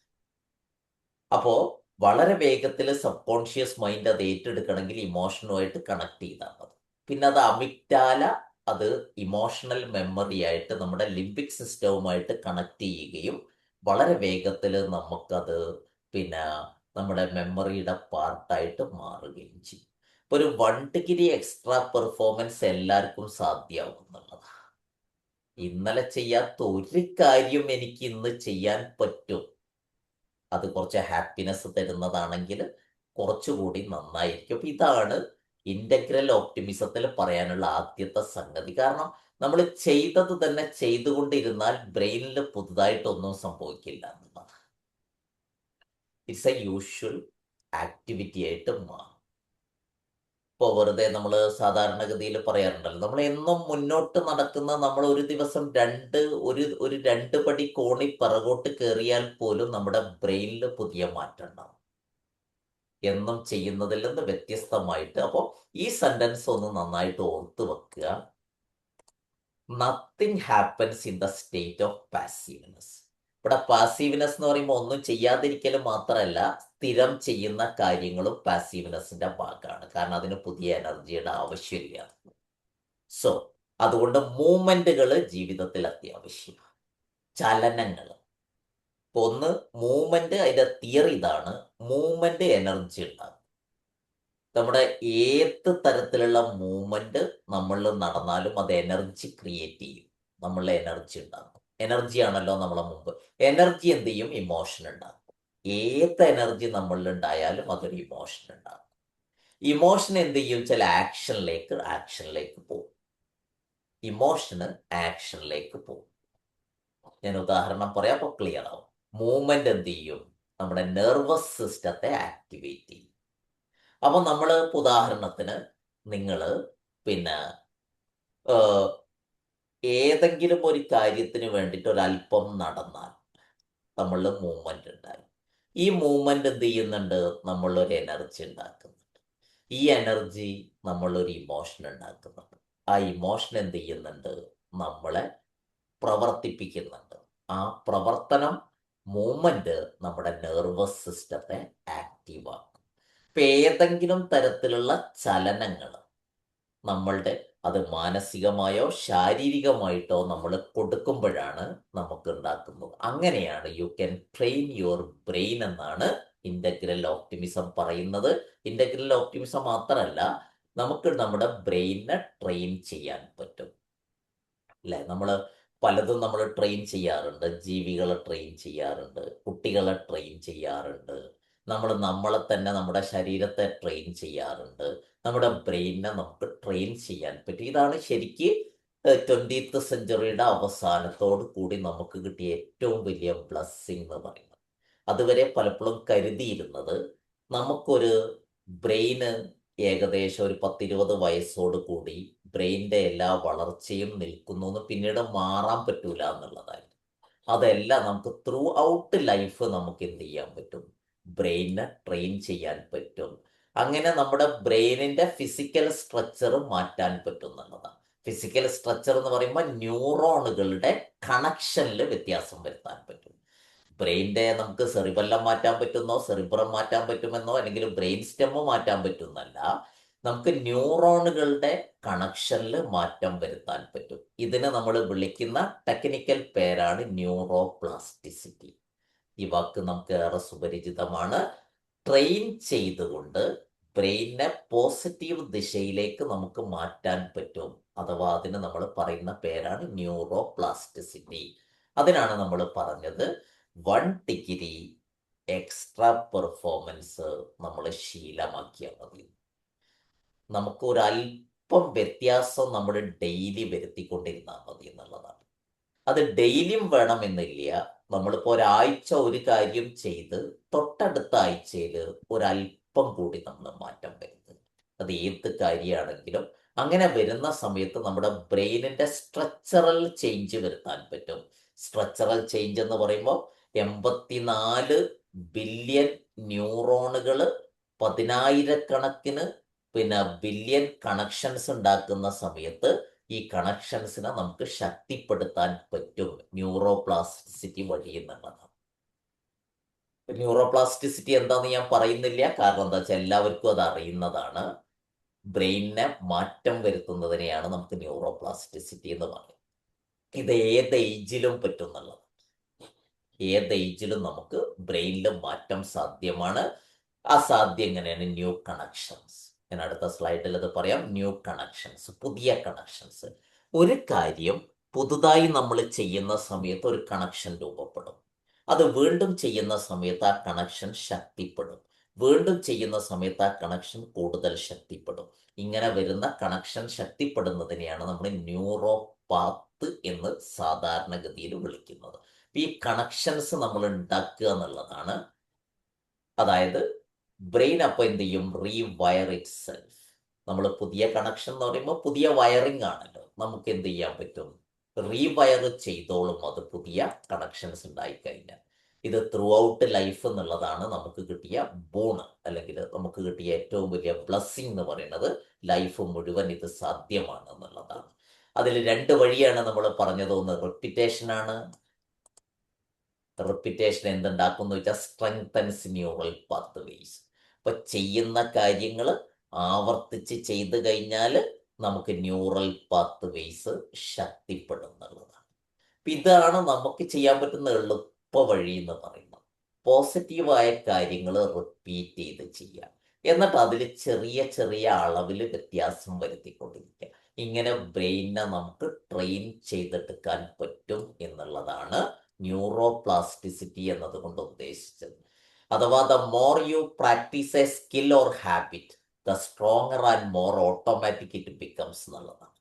അപ്പോൾ വളരെ വേഗത്തിൽ സബ് കോൺഷ്യസ് മൈൻഡ് അത് ഏറ്റെടുക്കണമെങ്കിൽ ഇമോഷനുമായിട്ട് കണക്ട് ചെയ്താൽ മതി. പിന്നെ അത് അമിഗ്ഡാല അത് ഇമോഷണൽ മെമ്മറി ആയിട്ട് നമ്മുടെ ലിംബിക് സിസ്റ്റവുമായിട്ട് കണക്ട് ചെയ്യുകയും വളരെ വേഗത്തിൽ നമുക്കത് നമ്മുടെ മെമ്മറിയുടെ പാർട്ടായിട്ട് മാറുകയും ചെയ്യും. ഇപ്പൊ ഒരു 1 ഡിഗ്രി എക്സ്ട്രാ പെർഫോമൻസ് എല്ലാവർക്കും സാധ്യമാവും എന്നുള്ളതാണ്. ഇന്നലെ ചെയ്യാത്ത ഒരു കാര്യം എനിക്ക് ഇന്ന് ചെയ്യാൻ പറ്റും. അത് കുറച്ച് ഹാപ്പിനെസ് തരുന്നതാണെങ്കിൽ കുറച്ചുകൂടി നന്നായിരിക്കും. അപ്പൊ ഇതാണ് ഇന്റഗ്രൽ ഓപ്റ്റിമിസത്തിൽ പറയാനുള്ള ആദ്യത്തെ സംഗതി. കാരണം നമ്മൾ ചെയ്തത് തന്നെ ചെയ്തുകൊണ്ടിരുന്നാൽ ബ്രെയിനിൽ പുതുതായിട്ടൊന്നും സംഭവിക്കില്ല എന്നുള്ളത്. ഇറ്റ്സ് എ യൂഷ്വൽ ആക്ടിവിറ്റി ആയിട്ട് മാറും. ഇപ്പോൾ വെറുതെ നമ്മൾ സാധാരണഗതിയിൽ പറയാറുണ്ടല്ലോ, നമ്മൾ എന്നും മുന്നോട്ട് നടക്കുന്ന നമ്മൾ ഒരു ദിവസം ഒരു 2 പടി കോണി പിറകോട്ട് കയറിയാൽ പോലും നമ്മുടെ ബ്രെയിനിൽ പുതിയ മാറ്റം ഉണ്ടാവും, എന്നും ചെയ്യുന്നതിൽ നിന്ന് വ്യത്യസ്തമായിട്ട്. അപ്പോൾ ഈ സെന്റൻസ് ഒന്ന് നന്നായിട്ട് ഓർത്ത് വെക്കുക. Nothing happens in the state of passiveness. ഇവിടെ പാസീവ്നെസ് എന്ന് പറയുമ്പോൾ ഒന്നും ചെയ്യാതിരിക്കലും മാത്രമല്ല, സ്ഥിരം ചെയ്യുന്ന കാര്യങ്ങളും പാസീവ്നെസിന്റെ ഭാഗമാണ്. കാരണം അതിന് പുതിയ എനർജിയുടെ ആവശ്യമില്ല. സോ അതുകൊണ്ട് മൂവ്മെന്റുകൾ ജീവിതത്തിൽ അത്യാവശ്യമാണ്. ചലനങ്ങൾ. ഇപ്പൊ ഒന്ന് മൂവ്മെന്റ്, അതിന്റെ തിയറി ഇതാണ്, മൂവ്മെന്റ് എനർജി ഉണ്ടാകും. നമ്മുടെ ഏത് തരത്തിലുള്ള മൂവ്മെന്റ് നമ്മളിൽ നടന്നാലും അത് എനർജി ക്രിയേറ്റ് ചെയ്യും, നമ്മളിൽ എനർജി ഉണ്ടാക്കും. എനർജി ആണല്ലോ നമ്മളെ മുമ്പ്. എനർജി എന്ത് ചെയ്യും? ഇമോഷൻ ഉണ്ടാക്കും. ഏത് എനർജി നമ്മളിൽ ഉണ്ടായാലും അതൊരു ഇമോഷൻ ഉണ്ടാകും. ഇമോഷൻ എന്ത് ചെയ്യും? ചില ആക്ഷനിലേക്ക് പോകും. ഇമോഷന് ആക്ഷനിലേക്ക് പോകും. ഞാൻ ഉദാഹരണം പറയാം, അപ്പൊ ക്ലിയർ ആവും. മൂവ്മെന്റ് എന്ത് ചെയ്യും? നമ്മുടെ നെർവസ് സിസ്റ്റത്തെ ആക്ടിവേറ്റ് ചെയ്യും. അപ്പൊ നമ്മൾ ഉദാഹരണത്തിന് നിങ്ങൾ പിന്നെ ഏതെങ്കിലും ഒരു കാര്യത്തിന് വേണ്ടിയിട്ട് ഒരല്പം നടന്നാൽ നമ്മളിൽ മൂവ്മെന്റ് ഉണ്ടായി. ഈ മൂവ്മെന്റ് എന്ത് ചെയ്യുന്നുണ്ട്? നമ്മളൊരു എനർജി ഉണ്ടാക്കുന്നുണ്ട്. ഈ എനർജി നമ്മളൊരു ഇമോഷൻ ഉണ്ടാക്കുന്നുണ്ട്. ആ ഇമോഷൻ എന്ത് ചെയ്യുന്നുണ്ട്? നമ്മളെ പ്രവർത്തിപ്പിക്കുന്നുണ്ട്. ആ പ്രവർത്തനം, മൂവ്മെന്റ് നമ്മുടെ നെർവസ് സിസ്റ്റത്തെ ആക്റ്റീവ് ആക്കും. ഇപ്പൊ ഏതെങ്കിലും തരത്തിലുള്ള ചലനങ്ങൾ നമ്മളുടെ, അത് മാനസികമായോ ശാരീരികമായിട്ടോ നമ്മൾ കൊടുക്കുമ്പോഴാണ് നമുക്ക് ഉണ്ടാക്കുന്നത്. അങ്ങനെയാണ് you can train your brain എന്നാണ് ഇന്റഗ്രൽ ഓപ്റ്റിമിസം പറയുന്നത്. ഇന്റഗ്രൽ ഓപ്റ്റിമിസം മാത്രമല്ല, നമുക്ക് നമ്മുടെ ബ്രെയിനെ ട്രെയിൻ ചെയ്യാൻ പറ്റും. അല്ലെ, പലതും നമ്മൾ ട്രെയിൻ ചെയ്യാറുണ്ട്. ജീവികളെ ട്രെയിൻ ചെയ്യാറുണ്ട്, കുട്ടികളെ ട്രെയിൻ ചെയ്യാറുണ്ട്, നമ്മളെ തന്നെ, നമ്മുടെ ശരീരത്തെ ട്രെയിൻ ചെയ്യാറുണ്ട്. നമ്മുടെ ബ്രെയിനിനെ നമുക്ക് ട്രെയിൻ ചെയ്യാൻ പറ്റും. ഇതാണ് ശരിക്ക് 20th സെഞ്ചുറിയുടെ അവസാനത്തോട് കൂടി നമുക്ക് കിട്ടിയ ഏറ്റവും വലിയ ബ്ലെസ്സിങ് എന്ന് പറയുന്നത്. അതുവരെ പലപ്പോഴും കരുതിയിരുന്നത് നമുക്കൊരു ബ്രെയിന് ഏകദേശം ഒരു 10-20 വയസ്സോട് കൂടി ബ്രെയിനിന്റെ എല്ലാ വളർച്ചയും നിൽക്കുന്നു, പിന്നീട് മാറാൻ പറ്റൂല എന്നുള്ളതായിരുന്നു. അതല്ല, നമുക്ക് ത്രൂ ഔട്ട് ലൈഫ് നമുക്ക് എന്ത് ചെയ്യാൻ പറ്റും? ബ്രെയിനെ ട്രെയിൻ ചെയ്യാൻ പറ്റും. അങ്ങനെ നമ്മുടെ ബ്രെയിനിന്റെ ഫിസിക്കൽ സ്ട്രക്ചർ മാറ്റാൻ പറ്റും എന്നുള്ളതാണ്. ഫിസിക്കൽ സ്ട്രക്ചർ എന്ന് പറയുമ്പോൾ ന്യൂറോണുകളുടെ കണക്ഷനിൽ വ്യത്യാസം വരുത്താൻ പറ്റും. ബ്രെയിനിന്റെ നമുക്ക് സെറിബെല്ലം മാറ്റാൻ പറ്റുന്നോ, സെറിബ്രം മാറ്റാൻ പറ്റുമെന്നോ, അല്ലെങ്കിൽ ബ്രെയിൻ സ്റ്റെമ്മ് മാറ്റാൻ പറ്റുന്നല്ല, നമുക്ക് ന്യൂറോണുകളുടെ കണക്ഷനിൽ മാറ്റം വരുത്താൻ പറ്റും. ഇതിന് നമ്മൾ വിളിക്കുന്ന ടെക്നിക്കൽ പേരാണ് ന്യൂറോപ്ലാസ്റ്റിസിറ്റി. ഈ വാക്ക് നമുക്ക് ഏറെ സുപരിചിതമാണ്. ട്രെയിൻ ചെയ്തുകൊണ്ട് ബ്രെയിനിനെ പോസിറ്റീവ് ദിശയിലേക്ക് നമുക്ക് മാറ്റാൻ പറ്റും. അഥവാ അതിന് നമ്മൾ പറയുന്ന പേരാണ് ന്യൂറോപ്ലാസ്റ്റിസിറ്റി. അതിനാണ് നമ്മൾ പറഞ്ഞത് 1 ഡിഗ്രി എക്സ്ട്രാ പെർഫോമൻസ് നമ്മൾ ശീലമാക്കിയാൽ മതി. നമുക്ക് ഒരല്പം വ്യത്യാസം നമ്മൾ ഡെയിലി വരുത്തിക്കൊണ്ടിരുന്നാൽ മതി എന്നുള്ളതാണ്. അത് ഡെയിലിയും വേണമെന്നില്ല. നമ്മളിപ്പോൾ ഒരാഴ്ച ഒരു കാര്യം ചെയ്ത് തൊട്ടടുത്ത ആഴ്ചയിൽ ഒരല്പം കൂടി നമ്മൾ മാറ്റം വരുത്തും. അത് ഏത് കാര്യമാണെങ്കിലും അങ്ങനെ വരുന്ന സമയത്ത് നമ്മുടെ ബ്രെയിനിന്റെ സ്ട്രക്ചറൽ ചേഞ്ച് വരുത്താൻ പറ്റും. സ്ട്രക്ചറൽ ചേഞ്ച് എന്ന് പറയുമ്പോൾ 84 ബില്യൺ ന്യൂറോണുകൾ 10,000-കണക്കിന് ബില്യൺ കണക്ഷൻസ് ഉണ്ടാക്കുന്ന സമയത്ത് ഈ കണക്ഷൻസിനെ നമുക്ക് ശക്തിപ്പെടുത്താൻ പറ്റും ന്യൂറോപ്ലാസ്റ്റിസിറ്റി വഴി എന്നുള്ളതാണ്. ന്യൂറോപ്ലാസ്റ്റിസിറ്റി എന്താണെന്ന് ഞാൻ പറയുന്നില്ല, കാരണം എന്താ വെച്ചാൽ എല്ലാവർക്കും അത് അറിയുന്നതാണ്. ബ്രെയിനിനെ മാറ്റം വരുത്തുന്നതിനെയാണ് നമുക്ക് ന്യൂറോപ്ലാസ്റ്റിസിറ്റി എന്ന് പറയുന്നത്. ഇത് ഏത് ഏജിലും പറ്റും എന്നുള്ളത്. ഏത് ഏജിലും നമുക്ക് ബ്രെയിനിൽ മാറ്റം സാധ്യമാണ്. അസാധ്യം എങ്ങനെയാണ്? New connections. ഞാൻ അടുത്ത സ്ലൈഡിൽ അത് പറയാം. ന്യൂ കണക്ഷൻസ്, പുതിയ കണക്ഷൻസ്. ഒരു കാര്യം പുതുതായി നമ്മൾ ചെയ്യുന്ന സമയത്ത് ഒരു കണക്ഷൻ രൂപപ്പെടും. അത് വീണ്ടും ചെയ്യുന്ന സമയത്ത് ആ കണക്ഷൻ ശക്തിപ്പെടും. വീണ്ടും ചെയ്യുന്ന സമയത്ത് ആ കണക്ഷൻ കൂടുതൽ ശക്തിപ്പെടും. ഇങ്ങനെ വരുന്ന കണക്ഷൻ ശക്തിപ്പെടുന്നതിനെയാണ് നമ്മൾ ന്യൂറോ പാത്ത് എന്ന് സാധാരണഗതിയിൽ വിളിക്കുന്നത്. ഈ കണക്ഷൻസ് നമ്മൾ ഉണ്ടാക്കുക എന്നുള്ളതാണ്. അതായത് ബ്രെയിൻ അപ്പോൾ എന്ത് ചെയ്യും? Rewire it self. നമ്മൾ പുതിയ കണക്ഷൻ എന്ന് പറയുമ്പോൾ പുതിയ വയറിംഗ് ആണല്ലോ. നമുക്ക് എന്ത് ചെയ്യാൻ പറ്റും? റീവയർ ചെയ്തോളും അത് പുതിയ കണക്ഷൻസ് ഉണ്ടായിക്കഴിഞ്ഞാൽ. ഇത് ത്രൂ ഔട്ട് ലൈഫ് എന്നുള്ളതാണ് നമുക്ക് കിട്ടിയ ബോണ്, അല്ലെങ്കിൽ നമുക്ക് കിട്ടിയ ഏറ്റവും വലിയ ബ്ലസ്സിംഗ് എന്ന് പറയുന്നത്. ലൈഫ് മുഴുവൻ ഇത് സാധ്യമാണ് എന്നുള്ളതാണ്. അതിൽ 2 വഴിയാണ് നമ്മൾ പറഞ്ഞത്. ഒന്ന് റിപ്പിറ്റേഷൻ ആണ്. റിപ്പിറ്റേഷൻ എന്തുണ്ടാക്കുന്നു വെച്ചാൽ സ്ട്രെങ്തൻസ് ന്യൂറൽ പാത്വേസ്. അപ്പൊ ചെയ്യുന്ന കാര്യങ്ങൾ ആവർത്തിച്ച് ചെയ്തു കഴിഞ്ഞാൽ നമുക്ക് ന്യൂറൽ പാത്വേസ് ശക്തിപ്പെടുന്നുള്ളതാണ്. ഇതാണ് നമുക്ക് ചെയ്യാൻ പറ്റുന്ന എളുപ്പ വഴി എന്ന് പറയുന്നത്. പോസിറ്റീവായ കാര്യങ്ങൾ റിപ്പീറ്റ് ചെയ്ത് ചെയ്യാം, എന്നിട്ട് അതിൽ ചെറിയ ചെറിയ അളവിൽ വ്യത്യാസം വരുത്തിക്കൊണ്ടിരിക്കുക. ഇങ്ങനെ ബ്രെയിനിനെ നമുക്ക് ട്രെയിൻ ചെയ്തെടുക്കാൻ പറ്റും എന്നുള്ളതാണ് ന്യൂറോപ്ലാസ്റ്റിസിറ്റി എന്നതുകൊണ്ട് ഉദ്ദേശിച്ചത്. അഥവാ the more you practise A skill or habit, the stronger and more automatic it becomes എന്നുള്ളതാണ്.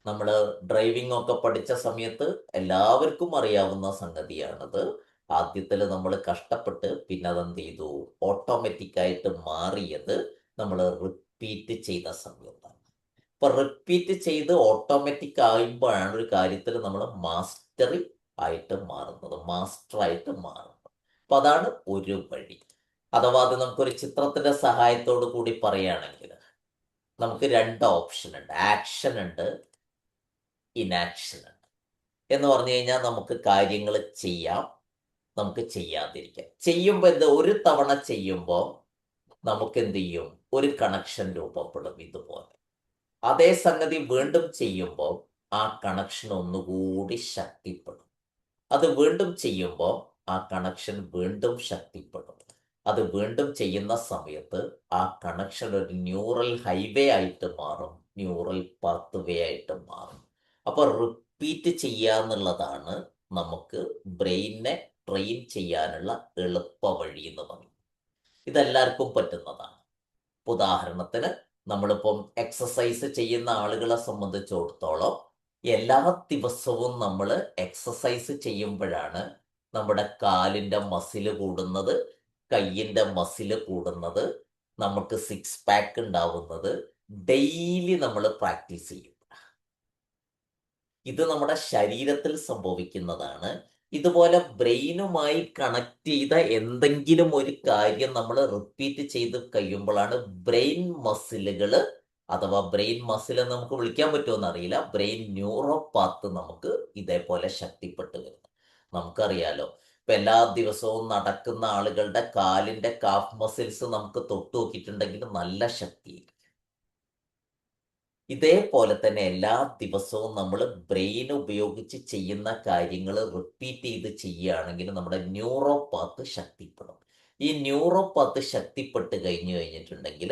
നമ്മൾ ഡ്രൈവിംഗ് ഒക്കെ പഠിച്ച സമയത്ത് എല്ലാവർക്കും അറിയാവുന്ന സംഗതിയാണത്. ആദ്യത്തിൽ നമ്മൾ കഷ്ടപ്പെട്ട് പിന്നെ അതെന്ത് ചെയ്തു? ഓട്ടോമാറ്റിക്കായിട്ട് മാറിയത് നമ്മൾ റിപ്പീറ്റ് ചെയ്ത സമയത്താണ്. അപ്പൊ റിപ്പീറ്റ് ചെയ്ത് ഓട്ടോമാറ്റിക് ആകുമ്പോഴാണ് ഒരു കാര്യത്തിൽ നമ്മൾ മാസ്റ്ററി ആയിട്ട് മാറുന്നത്, മാസ്റ്ററായിട്ട് മാറുന്നത്. അപ്പൊ അതാണ് ഒരു വഴി. അഥവാ അത് നമുക്കൊരു ചിത്രത്തിന്റെ സഹായത്തോടു കൂടി പറയുകയാണെങ്കിൽ നമുക്ക് 2 ഓപ്ഷൻ ഉണ്ട്. ആക്ഷൻ ഉണ്ട്, ഇനാക്ഷൻ ഉണ്ട്. എന്ന് പറഞ്ഞു കഴിഞ്ഞാൽ നമുക്ക് കാര്യങ്ങൾ ചെയ്യാം, നമുക്ക് ചെയ്യാതിരിക്കാം. ചെയ്യുമ്പോൾ എന്ത്? ഒരു തവണ ചെയ്യുമ്പോൾ നമുക്ക് എന്ത് ചെയ്യും? ഒരു കണക്ഷൻ രൂപപ്പെടും ഇതുപോലെ. അതേ സംഗതി വീണ്ടും ചെയ്യുമ്പോൾ ആ കണക്ഷൻ ഒന്നുകൂടി ശക്തിപ്പെടും. അത് വീണ്ടും ചെയ്യുമ്പോൾ ആ കണക്ഷൻ വീണ്ടും ശക്തിപ്പെടും. അത് വീണ്ടും ചെയ്യുന്ന സമയത്ത് ആ കണക്ഷൻ ഒരു ന്യൂറൽ ഹൈവേ ആയിട്ട് മാറും, ന്യൂറൽ പാത്വേ ആയിട്ട് മാറും. അപ്പോൾ റിപ്പീറ്റ് ചെയ്യുക എന്നുള്ളതാണ് നമുക്ക് ബ്രെയിനിനെ ട്രെയിൻ ചെയ്യാനുള്ള എളുപ്പ വഴി എന്ന് പറയും. ഇതെല്ലാവർക്കും പറ്റുന്നതാണ്. ഉദാഹരണത്തിന് നമ്മളിപ്പം എക്സസൈസ് ചെയ്യുന്ന ആളുകളെ സംബന്ധിച്ചിടത്തോളം എല്ലാ ദിവസവും നമ്മൾ എക്സസൈസ് ചെയ്യുമ്പോഴാണ് നമ്മുടെ കാലിൻ്റെ മസിൽ കൂടുന്നത്, കയ്യിൻ്റെ മസിൽ കൂടുന്നത്, നമുക്ക് 6 പാക്ക് ഉണ്ടാവുന്നത്. ഡെയിലി നമ്മൾ പ്രാക്ടീസ് ചെയ്യും. ഇത് നമ്മുടെ ശരീരത്തിൽ സംഭവിക്കുന്നതാണ്. ഇതുപോലെ ബ്രെയിനുമായി കണക്ട് ചെയ്ത എന്തെങ്കിലും ഒരു കാര്യം നമ്മൾ റിപ്പീറ്റ് ചെയ്ത് കഴിയുമ്പോഴാണ് ബ്രെയിൻ മസിലുകൾ, അഥവാ ബ്രെയിൻ മസിൽ എന്ന് നമുക്ക് വിളിക്കാൻ പറ്റുമെന്ന് അറിയില്ല, ബ്രെയിൻ ന്യൂറോപാത്ത് നമുക്ക് ഇതേപോലെ ശക്തിപ്പെട്ട് വരുന്നു. നമുക്കറിയാലോ, ഇപ്പൊ എല്ലാ ദിവസവും നടക്കുന്ന ആളുകളുടെ കാലിന്റെ കാഫ് മസിൽസ് നമുക്ക് തൊട്ട് നോക്കിയിട്ടുണ്ടെങ്കിൽ നല്ല ശക്തിയായിരിക്കും. ഇതേപോലെ തന്നെ എല്ലാ ദിവസവും നമ്മൾ ബ്രെയിൻ ഉപയോഗിച്ച് ചെയ്യുന്ന കാര്യങ്ങൾ റിപ്പീറ്റ് ചെയ്ത് ചെയ്യുകയാണെങ്കിൽ നമ്മുടെ ന്യൂറോപാത്ത് ശക്തിപ്പെടും. ഈ ന്യൂറോപാത്ത് ശക്തിപ്പെട്ട് കഴിഞ്ഞിട്ടുണ്ടെങ്കിൽ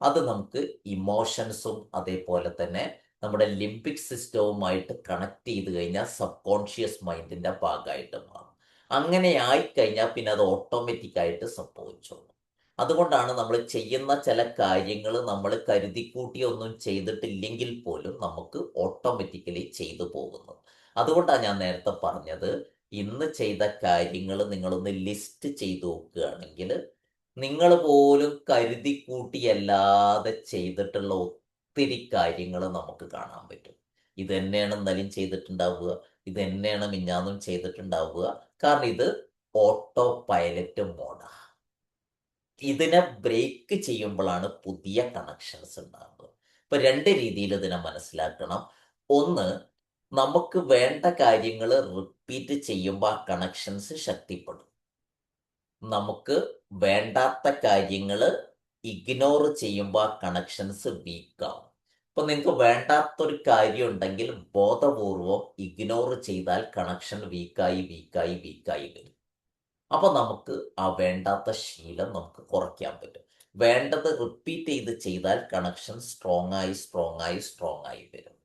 അത് നമുക്ക് ഇമോഷൻസും അതേപോലെ തന്നെ നമ്മുടെ ലിംബിക് സിസ്റ്റവുമായിട്ട് കണക്ട് ചെയ്ത് കഴിഞ്ഞാൽ സബ് കോൺഷ്യസ് മൈൻഡിന്റെ ഭാഗമായിട്ട് മാറും. അങ്ങനെ ആയിക്കഴിഞ്ഞാൽ പിന്നെ അത് ഓട്ടോമാറ്റിക്കായിട്ട് സംഭവിച്ചോളും. അതുകൊണ്ടാണ് നമ്മൾ ചെയ്യുന്ന ചില കാര്യങ്ങൾ നമ്മൾ കരുതിക്കൂട്ടി ഒന്നും ചെയ്തിട്ടില്ലെങ്കിൽ പോലും നമുക്ക് ഓട്ടോമാറ്റിക്കലി ചെയ്തു പോകുന്നത്. അതുകൊണ്ടാണ് ഞാൻ നേരത്തെ പറഞ്ഞത്, ഇന്ന് ചെയ്ത കാര്യങ്ങൾ നിങ്ങളൊന്ന് ലിസ്റ്റ് ചെയ്ത് നോക്കുകയാണെങ്കിൽ നിങ്ങൾ പോലും കരുതിക്കൂട്ടിയല്ലാതെ ചെയ്തിട്ടുള്ള ഒത്തിരി കാര്യങ്ങൾ നമുക്ക് കാണാൻ പറ്റും. ഇത് തന്നെയാണ് ഇന്നലെയും ചെയ്തിട്ടുണ്ടാവുക, ഇത് തന്നെയാണ് മിഞ്ഞാന്നും ചെയ്തിട്ടുണ്ടാവുക. കാരണം ഇത് ഓട്ടോ പൈലറ്റ് മോഡാണ്. ഇതിനെ ബ്രേക്ക് ചെയ്യുമ്പോഴാണ് പുതിയ കണക്ഷൻസ് ഉണ്ടാകുന്നത്. ഇപ്പൊ 2 രീതിയിൽ ഇതിനെ മനസ്സിലാക്കണം. ഒന്ന്, നമുക്ക് വേണ്ട കാര്യങ്ങൾ റിപ്പീറ്റ് ചെയ്യുമ്പോൾ ആ കണക്ഷൻസ് ശക്തിപ്പെടും. നമുക്ക് വേണ്ടാത്ത കാര്യങ്ങൾ ഇഗ്നോർ ചെയ്യുമ്പോൾ ആ കണക്ഷൻസ് വീക്കാവും. ഇപ്പൊ നിങ്ങൾക്ക് വേണ്ടാത്തൊരു കാര്യം ഉണ്ടെങ്കിൽ ബോധപൂർവം ഇഗ്നോർ ചെയ്താൽ കണക്ഷൻ വീക്കായി വീക്കായി വീക്കായി വരും. അപ്പൊ നമുക്ക് ആ വേണ്ടാത്ത ശീലം നമുക്ക് കുറയ്ക്കാൻ പറ്റും. വേണ്ടത് റിപ്പീറ്റ് ചെയ്താൽ കണക്ഷൻ സ്ട്രോങ് ആയി വരും.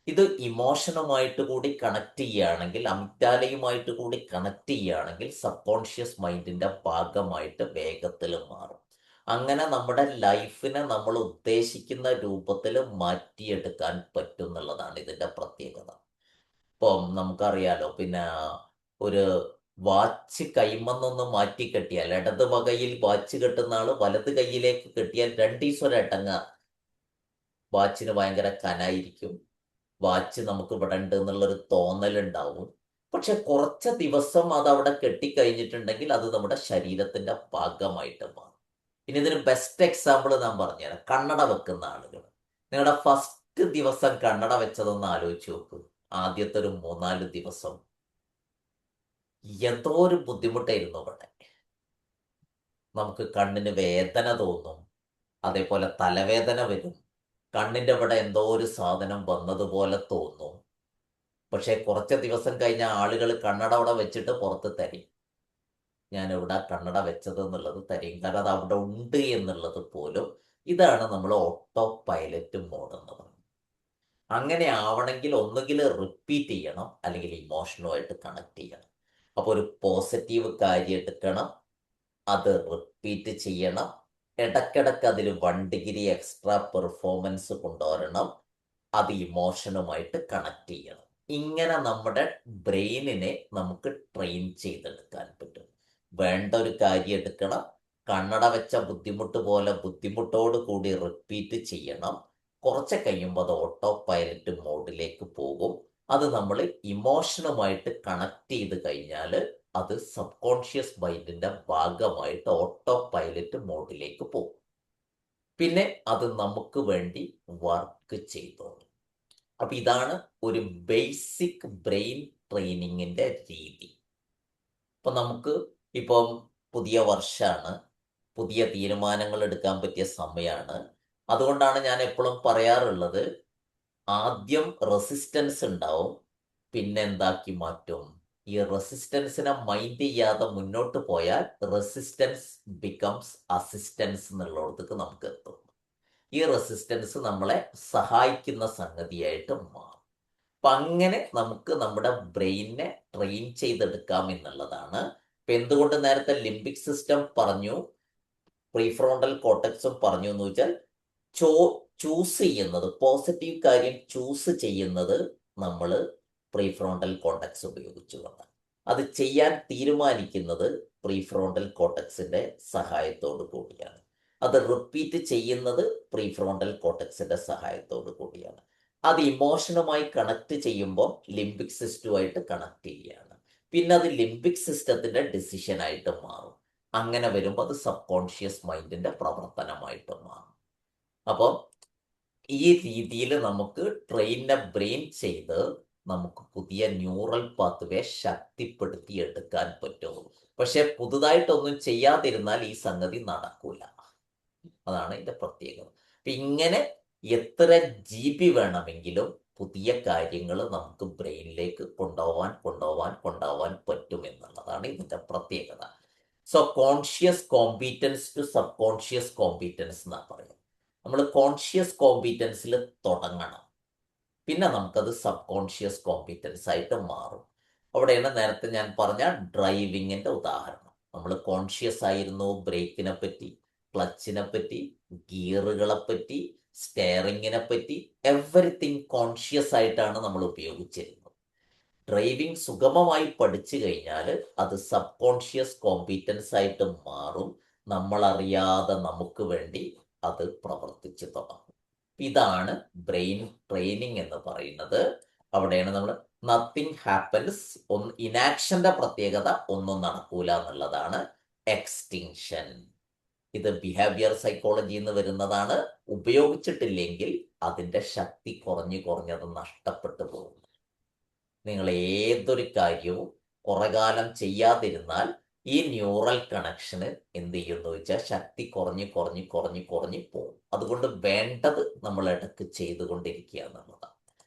ഇത് ഇമോഷനുമായിട്ട് കൂടി കണക്ട് ചെയ്യുകയാണെങ്കിൽ, അമിഗ്ഡാലയുമായിട്ട് കൂടി കണക്ട് ചെയ്യുകയാണെങ്കിൽ സബ് കോൺഷ്യസ് മൈൻഡിന്റെ ഭാഗമായിട്ട് വേഗത്തിൽ മാറും. അങ്ങനെ നമ്മുടെ ലൈഫിനെ നമ്മൾ ഉദ്ദേശിക്കുന്ന രൂപത്തിൽ മാറ്റിയെടുക്കാൻ പറ്റും എന്നുള്ളതാണ് ഇതിന്റെ പ്രത്യേകത. ഇപ്പം നമുക്കറിയാലോ, പിന്നെ ഒരു വാച്ച് കൈമന്നൊന്ന് മാറ്റി കെട്ടിയാൽ, ഇടത് വകയിൽ വാച്ച് കെട്ടുന്ന ആള് വലത് കൈയിലേക്ക് കെട്ടിയാൽ 2 ദിവസം ഒരടങ്ങ വാച്ചിന് ഭയങ്കര കനായിരിക്കും. വാച്ച് നമുക്ക് ഇവിടെ ഉണ്ട് എന്നുള്ളൊരു തോന്നലുണ്ടാവും. പക്ഷെ കുറച്ച് ദിവസം അത് അവിടെ കെട്ടിക്കഴിഞ്ഞിട്ടുണ്ടെങ്കിൽ അത് നമ്മുടെ ശരീരത്തിന്റെ ഭാഗമായിട്ട് മാറും. ഇനി ഇതിന് ബെസ്റ്റ് എക്സാമ്പിൾ ഞാൻ പറഞ്ഞുതരാം. കണ്ണട വെക്കുന്ന ആളുകൾ, നിങ്ങളുടെ ഫസ്റ്റ് ദിവസം കണ്ണട വെച്ചതൊന്ന് ആലോചിച്ച് നോക്കൂ. ആദ്യത്തെ ഒരു 3-4 ദിവസം എന്തോ ഒരു ബുദ്ധിമുട്ടായിരുന്നു ഇവിടെ. നമുക്ക് കണ്ണിന് വേദന തോന്നും, അതേപോലെ തലവേദന വരും, കണ്ണിന്റെ ഇവിടെ എന്തോ ഒരു സാധനം വന്നതുപോലെ തോന്നും. പക്ഷെ കുറച്ച് ദിവസം കഴിഞ്ഞ ആളുകൾ കണ്ണട അവിടെ വെച്ചിട്ട് പുറത്ത് തരും. ഞാൻ എവിടെ കണ്ണട വെച്ചത് എന്നുള്ളത് തരും, കാരണം അത് അവിടെ ഉണ്ട് എന്നുള്ളത് പോലും. ഇതാണ് നമ്മൾ ഓട്ടോ പൈലറ്റ് മോഡ് എന്ന് പറയുന്നത്. അങ്ങനെ ആവണമെങ്കിൽ ഒന്നുകിൽ റിപ്പീറ്റ് ചെയ്യണം, അല്ലെങ്കിൽ ഇമോഷനുമായിട്ട് കണക്ട് ചെയ്യണം. അപ്പോൾ ഒരു പോസിറ്റീവ് കാര്യം എടുക്കണം, അത് റിപ്പീറ്റ് ചെയ്യണം, ഇടയ്ക്കിടയ്ക്ക് അതിൽ 1 ഡിഗ്രി എക്സ്ട്രാ പെർഫോമൻസ് കൊണ്ടുവരണം, അത് ഇമോഷനുമായിട്ട് കണക്ട് ചെയ്യണം. ഇങ്ങനെ നമ്മുടെ ബ്രെയിനിനെ നമുക്ക് ട്രെയിൻ ചെയ്തെടുക്കാൻ പറ്റും. വേണ്ട ഒരു കാര്യം എടുക്കണം, കണ്ണട വെച്ച ബുദ്ധിമുട്ട് പോലെ ബുദ്ധിമുട്ടോട് കൂടി റിപ്പീറ്റ് ചെയ്യണം. കുറച്ച് കഴിയുമ്പോൾ അത് ഓട്ടോ പൈലറ്റ് മോഡിലേക്ക് പോകും. അത് നമ്മൾ ഇമോഷനുമായിട്ട് കണക്ട് ചെയ്ത് കഴിഞ്ഞാൽ അത് സബ് കോൺഷ്യസ് മൈൻഡിന്റെ ഭാഗമായിട്ട് ഓട്ടോ പൈലറ്റ് മോഡിലേക്ക് പോകും. പിന്നെ അത് നമുക്ക് വേണ്ടി വർക്ക് ചെയ്തോളും. അപ്പൊ ഇതാണ് ഒരു ബേസിക് ബ്രെയിൻ ട്രെയിനിങ്ങിന്റെ രീതി. ഇപ്പൊ നമുക്ക് ഇപ്പം പുതിയ വർഷമാണ്, പുതിയ തീരുമാനങ്ങൾ എടുക്കാൻ പറ്റിയ സമയമാണ്. അതുകൊണ്ടാണ് ഞാൻ എപ്പോഴും പറയാറുള്ളത്, ആദ്യം റെസിസ്റ്റൻസ് ഉണ്ടാവും, പിന്നെ എന്താക്കി മാറ്റും. ഈ റെസിസ്റ്റൻസിനെ മൈൻഡ് ചെയ്യാതെ മുന്നോട്ട് പോയാൽ റെസിസ്റ്റൻസ് ബിക്കംസ് അസിസ്റ്റൻസ് എന്നുള്ളിടത്തേക്ക് നമുക്ക് എത്തും. ഈ റെസിസ്റ്റൻസ് നമ്മളെ സഹായിക്കുന്ന സംഗതിയായിട്ട് മാറും. അപ്പൊ അങ്ങനെ നമുക്ക് നമ്മുടെ ബ്രെയിനിനെ ട്രെയിൻ ചെയ്തെടുക്കാം എന്നുള്ളതാണ്. ഇപ്പൊ എന്തുകൊണ്ട് നേരത്തെ ലിംബിക് സിസ്റ്റം പറഞ്ഞു, പ്രീഫ്രോണ്ടൽ കോർട്ടക്സും പറഞ്ഞു എന്ന് വെച്ചാൽ, ചൂസ് ചെയ്യുന്നത്, പോസിറ്റീവ് കാര്യം ചൂസ് ചെയ്യുന്നത് നമ്മൾ പ്രീഫ്രോണ്ടൽ കോർട്ടക്സ് ഉപയോഗിച്ചുകൊണ്ട്, അത് ചെയ്യാൻ തീരുമാനിക്കുന്നത് പ്രീഫ്രോണ്ടൽ കോർട്ടക്സിന്റെ സഹായത്തോടു കൂടിയാണ്, അത് റിപ്പീറ്റ് ചെയ്യുന്നത് പ്രീഫ്രോണ്ടൽ കോർട്ടക്സിന്റെ സഹായത്തോടു കൂടിയാണ്. അത് ഇമോഷനുമായി കണക്ട് ചെയ്യുമ്പോൾ ലിംബിക് സിസ്റ്റവുമായിട്ട് കണക്ട് ചെയ്യുകയാണ്. പിന്നെ അത് ലിംബിക് സിസ്റ്റത്തിന്റെ ഡിസിഷനായിട്ട് മാറും. അങ്ങനെ വരുമ്പോൾ അത് സബ് കോൺഷ്യസ് മൈൻഡിന്റെ പ്രവർത്തനമായിട്ട് മാറും. അപ്പോൾ ഈ രീതിയിൽ നമുക്ക് ബ്രെയിൻ ചെയ്ത് നമുക്ക് പുതിയ ന്യൂറൽ പാത്വേ ശക്തിപ്പെടുത്തി എടുക്കാൻ പറ്റും. പക്ഷെ പുതുതായിട്ടൊന്നും ചെയ്യാതിരുന്നാൽ ഈ സംഗതി നടക്കൂല. അതാണ് ഇതിന്റെ പ്രത്യേകത. അപ്പൊ ഇങ്ങനെ എത്ര GB വേണമെങ്കിലും പുതിയ കാര്യങ്ങൾ നമുക്ക് ബ്രെയിനിലേക്ക് കൊണ്ടുപോവാൻ പറ്റും എന്നുള്ളതാണ് ഇതിന്റെ പ്രത്യേകത. So conscious competence to subconscious competence എന്നാ പറയുന്നത്. നമ്മൾ കോൺഷ്യസ് കോമ്പീറ്റൻസിൽ തുടങ്ങണം, പിന്നെ നമുക്കത് സബ് കോൺഷ്യസ് കോമ്പീറ്റൻസ് ആയിട്ട് മാറും. അവിടെയാണ് നേരത്തെ ഞാൻ പറഞ്ഞ ഡ്രൈവിങ്ങിന്റെ ഉദാഹരണം. നമ്മൾ കോൺഷ്യസ് ആയിരുന്നു ബ്രേക്കിനെ പറ്റി, ക്ലച്ചിനെ പറ്റി, ഗിയറുകളെ പറ്റി, സ്റ്റെയറിങ്ങിനെ പറ്റി, എവറിത്തിങ് കോൺഷ്യസ് ആയിട്ടാണ് നമ്മൾ ഉപയോഗിച്ചിരുന്നത്. ഡ്രൈവിംഗ് സുഗമമായി പഠിച്ചു കഴിഞ്ഞാൽ അത് സബ് കോൺഷ്യസ് കോമ്പീറ്റൻസ് ആയിട്ട് മാറും. നമ്മളറിയാതെ നമുക്ക് വേണ്ടി അത് പ്രവർത്തിച്ചു തുടങ്ങും. ഇതാണ് ബ്രെയിൻ ട്രെയിനിങ് എന്ന് പറയുന്നത്. അവിടെയാണ് നമ്മൾ നത്തിങ് ഹാപ്പൻസ്, ഇനാക്ഷന്റെ പ്രത്യേകത ഒന്നും നടക്കൂല എന്നുള്ളതാണ്. എക്സ്റ്റിങ്ഷൻ, ഇത് ബിഹേവിയർ സൈക്കോളജി എന്ന് വരുന്നതാണ്. ഉപയോഗിച്ചിട്ടില്ലെങ്കിൽ അതിന്റെ ശക്തി കുറഞ്ഞത് നഷ്ടപ്പെട്ടു പോകും. നിങ്ങൾ ഏതൊരു കാര്യവും കുറെ കാലം ചെയ്യാതിരുന്നാൽ ഈ ന്യൂറൽ കണക്ഷന് എന്ത് ചെയ്യുന്നു വെച്ചാൽ ശക്തി കുറഞ്ഞ് പോകും. അതുകൊണ്ട് വേണ്ടത് നമ്മൾ ഇടയ്ക്ക് ചെയ്തുകൊണ്ടിരിക്കുക എന്നുള്ളതാണ്.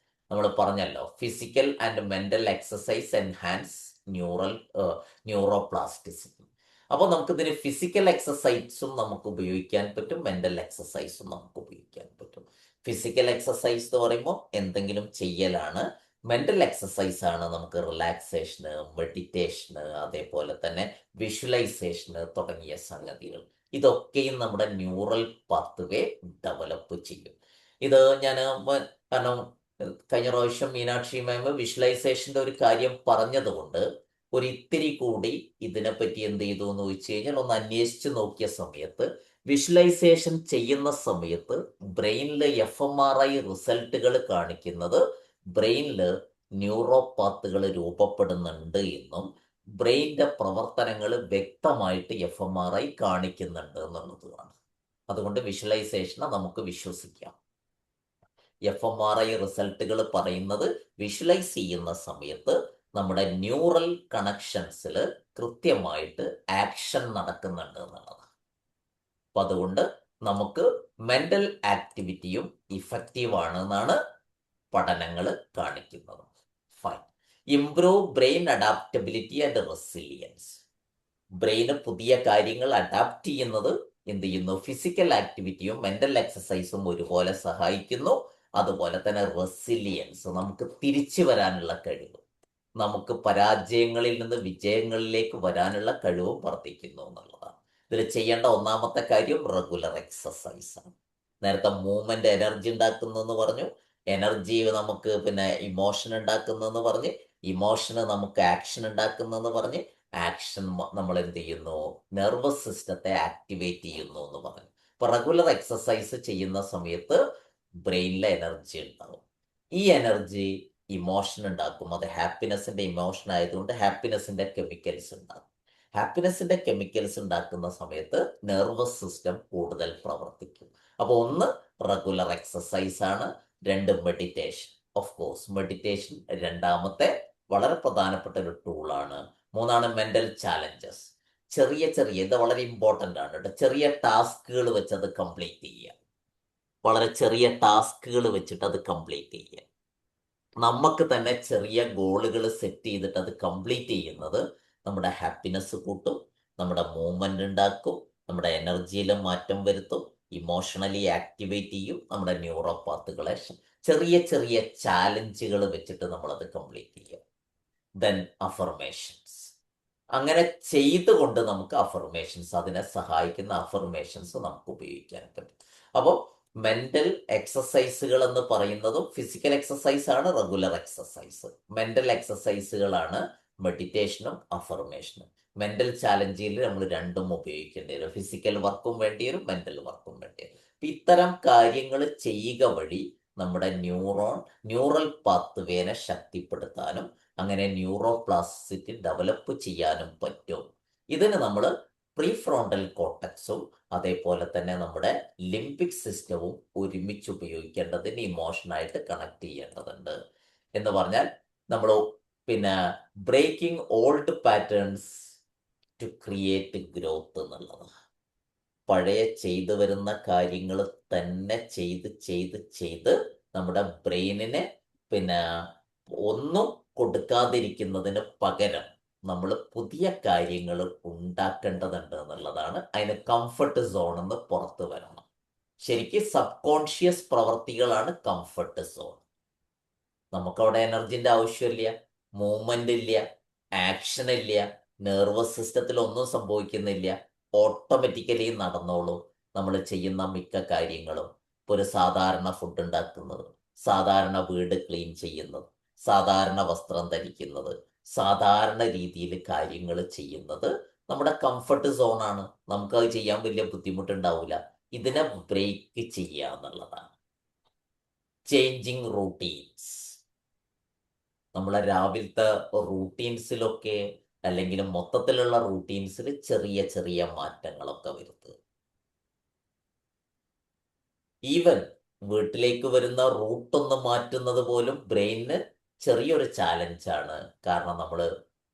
നമ്മൾ പറഞ്ഞല്ലോ, physical and mental exercise enhance neuroplasticity. അപ്പോൾ നമുക്കിതിന് ഫിസിക്കൽ എക്സസൈസും നമുക്ക് ഉപയോഗിക്കാൻ പറ്റും, മെന്റൽ എക്സസൈസും നമുക്ക് ഉപയോഗിക്കാൻ പറ്റും. ഫിസിക്കൽ എക്സസൈസ് എന്ന് പറയുമ്പോൾ എന്തെങ്കിലും ചെയ്യലാണ്. മെന്റൽ എക്സസൈസ് ആണ് നമുക്ക് റിലാക്സേഷന്, മെഡിറ്റേഷന്, അതേപോലെ തന്നെ വിഷ്വലൈസേഷന് തുടങ്ങിയ സംഗതികൾ. ഇതൊക്കെയും നമ്മുടെ ന്യൂറൽ പാത്വേ ഡെവലപ്പ് ചെയ്യും. ഇത് ഞാൻ കാരണം കഴിഞ്ഞ പ്രാവശ്യം മീനാക്ഷി മാം വിഷ്വലൈസേഷന്റെ ഒരു കാര്യം പറഞ്ഞതുകൊണ്ട് ഒരു ഇത്തിരി കൂടി ഇതിനെപ്പറ്റി എന്ത് ചെയ്തു എന്ന് ചോദിച്ചു കഴിഞ്ഞാൽ ഒന്ന് അന്വേഷിച്ച് നോക്കിയ സമയത്ത് വിഷ്വലൈസേഷൻ ചെയ്യുന്ന സമയത്ത് ബ്രെയിനിൽ FMRI റിസൾട്ടുകൾ കാണിക്കുന്നത് ബ്രെയിനിൽ ന്യൂറോപാത്തുകൾ രൂപപ്പെടുന്നുണ്ട് എന്നും ബ്രെയിനിന്റെ പ്രവർത്തനങ്ങൾ വ്യക്തമായിട്ട് FMRI കാണിക്കുന്നുണ്ട് എന്നുള്ളതാണ്. അതുകൊണ്ട് വിഷ്വലൈസേഷനെ നമുക്ക് വിശ്വസിക്കാം. FMRI റിസൾട്ടുകൾ പറയുന്നത് വിഷ്വലൈസ് ചെയ്യുന്ന സമയത്ത് നമ്മുടെ ന്യൂറൽ കണക്ഷൻസിൽ കൃത്യമായിട്ട് ആക്ഷൻ നടക്കുന്നുണ്ട് എന്നുള്ളതാണ്. അപ്പൊ അതുകൊണ്ട് നമുക്ക് മെന്റൽ ആക്ടിവിറ്റിയും ഇഫക്റ്റീവ് ആണ് എന്നാണ് പഠനങ്ങൾ കാണിക്കുന്നത്. Fine. Improve brain adaptability and resilience. ബ്രെയിന് പുതിയ കാര്യങ്ങൾ അഡാപ്റ്റ് ചെയ്യുന്നത് എന്ത് ചെയ്യുന്നു? ഫിസിക്കൽ ആക്ടിവിറ്റിയും മെന്റൽ എക്സസൈസും ഒരുപോലെ സഹായിക്കുന്നു. അതുപോലെ തന്നെ റെസിലിയൻസ്, നമുക്ക് തിരിച്ചു വരാനുള്ള കഴിവ്, നമുക്ക് പരാജയങ്ങളിൽ നിന്ന് വിജയങ്ങളിലേക്ക് വരാനുള്ള കഴിവും വർദ്ധിക്കുന്നു എന്നുള്ളതാണ്. ഇതിൽ ചെയ്യേണ്ട ഒന്നാമത്തെ കാര്യം റെഗുലർ എക്സസൈസ് ആണ്. നേരത്തെ മൂവ്മെന്റ് എനർജി ഉണ്ടാക്കുന്നതെന്ന് പറഞ്ഞു, എനർജി നമുക്ക് ഇമോഷൻ ഉണ്ടാക്കുന്നതെന്ന് പറഞ്ഞ്, ഇമോഷന് നമുക്ക് ആക്ഷൻ ഉണ്ടാക്കുന്നതെന്ന് പറഞ്ഞ്, ആക്ഷൻ നമ്മൾ എന്ത് ചെയ്യുന്നു? നെർവസ് സിസ്റ്റത്തെ ആക്ടിവേറ്റ് ചെയ്യുന്നു എന്ന് പറഞ്ഞു. അപ്പൊ റെഗുലർ എക്സസൈസ് ചെയ്യുന്ന സമയത്ത് ബ്രെയിനിലെ എനർജി ഉണ്ടാവും. ഈ എനർജി ഇമോഷൻ ഉണ്ടാക്കും. അത് ഹാപ്പിനെസിന്റെ ഇമോഷൻ ആയതുകൊണ്ട് ഹാപ്പിനെസിന്റെ കെമിക്കൽസ് ഉണ്ടാകും. ഹാപ്പിനെസിന്റെ കെമിക്കൽസ് ഉണ്ടാക്കുന്ന സമയത്ത് നെർവസ് സിസ്റ്റം കൂടുതൽ പ്രവർത്തിക്കും. അപ്പോൾ ഒന്ന് റെഗുലർ എക്സസൈസ് ആണ്, രണ്ട് മെഡിറ്റേഷൻ. ഓഫ് കോഴ്സ് മെഡിറ്റേഷൻ രണ്ടാമത്തെ വളരെ പ്രധാനപ്പെട്ട ഒരു ടൂളാണ്. മൂന്നാണ് മെന്റൽ ചാലഞ്ചസ്. ചെറിയ ഇത് വളരെ ഇമ്പോർട്ടൻ്റ് ആണ് കേട്ടോ. ചെറിയ ടാസ്കുകൾ വെച്ച് അത് കംപ്ലീറ്റ് ചെയ്യുക. വളരെ ചെറിയ ടാസ്കുകൾ വെച്ചിട്ട് അത് കംപ്ലീറ്റ് ചെയ്യുക. നമുക്ക് തന്നെ ചെറിയ ഗോളുകൾ സെറ്റ് ചെയ്തിട്ട് അത് കംപ്ലീറ്റ് ചെയ്യുന്നത് നമ്മുടെ ഹാപ്പിനെസ് കൂട്ടും, നമ്മുടെ മൂവ്മെന്റ് ഉണ്ടാക്കും, നമ്മുടെ എനർജിയിൽ മാറ്റം വരുത്തും, ഇമോഷണലി ആക്ടിവേറ്റ് ചെയ്യും, നമ്മുടെ ന്യൂറോപാത്തുകളെ ചെറിയ ചാലഞ്ചുകൾ വെച്ചിട്ട് നമ്മളത് കംപ്ലീറ്റ് ചെയ്യുക. Then affirmations. അങ്ങനെ ചെയ്തുകൊണ്ട് നമുക്ക് അഫർമേഷൻസ്, അതിനെ സഹായിക്കുന്ന അഫർമേഷൻസ് നമുക്ക് ഉപയോഗിക്കാൻ പറ്റും. അപ്പോൾ മെന്റൽ എക്സസൈസുകൾ എന്ന് പറയുന്നതും ഫിസിക്കൽ എക്സസൈസ് ആണ് റെഗുലർ എക്സസൈസ്. മെന്റൽ എക്സസൈസുകളാണ് മെഡിറ്റേഷനും അഫർമേഷനും. മെന്റൽ ചാലഞ്ചിൽ നമ്മൾ രണ്ടും ഉപയോഗിക്കേണ്ടി വരും. ഫിസിക്കൽ വർക്കും വേണ്ടി വരും, മെന്റൽ വർക്കും വേണ്ടി വരും. അപ്പൊ ഇത്തരം കാര്യങ്ങൾ ചെയ്യുക വഴി നമ്മുടെ ന്യൂറൽ പാത്വേനെ ശക്തിപ്പെടുത്താനും അങ്ങനെ ന്യൂറോപ്ലാസ്റ്റിസിറ്റി ഡെവലപ്പ് ചെയ്യാനും പറ്റും. ഇതിന് നമ്മൾ പ്രീഫ്രോണ്ടൽ കോർട്ടക്സും അതേപോലെ തന്നെ നമ്മുടെ ലിംബിക് സിസ്റ്റവും ഒരുമിച്ച് ഉപയോഗിക്കേണ്ടതിന് ഇമോഷനായിട്ട് കണക്ട് ചെയ്യേണ്ടതുണ്ട്. എന്ന് പറഞ്ഞാൽ നമ്മൾ breaking old patterns to create growth എന്നുള്ളത്. പഴയ ചെയ്തു വരുന്ന കാര്യങ്ങൾ തന്നെ ചെയ്ത് നമ്മുടെ ബ്രെയിനിനെ ഒന്നും കൊടുക്കാതിരിക്കുന്നതിന് പകരം നമ്മൾ പുതിയ കാര്യങ്ങൾ ഉണ്ടാക്കേണ്ടതുണ്ട് എന്നുള്ളതാണ്. അതിന് കംഫർട്ട് സോൺ എന്ന് പുറത്ത് വരണം. ശരിക്കും സബ് കോൺഷ്യസ് പ്രവർത്തികളാണ് കംഫർട്ട് സോൺ. നമുക്കവിടെ എനർജിന്റെ ആവശ്യമില്ല, മൂവ്മെന്റ് ഇല്ല, ആക്ഷൻ ഇല്ല, നെർവസ് സിസ്റ്റത്തിൽ ഒന്നും സംഭവിക്കുന്നില്ല, ഓട്ടോമാറ്റിക്കലി നടന്നോളൂ. നമ്മൾ ചെയ്യുന്ന മിക്ക കാര്യങ്ങളും ഒരു സാധാരണ ഫുഡ് ഉണ്ടാക്കുന്നത്, സാധാരണ വീട് ക്ലീൻ ചെയ്യുന്നത്, സാധാരണ വസ്ത്രം ധരിക്കുന്നത്, സാധാരണ രീതിയിൽ കാര്യങ്ങൾ ചെയ്യുന്നത് നമ്മുടെ കംഫർട്ട് സോണാണ്. നമുക്കത് ചെയ്യാൻ വലിയ ബുദ്ധിമുട്ടുണ്ടാവില്ല. ഇതിനെ ബ്രേക്ക് ചെയ്യുക എന്നുള്ളതാണ്. Changing routines. നമ്മളെ രാവിലത്തെ റൂട്ടീൻസിലൊക്കെ അല്ലെങ്കിൽ മൊത്തത്തിലുള്ള റൂട്ടീൻസിൽ ചെറിയ മാറ്റങ്ങളൊക്കെ വരുത്തുക. ഈവൻ വീട്ടിലേക്ക് വരുന്ന റൂട്ടൊന്ന് മാറ്റുന്നത് പോലും ബ്രെയിനിന് ചെറിയൊരു ചാലഞ്ചാണ്. കാരണം നമ്മൾ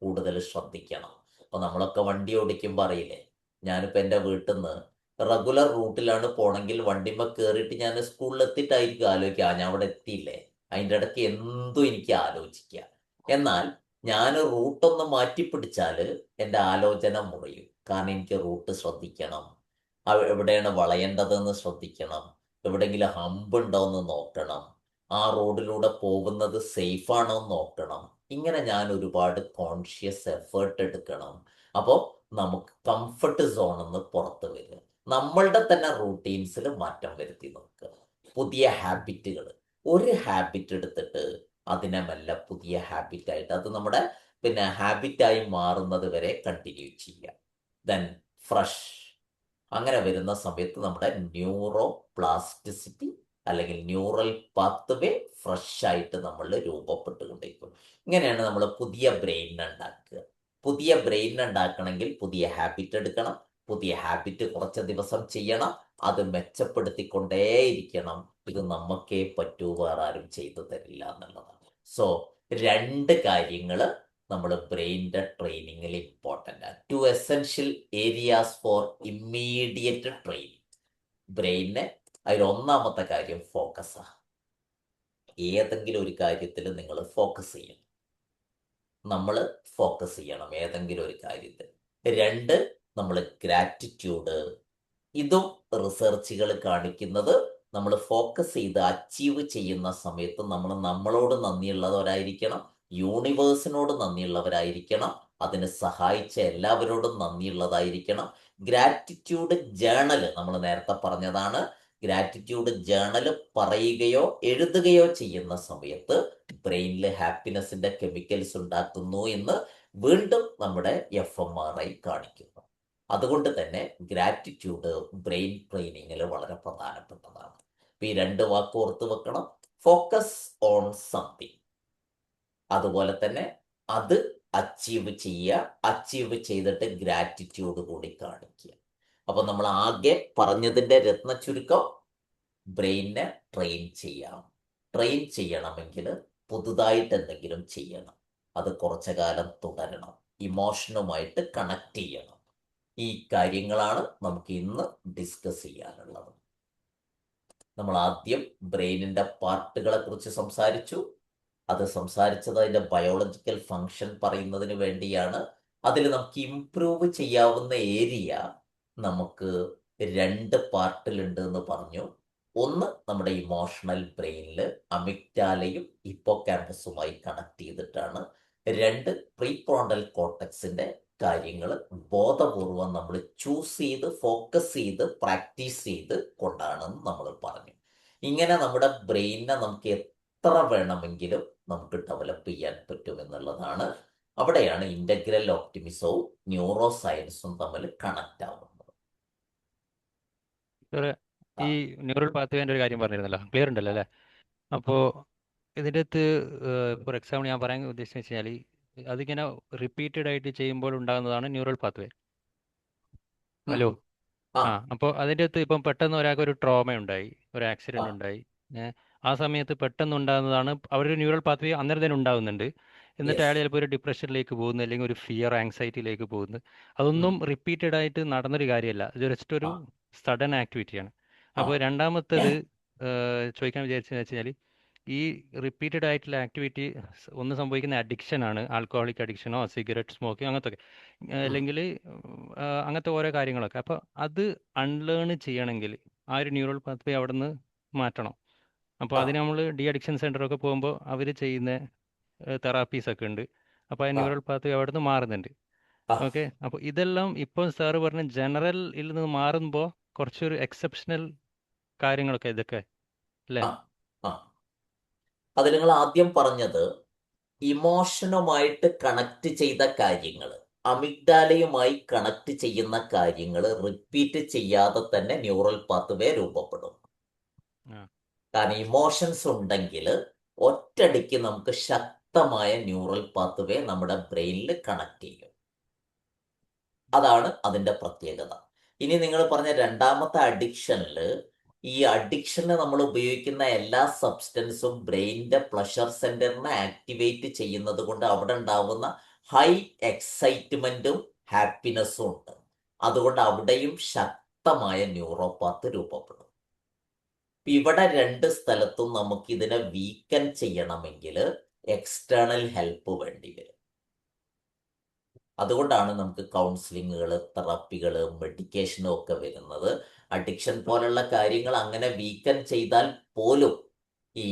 കൂടുതൽ ശ്രദ്ധിക്കണം. അപ്പൊ നമ്മളൊക്കെ വണ്ടി ഓടിക്കുമ്പോൾ അറിയില്ലേ, ഞാനിപ്പോൾ എൻ്റെ വീട്ടിൽ നിന്ന് റെഗുലർ റൂട്ടിലാണ് പോണെങ്കിൽ വണ്ടിമ്മ കയറിയിട്ട് ഞാൻ സ്കൂളിൽ എത്തിയിട്ടായിരിക്കും ആലോചിക്കുക, ഞാൻ അവിടെ എത്തിയില്ലേ, അതിൻ്റെ ഇടയ്ക്ക് എന്തും എനിക്ക് ആലോചിക്കുക. എന്നാൽ ഞാൻ റൂട്ടൊന്ന് മാറ്റിപ്പിടിച്ചാൽ എൻ്റെ ആലോചന മുറിയും. കാരണം എനിക്ക് റൂട്ട് ശ്രദ്ധിക്കണം, എവിടെയാണ് വളയേണ്ടതെന്ന് ശ്രദ്ധിക്കണം, എവിടെയെങ്കിലും ഹമ്പ് ഉണ്ടോ എന്ന് നോക്കണം, ആ റോഡിലൂടെ പോകുന്നത് സേഫ് ആണോ എന്ന് നോക്കണം. ഇങ്ങനെ ഞാൻ ഒരുപാട് കോൺഷ്യസ് എഫേർട്ട് എടുക്കണം. അപ്പോൾ നമുക്ക് കംഫർട്ട് സോണിൽ നിന്ന് പുറത്ത് വരിക, നമ്മളുടെ തന്നെ റൂട്ടീൻസിൽ മാറ്റം വരുത്തി നോക്കുക, പുതിയ ഹാബിറ്റുകൾ. ഒരു ഹാബിറ്റ് എടുത്തിട്ട് അതിനെ മെല്ലെ പുതിയ ഹാബിറ്റായിട്ട് അത് നമ്മുടെ ഹാബിറ്റായി മാറുന്നത് വരെ കണ്ടിന്യൂ ചെയ്യുക. Then fresh. അങ്ങനെ വരുന്ന സമയത്ത് നമ്മുടെ ന്യൂറോ പ്ലാസ്റ്റിസിറ്റി അല്ലെങ്കിൽ ന്യൂറൽ പാത്വേ ഫ്രഷ് ആയിട്ട് നമ്മൾ രൂപപ്പെട്ടുകൊണ്ടിരിക്കും. ഇങ്ങനെയാണ് നമ്മൾ പുതിയ ബ്രെയിൻ ഉണ്ടാക്കുക. പുതിയ ബ്രെയിൻ ഉണ്ടാക്കണമെങ്കിൽ പുതിയ ഹാബിറ്റ് എടുക്കണം, പുതിയ ഹാബിറ്റ് കുറച്ച് ദിവസം ചെയ്യണം, അത് മെച്ചപ്പെടുത്തിക്കൊണ്ടേയിരിക്കണം. ഇത് നമുക്കേ പറ്റൂ, വേറെ ആരും ചെയ്തു തരില്ല എന്നുള്ളതാണ്. സോ 2 കാര്യങ്ങൾ നമ്മൾ ബ്രെയിനിന്റെ ട്രെയിനിങ്ങിൽ ഇമ്പോർട്ടൻ്റ് ആണ്. 2 essential areas for immediate training. ബ്രെയിനിനെ അതിൽ ഒന്നാമത്തെ കാര്യം ഫോക്കസാണ്. ഏതെങ്കിലും ഒരു കാര്യത്തിൽ നിങ്ങൾ ഫോക്കസ് ചെയ്യണം. നമ്മൾ ഫോക്കസ് ചെയ്യണം ഏതെങ്കിലും ഒരു കാര്യത്തിൽ. 2, നമ്മൾ ഗ്രാറ്റിറ്റ്യൂഡ്. ഇതും റിസർച്ചുകൾ കാണിക്കുന്നത് നമ്മൾ ഫോക്കസ് ചെയ്ത് അച്ചീവ് ചെയ്യുന്ന സമയത്ത് നമ്മൾ നമ്മളോട് നന്ദിയുള്ളവരായിരിക്കണം, യൂണിവേഴ്സിനോട് നന്ദിയുള്ളവരായിരിക്കണം, അതിന് സഹായിച്ച എല്ലാവരോടും നന്ദിയുള്ളതായിരിക്കണം. ഗ്രാറ്റിറ്റ്യൂഡ് ജേണൽ നമ്മൾ നേരത്തെ പറഞ്ഞതാണ്. ഗ്രാറ്റിറ്റ്യൂഡ് ജേണൽ പറയുകയോ എഴുതുകയോ ചെയ്യുന്ന സമയത്ത് ബ്രെയിനിൽ ഹാപ്പിനെസിന്റെ കെമിക്കൽസ് ഉണ്ടാക്കുന്നു എന്ന് വീണ്ടും നമ്മുടെ FMRI കാണിക്കുന്നു. അതുകൊണ്ട് തന്നെ ഗ്രാറ്റിറ്റ്യൂഡ് ബ്രെയിൻ ട്രെയിനിങ്ങിൽ വളരെ പ്രധാനപ്പെട്ടതാണ്. ഈ 2 വാക്ക് ഓർത്ത് വെക്കണം. ഫോക്കസ് ഓൺ സംതിങ്, അതുപോലെ തന്നെ അത് അച്ചീവ് ചെയ്യുക, അച്ചീവ് ചെയ്തിട്ട് ഗ്രാറ്റിറ്റ്യൂഡ് കൂടി കാണിക്കുക. അപ്പൊ നമ്മൾ ആകെ പറഞ്ഞതിൻ്റെ രത്ന ചുരുക്കം, ബ്രെയിനിനെ ട്രെയിൻ ചെയ്യാം. ട്രെയിൻ ചെയ്യണമെങ്കിൽ പുതുതായിട്ട് എന്തെങ്കിലും ചെയ്യണം, അത് കുറച്ചു കാലം തുടരണം, ഇമോഷനുമായിട്ട് കണക്ട് ചെയ്യണം. ഈ കാര്യങ്ങളാണ് നമുക്ക് ഇന്ന് ഡിസ്കസ് ചെയ്യാനുള്ളത്. നമ്മൾ ആദ്യം ബ്രെയിനിന്റെ പാർട്ടുകളെ കുറിച്ച് സംസാരിച്ചു. അത് സംസാരിച്ചത് അതിന്റെ ബയോളജിക്കൽ ഫങ്ഷൻ പറയുന്നതിന് വേണ്ടിയാണ്. അതിൽ നമുക്ക് ഇംപ്രൂവ് ചെയ്യാവുന്ന ഏരിയ നമുക്ക് 2 പാർട്ടിലുണ്ട് എന്ന് പറഞ്ഞു. ഒന്ന് നമ്മുടെ ഇമോഷണൽ ബ്രെയിനിൽ അമിഗ്ഡാലയും ഹിപ്പോകാമ്പസുമായി കണക്ട് ചെയ്തിട്ടാണ്. 2 പ്രീഫ്രോണ്ടൽ കോർട്ടക്സിന്റെ കാര്യങ്ങൾ ബോധപൂർവം നമ്മൾ ചൂസ് ചെയ്ത് ഫോക്കസ് ചെയ്ത് പ്രാക്ടീസ് ചെയ്ത് കൊണ്ടാണെന്ന് നമ്മൾ പറഞ്ഞു. ഇങ്ങനെ നമ്മുടെ ബ്രെയിനിനെ നമുക്ക് എത്ര വേണമെങ്കിലും നമുക്ക് ഡെവലപ്പ് ചെയ്യാൻ പറ്റുമെന്നുള്ളതാണ്. അവിടെയാണ് ഇന്റഗ്രൽ ഓപ്റ്റിമിസവും ന്യൂറോ സയൻസും തമ്മിൽ കണക്ട് ആവുന്നത്. ഈ ന്യൂറൽ പാത്വേൻ്റെ ഒരു കാര്യം പറഞ്ഞിരുന്നല്ലോ, ക്ലിയർ ഉണ്ടല്ലോ അല്ലേ? അപ്പോൾ ഇതിൻ്റെ അകത്ത് ഫോർ എക്സാമ്പിൾ ഞാൻ പറയാൻ ഉദ്ദേശിച്ചത് വെച്ച് കഴിഞ്ഞാൽ അതിങ്ങനെ റിപ്പീറ്റഡ് ആയിട്ട് ചെയ്യുമ്പോൾ ഉണ്ടാകുന്നതാണ് ന്യൂറൽ പാത്വേ. ഹലോ. അപ്പോൾ അതിൻ്റെ അകത്ത് ഇപ്പം പെട്ടെന്ന് ഒരാൾക്ക് ഒരു ട്രോമ ഉണ്ടായി, ഒരു ആക്സിഡന്റ് ഉണ്ടായി, ആ സമയത്ത് പെട്ടെന്ന് ഉണ്ടാകുന്നതാണ് അവരൊരു ന്യൂറൽ പാത്വേ അന്നേരം തന്നെ ഉണ്ടാകുന്നുണ്ട്. എന്നിട്ട് അയാൾ ചിലപ്പോൾ ഒരു ഡിപ്രഷനിലേക്ക് പോകുന്നു, അല്ലെങ്കിൽ ഒരു ഫിയർ ആങ്സൈറ്റിയിലേക്ക് പോകുന്നു. അതൊന്നും റിപ്പീറ്റഡ് ആയിട്ട് നടന്നൊരു കാര്യമല്ല, ഇത് ജസ്റ്റ് ഒരു സഡൻ ആക്ടിവിറ്റിയാണ്. അപ്പോൾ രണ്ടാമത്തേത് ചോദിക്കാൻ വിചാരിച്ചതെന്ന് വെച്ച് കഴിഞ്ഞാൽ ഈ റിപ്പീറ്റഡ് ആയിട്ടുള്ള ആക്ടിവിറ്റി ഒന്ന് സംഭവിക്കുന്ന അഡിക്ഷൻ ആണ്, ആൽക്കഹോളിക് അഡിക്ഷനോ സിഗരറ്റ് സ്മോക്കിങ്ങോ അങ്ങനത്തെ ഒക്കെ, അല്ലെങ്കിൽ അങ്ങനത്തെ ഓരോ കാര്യങ്ങളൊക്കെ. അപ്പോൾ അത് അൺലേൺ ചെയ്യണമെങ്കിൽ ആ ഒരു ന്യൂറൽ പാത്വേ അവിടെ നിന്ന് മാറ്റണം. അപ്പോൾ അതിന് നമ്മൾ ഡി അഡിക്ഷൻ സെൻ്ററൊക്കെ പോകുമ്പോൾ അവർ ചെയ്യുന്ന തെറാപ്പീസ് ഒക്കെ ഉണ്ട്. അപ്പോൾ ആ ന്യൂറൽ പാത്വേ അവിടെ നിന്ന് മാറുന്നുണ്ട്. ഓക്കെ. അപ്പോൾ ഇതെല്ലാം ഇപ്പോൾ സാറ് പറഞ്ഞ ജനറലിൽ നിന്ന് മാറുമ്പോൾ കുറച്ചൊരു എക്സെപ്ഷണൽ കാര്യങ്ങളൊക്കെ ഇതൊക്കെ അല്ലേ? അത് നിങ്ങൾ ആദ്യം പറഞ്ഞത് ഇമോഷനുമായിട്ട് കണക്ട് ചെയ്ത കാര്യങ്ങൾ, അമിഗ്ഡാലയുമായി കണക്ട് ചെയ്യുന്ന കാര്യങ്ങൾ റിപ്പീറ്റ് ചെയ്യാതെ തന്നെ ന്യൂറൽ പാത്വേ രൂപപ്പെടും. കാരണം ഇമോഷൻസ് ഉണ്ടെങ്കിൽ ഒറ്റയടിക്ക് നമുക്ക് ശക്തമായ ന്യൂറൽ പാത്വേ നമ്മുടെ ബ്രെയിനിൽ കണക്ട് ചെയ്യും. അതാണ് അതിൻ്റെ പ്രത്യേകത. ഇനി നിങ്ങൾ പറഞ്ഞ രണ്ടാമത്തെ അഡിക്ഷനിൽ, ഈ അഡിക്ഷന് നമ്മൾ ഉപയോഗിക്കുന്ന എല്ലാ സബ്സ്റ്റൻസും ബ്രെയിനിന്റെ പ്ലഷർ സെന്ററിനെ ആക്ടിവേറ്റ് ചെയ്യുന്നത് കൊണ്ട് അവിടെ ഉണ്ടാവുന്ന ഹൈ എക്സൈറ്റ്മെന്റും ഹാപ്പിനെസ്സും ഉണ്ട്. അതുകൊണ്ട് അവിടെയും ശക്തമായ ന്യൂറോപാത്ത് രൂപപ്പെടും. ഇവിടെ 2 സ്ഥലത്തും നമുക്ക് ഇതിനെ വീക്കൻ ചെയ്യണമെങ്കിൽ എക്സ്റ്റേണൽ ഹെൽപ്പ് വേണ്ടി വരും. അതുകൊണ്ടാണ് നമുക്ക് കൗൺസിലിങ്ങുകൾ, തെറാപ്പികൾ, മെഡിക്കേഷനും ഒക്കെ വരുന്നത്. അഡിക്ഷൻ പോലുള്ള കാര്യങ്ങൾ അങ്ങനെ വീക്കൻ ചെയ്താൽ പോലും ഈ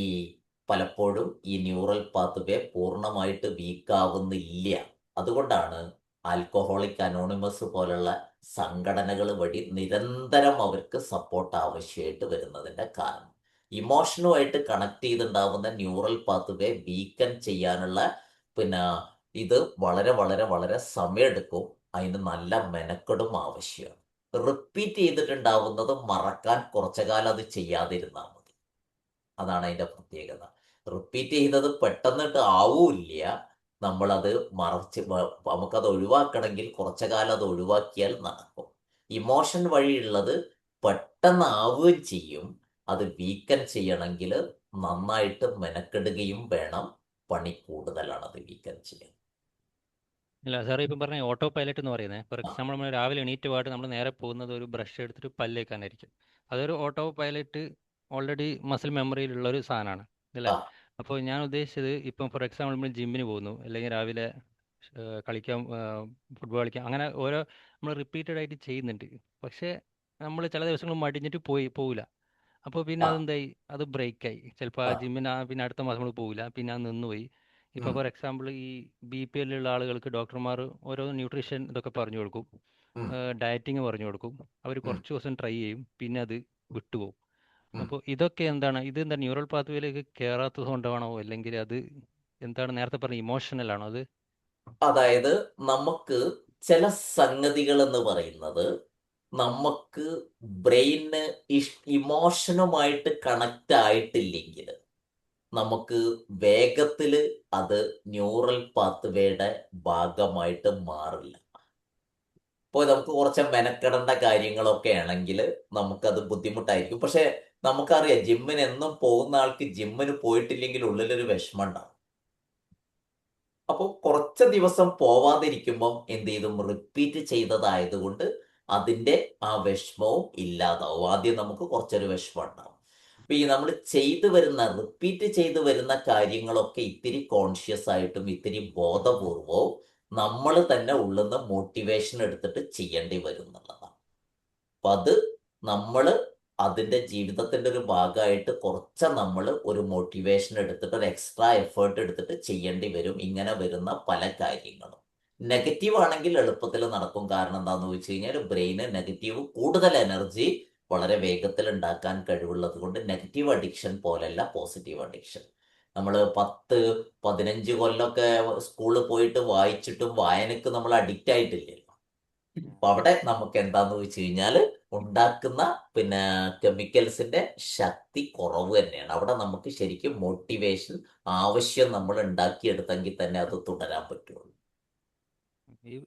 പലപ്പോഴും ഈ ന്യൂറൽ പാത്വേ പൂർണ്ണമായിട്ട് വീക്കാവുന്നില്ല. അതുകൊണ്ടാണ് ആൽക്കഹോളിക് അനോണിമസ് പോലുള്ള സംഘടനകൾ വഴി നിരന്തരം അവർക്ക് സപ്പോർട്ട് ആവശ്യമായിട്ട് വരുന്നതിൻ്റെ കാരണം. ഇമോഷനുമായിട്ട് കണക്ട് ചെയ്തുണ്ടാവുന്ന ന്യൂറൽ പാത്വേ വീക്കൻ ചെയ്യാനുള്ള പിന്നെ ഇത് വളരെ വളരെ വളരെ സമയമെടുക്കും. അതിന് നല്ല മെനക്കെടും ആവശ്യമാണ്. റിപ്പീറ്റ് ചെയ്തിട്ടുണ്ടാവുന്നത് മറക്കാൻ കുറച്ചു കാലം അത് ചെയ്യാതിരുന്നാൽ മതി. അതാണ് അതിൻ്റെ പ്രത്യേകത. റിപ്പീറ്റ് ചെയ്യുന്നത് പെട്ടെന്നിട്ട് ആവൂല്ല. നമ്മളത് നമുക്കത് ഒഴിവാക്കണമെങ്കിൽ കുറച്ചു കാലം അത് ഒഴിവാക്കിയാൽ നടക്കും. ഇമോഷൻ വഴിയുള്ളത് പെട്ടെന്ന് ആവുകയും ചെയ്യും. അത് വീക്കൻ ചെയ്യണമെങ്കിൽ നന്നായിട്ട് മെനക്കെടുകയും വേണം. പണി കൂടുതലാണ് അത് വീക്കൻ ചെയ്യാൻ. ഇല്ല സാറേ, ഇപ്പം പറഞ്ഞ ഓട്ടോ പൈലറ്റ് എന്ന് പറയുന്നത്, ഫോർ ആ, എക്സാമ്പിൾ നമ്മൾ രാവിലെ എണീറ്റ് പാട്ട് നമ്മൾ നേരെ പോകുന്നത് ഒരു ബ്രഷ് എടുത്തിട്ട് പല്ലേക്കാനായിരിക്കും. അതൊരു ഓട്ടോ പൈലറ്റ് ഓൾറെഡി മസിൽ മെമ്മറിയിലുള്ള ഒരു സാധനമാണ്, അല്ലേ? ആ, അപ്പോൾ ഞാൻ ഉദ്ദേശിച്ചത്, ഇപ്പം ഫോർ എക്സാമ്പിൾ നമ്മൾ ജിമ്മിന് പോകുന്നു, അല്ലെങ്കിൽ രാവിലെ കളിക്കാൻ, ഫുട്ബോൾ കളിക്കാൻ, അങ്ങനെ ഓരോ നമ്മൾ റിപ്പീറ്റഡ് ആയിട്ട് ചെയ്യുന്നുണ്ട്. പക്ഷേ നമ്മൾ ചില ദിവസങ്ങൾ മടിഞ്ഞിട്ട് പോവില്ല. അപ്പോൾ പിന്നെ ആ, അതെന്തായി, അത് ബ്രേക്കായി. ചിലപ്പോൾ ആ ആ, ജിമ്മിന് പിന്നെ അടുത്ത മാസം നമ്മൾ പോവില്ല, പിന്നെ അത് നിന്നുപോയി. ഇപ്പോൾ ഉം, ഫോർ എക്സാമ്പിൾ ഈ BPL ഉള്ള ആളുകൾക്ക് ഡോക്ടർമാർ ഓരോ ന്യൂട്രീഷൻ ഇതൊക്കെ പറഞ്ഞു കൊടുക്കും, ഉം, ഡയറ്റിങ് പറഞ്ഞു കൊടുക്കും. അവർ ഉം, കുറച്ച് ദിവസം ട്രൈ ചെയ്യും, പിന്നെ അത് വിട്ടുപോകും. ഉം. അപ്പോൾ ഇതൊക്കെ എന്താണ്, ഇത് എന്താ ന്യൂറൽ പാത്വേയിലേക്ക് കയറാത്തത് കൊണ്ടാണോ, അല്ലെങ്കിൽ അത് എന്താണ്, നേരത്തെ പറഞ്ഞ ഇമോഷണൽ ആണോ അത്? അതായത് നമുക്ക് ചില സംഗതികൾ എന്ന് പറയുന്നത് നമുക്ക് ബ്രെയിന് ഇമോഷനുമായിട്ട് കണക്റ്റ് ആയിട്ടില്ലെങ്കിൽ നമുക്ക് വേഗത്തിൽ അത് ന്യൂറൽ പാത്വേയുടെ ഭാഗമായിട്ട് മാറില്ല. ഇപ്പോൾ നമുക്ക് കുറച്ച് മെനക്കെടേണ്ട കാര്യങ്ങളൊക്കെ ആണെങ്കിൽ നമുക്കത് ബുദ്ധിമുട്ടായിരിക്കും. പക്ഷെ നമുക്കറിയാം, ജിമ്മിന് എന്നും പോകുന്ന ആൾക്ക് ജിമ്മിന് പോയിട്ടില്ലെങ്കിൽ ഉള്ളിലൊരു വിഷമം ഉണ്ടാവും. അപ്പോൾ കുറച്ച് ദിവസം പോവാതിരിക്കുമ്പം എന്ത് ചെയ്തും, റിപ്പീറ്റ് ചെയ്തതായതുകൊണ്ട് അതിൻ്റെ ആ വിഷമവും ഇല്ലാതാവും. ആദ്യം നമുക്ക് കുറച്ചൊരു വിഷമം ഉണ്ടാവും. അപ്പൊ ഈ നമ്മൾ റിപ്പീറ്റ് ചെയ്തു വരുന്ന കാര്യങ്ങളൊക്കെ ഇത്തിരി കോൺഷ്യസ് ആയിട്ടും ഇത്തിരി ബോധപൂർവവും നമ്മൾ തന്നെ ഉള്ളുന്ന മോട്ടിവേഷൻ എടുത്തിട്ട് ചെയ്യേണ്ടി വരും എന്നുള്ളതാണ്. അപ്പൊ അത് നമ്മൾ അതിൻ്റെ ജീവിതത്തിൻ്റെ ഒരു ഭാഗമായിട്ട് കുറച്ച് നമ്മൾ ഒരു മോട്ടിവേഷൻ എടുത്തിട്ട് ഒരു എക്സ്ട്രാ എഫേർട്ട് എടുത്തിട്ട് ചെയ്യേണ്ടി വരും. ഇങ്ങനെ വരുന്ന പല കാര്യങ്ങളും നെഗറ്റീവ് ആണെങ്കിൽ എളുപ്പത്തിൽ നടക്കും. കാരണം എന്താണെന്ന് വെച്ച് കഴിഞ്ഞാൽ ബ്രെയിന് നെഗറ്റീവ് കൂടുതൽ എനർജി വളരെ വേഗത്തിൽ ഉണ്ടാക്കാൻ കഴിവുള്ളത് കൊണ്ട് നെഗറ്റീവ് അഡിക്ഷൻ പോലല്ല പോസിറ്റീവ് അഡിക്ഷൻ. നമ്മൾ 10-15 കൊല്ലമൊക്കെ സ്കൂളിൽ പോയിട്ട് വായിച്ചിട്ടും വായനക്ക് നമ്മൾ അഡിക്റ്റ് ആയിട്ടില്ലല്ലോ. അപ്പൊ അവിടെ നമുക്ക് എന്താന്ന് വെച്ച് കഴിഞ്ഞാൽ ഉണ്ടാക്കുന്ന പിന്നെ കെമിക്കൽസിന്റെ ശക്തി കുറവ് തന്നെയാണ്. അവിടെ നമുക്ക് ശരിക്കും മോട്ടിവേഷൻ ആവശ്യം നമ്മൾ ഉണ്ടാക്കിയെടുത്തെങ്കിൽ തന്നെ അത് തുടരാൻ പറ്റുള്ളൂ.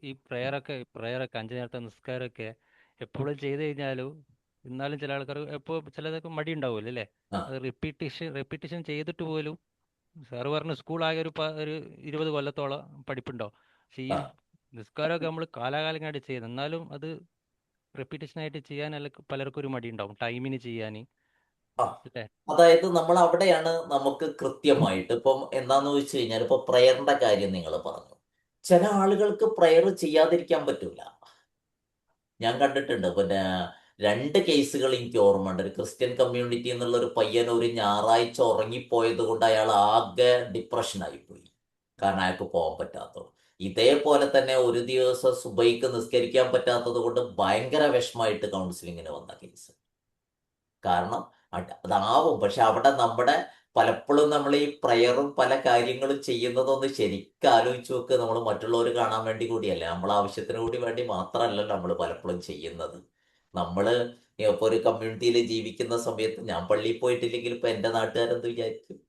ഈ പ്രയറൊക്കെ 5 നേരത്തെ നിസ്കാരമൊക്കെ എപ്പോഴും ചെയ്ത് കഴിഞ്ഞാലും, എന്നാലും ചില ആൾക്കാർ എപ്പോൾ ചിലതൊക്കെ മടി ഉണ്ടാവുമല്ലോ, അല്ലേ? ആ, അത് റിപ്പീറ്റേഷൻ ചെയ്തിട്ട് പോലും, സാറ് പറഞ്ഞു സ്കൂൾ ആകെ ഒരു 20 കൊല്ലത്തോളം പഠിപ്പുണ്ടോ, പക്ഷേ ഈ ആ, നിസ്കാരമൊക്കെ നമ്മൾ കാലാകാലങ്ങളായിട്ട് ചെയ്യുന്നത്, എന്നാലും അത് റെപ്പിറ്റേഷൻ ആയിട്ട് ചെയ്യാൻ പലർക്കും ഒരു മടി ഉണ്ടാവും, ടൈമിന് ചെയ്യാൻ, ആ. അല്ലേ? അതായത് നമ്മൾ അവിടെയാണ് നമുക്ക് കൃത്യമായിട്ട് ഇപ്പം എന്താന്ന് വെച്ച് കഴിഞ്ഞാൽ ഇപ്പൊ പ്രയറിന്റെ കാര്യം നിങ്ങൾ പറഞ്ഞു. ചില ആളുകൾക്ക് പ്രയർ ചെയ്യാതിരിക്കാൻ പറ്റൂല. ഞാൻ കണ്ടിട്ടുണ്ട്. പിന്നെ 2 കേസുകൾ എനിക്ക് ഓർമ്മയുണ്ട്. ഒരു ക്രിസ്ത്യൻ കമ്മ്യൂണിറ്റി എന്നുള്ള ഒരു പയ്യൻ ഒരു ഞായറാഴ്ച ഉറങ്ങിപ്പോയത് കൊണ്ട് അയാൾ ആകെ ഡിപ്രഷനായി പോയി. കാരണം അയാൾക്ക് പോകാൻ പറ്റാത്തത്. ഇതേപോലെ തന്നെ ഒരു ദിവസം സുബൈക്ക് നിസ്കരിക്കാൻ പറ്റാത്തത് കൊണ്ട് ഭയങ്കര വിഷമായിട്ട് കൗൺസിലിങ്ങിന് വന്ന കേസ്. കാരണം അതാവും. പക്ഷെ അവിടെ നമ്മുടെ പലപ്പോഴും നമ്മൾ ഈ പ്രയറും പല കാര്യങ്ങളും ചെയ്യുന്നതൊന്ന് ശരിക്കും ആലോചിച്ച് നോക്കുക. നമ്മൾ മറ്റുള്ളവർ കാണാൻ വേണ്ടി കൂടിയല്ല, നമ്മളെ ആവശ്യത്തിന് കൂടി വേണ്ടി മാത്രമല്ലല്ലോ നമ്മൾ പലപ്പോഴും ചെയ്യുന്നത്. നമ്മൾ ഇപ്പോൾ ഒരു കമ്മ്യൂണിറ്റിയിൽ ജീവിക്കുന്ന സമയത്ത് ഞാൻ പള്ളിയിൽ പോയിട്ടില്ലെങ്കിൽ ഇപ്പൊ എൻ്റെ നാട്ടുകാരെന്ത് വിചാരിക്കും,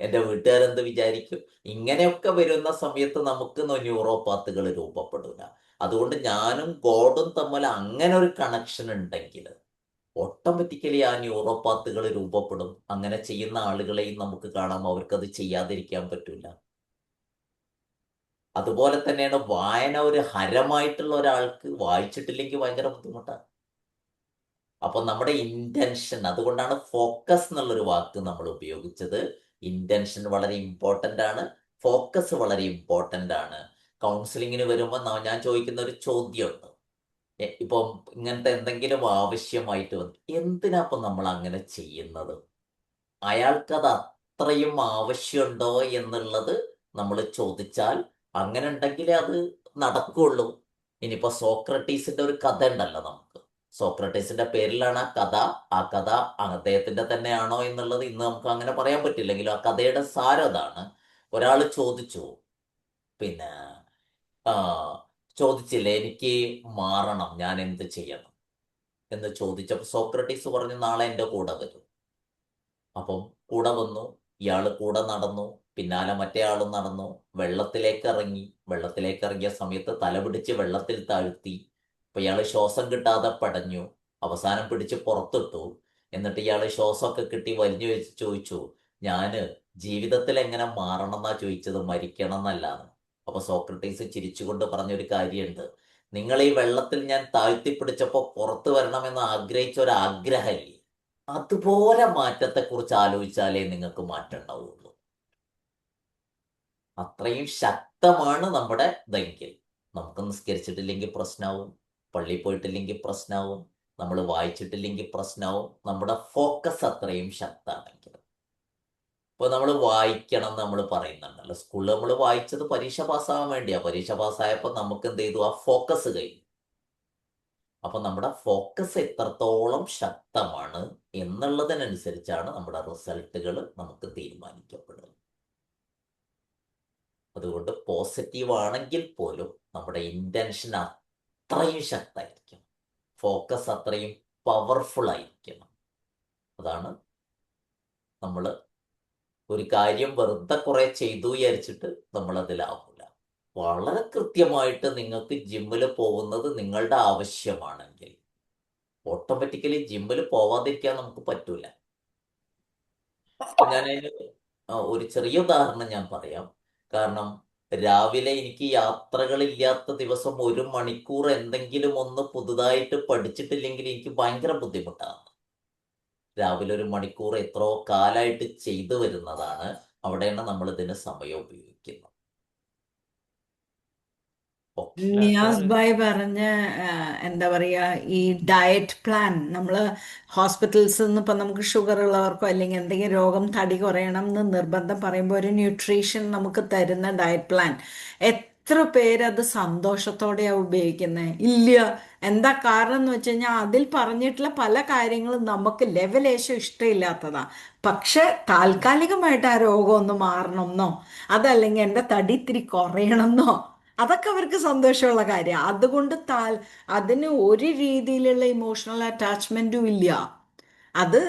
എൻ്റെ വീട്ടുകാരെന്ത് വിചാരിക്കും? ഇങ്ങനെയൊക്കെ വരുന്ന സമയത്ത് നമുക്ക് ന്യൂറോപാത്തുകൾ രൂപപ്പെടില്ല. അതുകൊണ്ട് ഞാനും ഗോഡും തമ്മിൽ അങ്ങനെ ഒരു കണക്ഷൻ ഉണ്ടെങ്കിൽ ഓട്ടോമാറ്റിക്കലി ആ ന്യൂറോപാത്തുകൾ രൂപപ്പെടും. അങ്ങനെ ചെയ്യുന്ന ആളുകളെയും നമുക്ക് കാണാം, അവർക്കത് ചെയ്യാതിരിക്കാൻ പറ്റില്ല. അതുപോലെ തന്നെയാണ് വായന ഒരു ഹരമായിട്ടുള്ള ഒരാൾക്ക് വായിച്ചിട്ടില്ലെങ്കിൽ ഭയങ്കര ബുദ്ധിമുട്ടാണ്. അപ്പൊ നമ്മുടെ ഇന്റൻഷൻ, അതുകൊണ്ടാണ് ഫോക്കസ് എന്നുള്ളൊരു വാക്ക് നമ്മൾ ഉപയോഗിച്ചത്. ഇന്റൻഷൻ വളരെ ഇമ്പോർട്ടൻ്റ് ആണ്, ഫോക്കസ് വളരെ ഇമ്പോർട്ടൻ്റ് ആണ്. കൗൺസിലിങ്ങിന് വരുമ്പോൾ ഞാൻ ചോദിക്കുന്ന ഒരു ചോദ്യമുണ്ട്. ഇപ്പം ഇങ്ങനത്തെ എന്തെങ്കിലും ആവശ്യമായിട്ട് വന്നു, എന്തിനാ ഇപ്പം നമ്മൾ അങ്ങനെ ചെയ്യുന്നത്? അയാൾക്കത് അത്രയും ആവശ്യമുണ്ടോ എന്നുള്ളത് നമ്മൾ ചോദിച്ചാൽ, അങ്ങനെ ഉണ്ടെങ്കിലേ അത് നടക്കുള്ളൂ. ഇനിയിപ്പോ സോക്രട്ടീസിന്റെ ഒരു കഥ ഉണ്ടല്ലോ, നമുക്ക് സോക്രട്ടീസിന്റെ പേരിലാണ് ആ കഥ അദ്ദേഹത്തിന്റെ തന്നെയാണോ എന്നുള്ളത് ഇന്ന് നമുക്ക് അങ്ങനെ പറയാൻ പറ്റില്ലെങ്കിലും ആ കഥയുടെ സാരം അതാണ്. ഒരാൾ ചോദിച്ചു, പിന്നെ ആ ചോദിച്ചില്ലേ, എനിക്ക് മാറണം, ഞാൻ എന്ത് ചെയ്യണം എന്ന് ചോദിച്ചപ്പോൾ സോക്രട്ടീസ് പറഞ്ഞു, നാളെ എൻ്റെ കൂടെ വരും. അപ്പം കൂടെ വന്നു, ഇയാള് കൂടെ നടന്നു, പിന്നാലെ മറ്റേ ആളും നടന്നു, വെള്ളത്തിലേക്ക് ഇറങ്ങിയ സമയത്ത് തലപിടിച്ച് വെള്ളത്തിൽ താഴ്ത്തി. അപ്പൊ ഇയാള് ശ്വാസം കിട്ടാതെ പടഞ്ഞു, അവസാനം പിടിച്ച് പുറത്തിട്ടു. എന്നിട്ട് ഇയാള് ശ്വാസമൊക്കെ കിട്ടി വലിഞ്ഞു വെച്ച് ചോദിച്ചു, ഞാന് ജീവിതത്തിൽ എങ്ങനെ മാറണം എന്നാ ചോദിച്ചത്, മരിക്കണം എന്നല്ലാന്ന്. അപ്പൊ സോക്രട്ടീസ് ചിരിച്ചുകൊണ്ട് പറഞ്ഞൊരു കാര്യമുണ്ട്, നിങ്ങൾ ഈ വെള്ളത്തിൽ ഞാൻ താഴ്ത്തിപ്പിടിച്ചപ്പോ പുറത്തു വരണമെന്ന് ആഗ്രഹിച്ച ഒരു ആഗ്രഹമില്ലേ, അതുപോലെ മാറ്റത്തെക്കുറിച്ച് ആലോചിച്ചാലേ നിങ്ങൾക്ക് മാറ്റം ഉണ്ടാവുള്ളൂ. അത്രയും ശക്തമാണ് നമ്മുടെ ഇതെങ്കിൽ. നമുക്ക് നിസ്കരിച്ചിട്ടില്ലെങ്കിൽ പ്രശ്നമാവും, പള്ളിയിൽ പോയിട്ടില്ലെങ്കിൽ പ്രശ്നമാവും, നമ്മൾ വായിച്ചിട്ടില്ലെങ്കിൽ പ്രശ്നമാവും. നമ്മുടെ ഫോക്കസ് അത്രയും ശക്തമാണെങ്കിൽ. ഇപ്പോൾ നമ്മൾ വായിക്കണം എന്ന് നമ്മൾ പറയുന്നുണ്ടല്ലോ, സ്കൂളിൽ നമ്മൾ വായിച്ചത് പരീക്ഷ പാസ്സാകാൻ വേണ്ടിയാ. പരീക്ഷ പാസ്സായപ്പോൾ നമുക്ക് എന്ത് ചെയ്തു, ആ ഫോക്കസ് കഴിഞ്ഞു. അപ്പൊ നമ്മുടെ ഫോക്കസ് എത്രത്തോളം ശക്തമാണ് എന്നുള്ളതിനനുസരിച്ചാണ് നമ്മുടെ റിസൾട്ടുകൾ നമുക്ക് തീരുമാനിക്കപ്പെടുന്നത്. അതുകൊണ്ട് പോസിറ്റീവ് ആണെങ്കിൽ പോലും നമ്മുടെ ഇന്റൻഷൻ അത്രയും ശക്തമായിരിക്കും, ഫോക്കസ് അത്രയും പവർഫുൾ ആയിരിക്കണം. അതാണ് നമ്മൾ ഒരു കാര്യം വെറുതെ കുറെ ചെയ്തു വിചാരിച്ചിട്ട് നമ്മൾ അതിലാവില്ല. വളരെ കൃത്യമായിട്ട് നിങ്ങൾക്ക് ജിമ്മിൽ പോകുന്നത് നിങ്ങളുടെ ആവശ്യമാണെങ്കിൽ ഓട്ടോമാറ്റിക്കലി ജിമ്മിൽ പോവാതിരിക്കാൻ നമുക്ക് പറ്റൂല. ഞാനതിന് ഒരു ചെറിയ ഉദാഹരണം ഞാൻ പറയാം. കാരണം രാവിലെ എനിക്ക് യാത്രകളില്ലാത്ത ദിവസം 1 മണിക്കൂർ എന്തെങ്കിലും ഒന്ന് പുതുതായിട്ട് പഠിച്ചിട്ടില്ലെങ്കിൽ എനിക്ക് ഭയങ്കര ബുദ്ധിമുട്ടാണ്. രാവിലെ 1 മണിക്കൂർ എത്രയോ കാലമായിട്ട് ചെയ്തു വരുന്നതാണ്. അവിടെയാണ് നമ്മൾ ഇതിന് സമയം ഉപയോഗിക്കുന്നത്. അല്ല നിയാസ് സാറ്, ഭായ് പറഞ്ഞ എന്താ പറയാ, ഈ ഡയറ്റ് പ്ലാൻ നമ്മൾ ഹോസ്പിറ്റൽസിൽ നിന്ന് ഇപ്പം നമുക്ക് ഷുഗർ ഉള്ളവർക്കോ അല്ലെങ്കിൽ എന്തെങ്കിലും രോഗം തടി കുറയണം എന്ന് നിർബന്ധം പറയുമ്പോൾ ഒരു ന്യൂട്രീഷൻ നമുക്ക് തരുന്ന ഡയറ്റ് പ്ലാൻ എത്ര പേരത് സന്തോഷത്തോടെയാണ് ഉപയോഗിക്കുന്നത്? ഇല്ല. എന്താ കാരണം എന്ന് വെച്ച് കഴിഞ്ഞാൽ അതിൽ പറഞ്ഞിട്ടുള്ള പല കാര്യങ്ങളും നമുക്ക് ലെവലേശം ഇഷ്ടമില്ലാത്തതാ. പക്ഷെ താൽക്കാലികമായിട്ട് ആ രോഗം ഒന്ന് മാറണമെന്നോ അതല്ലെങ്കിൽ എൻ്റെ തടി ഇത്തിരി കുറയണമെന്നോ അതൊക്കെ അവർക്ക് സന്തോഷമുള്ള കാര്യമാണ്. അതുകൊണ്ട് അതിന് ഒരു രീതിയിലുള്ള ഇമോഷണൽ അറ്റാച്ച്മെന്റും ഇല്ല. അത്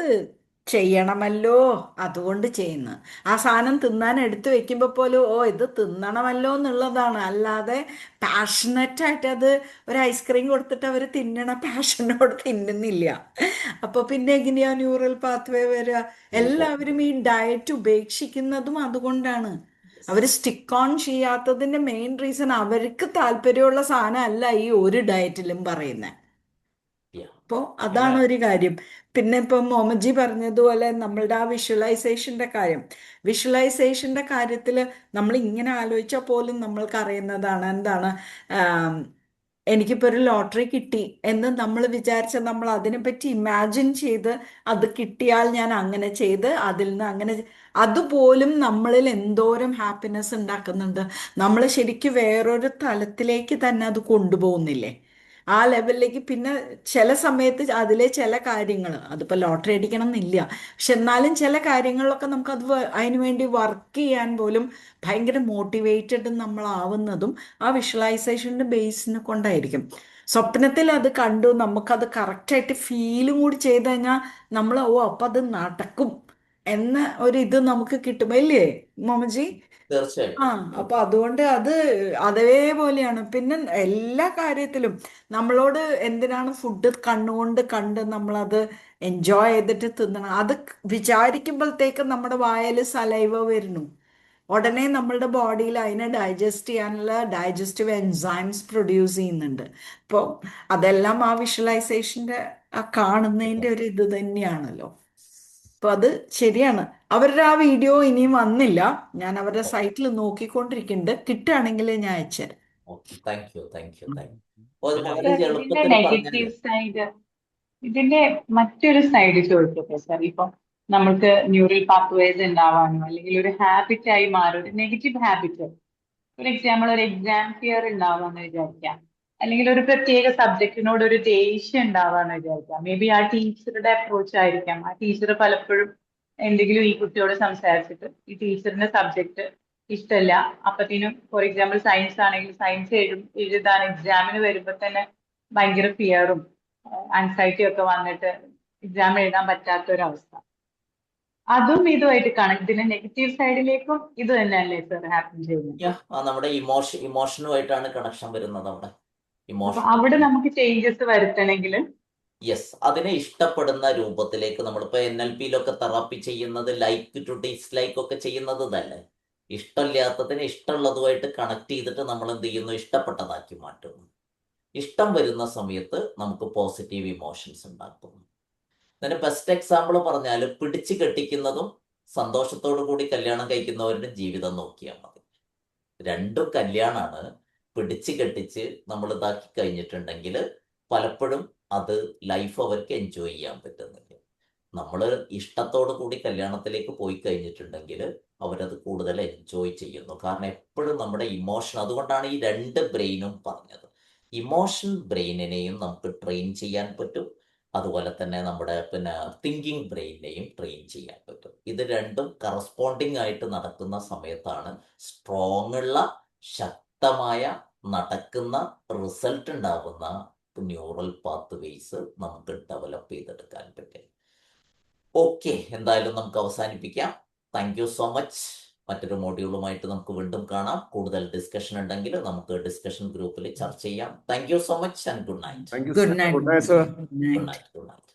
ചെയ്യണമല്ലോ, അതുകൊണ്ട് ചെയ്യുന്നു. ആ സാധനം തിന്നാൻ എടുത്തു വെക്കുമ്പോൾ പോലും ഓ ഇത് തിന്നണമല്ലോ എന്നുള്ളതാണ്, അല്ലാതെ പാഷനറ്റായിട്ട് അത് ഒരു ഐസ്ക്രീം കൊടുത്തിട്ട് അവർ തിന്നണ പാഷനോട് തിന്നുന്നില്ല. അപ്പൊ പിന്നെ എങ്ങനെയാ ന്യൂറൽ പാത്വേ വരിക? എല്ലാവരും ഈ ഡയറ്റ് ഉപേക്ഷിക്കുന്നതും അതുകൊണ്ടാണ്. അവർ സ്റ്റിക്ക് ഓൺ ചെയ്യാത്തതിന്റെ മെയിൻ റീസൺ അവർക്ക് താല്പര്യമുള്ള സാധനം അല്ല ഈ ഒരു ഡയറ്റിലും പറയുന്നത്. അപ്പോൾ അല്ല അതാണ് ഒരു കാര്യം. പിന്നെ ഇപ്പം മോമജി പറഞ്ഞതുപോലെ നമ്മളുടെ ആ വിഷ്വലൈസേഷന്റെ കാര്യത്തിൽ നമ്മൾ ഇങ്ങനെ ആലോചിച്ചാൽ പോലും നമ്മൾക്ക് അറിയുന്നതാണ് എന്താണ്. ആം, എനിക്കിപ്പോൾ ഒരു ലോട്ടറി കിട്ടി എന്ന് നമ്മൾ വിചാരിച്ച നമ്മൾ അതിനെപ്പറ്റി ഇമാജിൻ ചെയ്ത് അത് കിട്ടിയാൽ ഞാൻ അങ്ങനെ ചെയ്ത് അതിൽ നിന്ന് അങ്ങനെ അതുപോലും നമ്മളിൽ എന്തോരം ഹാപ്പിനെസ് ഉണ്ടാക്കുന്നുണ്ട്. നമ്മൾ ശരിക്കും വേറൊരു തലത്തിലേക്ക് തന്നെ അത് കൊണ്ടുപോകുന്നില്ലേ, ആ ലെവലിലേക്ക്. പിന്നെ ചില സമയത്ത് അതിലെ ചില കാര്യങ്ങൾ, അതിപ്പോൾ ലോട്ടറി അടിക്കണം എന്നില്ല, പക്ഷെ എന്നാലും ചില കാര്യങ്ങളിലൊക്കെ നമുക്കത് അതിനു വേണ്ടി വർക്ക് ചെയ്യാൻ പോലും ഭയങ്കര മോട്ടിവേറ്റഡ് നമ്മളാവുന്നതും ആ വിഷ്വലൈസേഷൻ്റെ ബേസിനെ കൊണ്ടായിരിക്കും. സ്വപ്നത്തിൽ അത് കണ്ടു നമുക്കത് കറക്റ്റായിട്ട് ഫീലും കൂടി ചെയ്ത് കഴിഞ്ഞാൽ നമ്മൾ ഓ അപ്പം അത് നടക്കും എന്ന ഒരു ഇത് നമുക്ക് കിട്ടും, ഇല്ലേ മോമജി? ആ, തീർച്ചയായിട്ടും. അപ്പൊ അതുകൊണ്ട് അത് അതേപോലെയാണ്. പിന്നെ എല്ലാ കാര്യത്തിലും നമ്മളോട് എന്തിനാണ് ഫുഡ് കണ്ണുകൊണ്ട് കണ്ട് നമ്മളത് എൻജോയ് ചെയ്തിട്ട് തിന്നണം? അത് വിചാരിക്കുമ്പോഴത്തേക്ക് നമ്മുടെ വായിൽ സലൈവ വരുന്നു, ഉടനെ നമ്മളുടെ ബോഡിയിൽ അതിനെ ഡൈജസ്റ്റ് ചെയ്യാനുള്ള ഡൈജസ്റ്റീവ് എൻസൈംസ് പ്രൊഡ്യൂസ് ചെയ്യുന്നുണ്ട്. അപ്പോൾ അതെല്ലാം ആ വിഷ്വലൈസേഷൻ്റെ ആ കാണുന്നതിൻ്റെ ഒരു ഇത് തന്നെയാണല്ലോ. അപ്പൊ അത് ശരിയാണ്. അവരുടെ ആ വീഡിയോ ഇനിയും വന്നില്ല, ഞാൻ അവരുടെ സൈറ്റിൽ നോക്കിക്കൊണ്ടിരിക്കുന്നുണ്ട്. കിട്ടുകയാണെങ്കിൽ ഞാൻ അയച്ചുതരാം. Okay, thank U. അത് പിന്നെ വളരെ ഇതിന്റെ എളുപ്പത്തിൽ നെഗറ്റീവ് പറഞ്ഞല്ലേ. സൈഡ്, ഇതിന്റെ മറ്റൊരു സൈഡ് ചോദിക്കട്ടെ സാർ. ഇപ്പൊ നമുക്ക് ന്യൂറൽ പാത്വേസ് ഉണ്ടാവാനോ അല്ലെങ്കിൽ ഒരു ഹാബിറ്റ് ആയി മാറും, ഒരു നെഗറ്റീവ് ഹാബിറ്റ്. ഫോർ എക്സാമ്പിൾ, ഒരു എക്സാം ഫിയർ ഉണ്ടാവാന്ന് വിചാരിക്കാം, അല്ലെങ്കിൽ ഒരു പ്രത്യേക സബ്ജക്റ്റിനോട് ഒരു ദേഷ്യം ഉണ്ടാവാന്ന് വിചാരിക്കാം. മേ ബി ആ ടീച്ചറുടെ അപ്രോച്ച് ആയിരിക്കാം. ആ ടീച്ചർ പലപ്പോഴും എന്തെങ്കിലും ഈ കുട്ടിയോട് സംസാരിച്ചിട്ട് ഈ ടീച്ചറിന്റെ സബ്ജക്ട് ഇഷ്ടമല്ല. അപ്പത്തേനും ഫോർ എക്സാമ്പിൾ സയൻസ് ആണെങ്കിൽ സയൻസ് എഴുതാൻ എക്സാമിന് വരുമ്പോ തന്നെ ഭയങ്കര ഫിയറും ആൻസൈറ്റിയും ഒക്കെ വന്നിട്ട് എക്സാം എഴുതാൻ പറ്റാത്ത ഒരു അവസ്ഥ. അതും ഇതുമായിട്ട് ഇതിന്റെ നെഗറ്റീവ് സൈഡിലേക്കും ഇത് തന്നെയല്ലേ സാർ ഹാപ്പൻ ചെയ്യുന്നത്? നമ്മുടെ ഇമോഷനുമായിട്ടാണ് കണക്ഷൻ വരുന്നത് അവിടെ. അപ്പൊ അവിടെ ഇമോഷൻ, നമുക്ക് ചേഞ്ചസ് വരുത്തണമെങ്കിൽ യെസ്, അതിനെ ഇഷ്ടപ്പെടുന്ന രൂപത്തിലേക്ക് നമ്മളിപ്പോ NLPയിലൊക്കെ തെറാപ്പി ചെയ്യുന്നത് ലൈക്ക് ടു ഡിസ്ലൈക്ക് ഒക്കെ ചെയ്യുന്നത് തന്നെ. ഇഷ്ടമില്ലാത്തതിനെ ഇഷ്ടമുള്ളതുമായിട്ട് കണക്ട് ചെയ്തിട്ട് നമ്മൾ എന്ത് ചെയ്യുന്നു, ഇഷ്ടപ്പെട്ടതാക്കി മാറ്റുന്നു. ഇഷ്ടം വരുന്ന സമയത്ത് നമുക്ക് പോസിറ്റീവ് ഇമോഷൻസ് ഉണ്ടാക്കുന്നു. അതിന് ബെസ്റ്റ് എക്സാമ്പിൾ പറഞ്ഞാൽ പിടിച്ചു കെട്ടിക്കുന്നതും സന്തോഷത്തോടു കൂടി കല്യാണം കഴിക്കുന്നവരുടെ ജീവിതം നോക്കിയാൽ മതി. രണ്ടും കല്യാണമാണ്. പിടിച്ചു കെട്ടിച്ച് നമ്മൾ ഇതാക്കി കഴിഞ്ഞിട്ടുണ്ടെങ്കിൽ പലപ്പോഴും അത് ലൈഫ് അവർക്ക് എൻജോയ് ചെയ്യാൻ പറ്റുന്നില്ല. നമ്മൾ ഇഷ്ടത്തോടു കൂടി കല്യാണത്തിലേക്ക് പോയി കഴിഞ്ഞിട്ടുണ്ടെങ്കിൽ അവരത് കൂടുതൽ എൻജോയ് ചെയ്യുന്നു. കാരണം എപ്പോഴും നമ്മുടെ ഇമോഷൻ, അതുകൊണ്ടാണ് ഈ രണ്ട് ബ്രെയിനും പറഞ്ഞത്. ഇമോഷൻ ബ്രെയിനിനെയും നമുക്ക് ട്രെയിൻ ചെയ്യാൻ പറ്റും, അതുപോലെ തന്നെ നമ്മുടെ തിങ്കിങ് ബ്രെയിനിനെയും ട്രെയിൻ ചെയ്യാൻ പറ്റും. ഇത് രണ്ടും കറസ്പോണ്ടിങ് ആയിട്ട് നടക്കുന്ന സമയത്താണ് സ്ട്രോങ് ഉള്ള, ശക്തമായ, നടക്കുന്ന, റിസൾട്ട് ഉണ്ടാകുന്ന ന്യൂറൽ പാത്ത് വേസ് നമുക്ക് ഡെവലപ്പ് ചെയ്തെടുക്കാൻ പറ്റും. ഓക്കെ, എന്തായാലും നമുക്ക് അവസാനിപ്പിക്കാം. Thank you so much. മറ്റൊരു മോഡ്യൂളുമായിട്ട് നമുക്ക് വീണ്ടും കാണാം. കൂടുതൽ ഡിസ്കഷൻ ഉണ്ടെങ്കിൽ നമുക്ക് ഡിസ്കഷൻ ഗ്രൂപ്പിൽ ചർച്ച ചെയ്യാം. Thank you so much and good night. Thank you Good sir. night. Good night sir. Good night. Good night.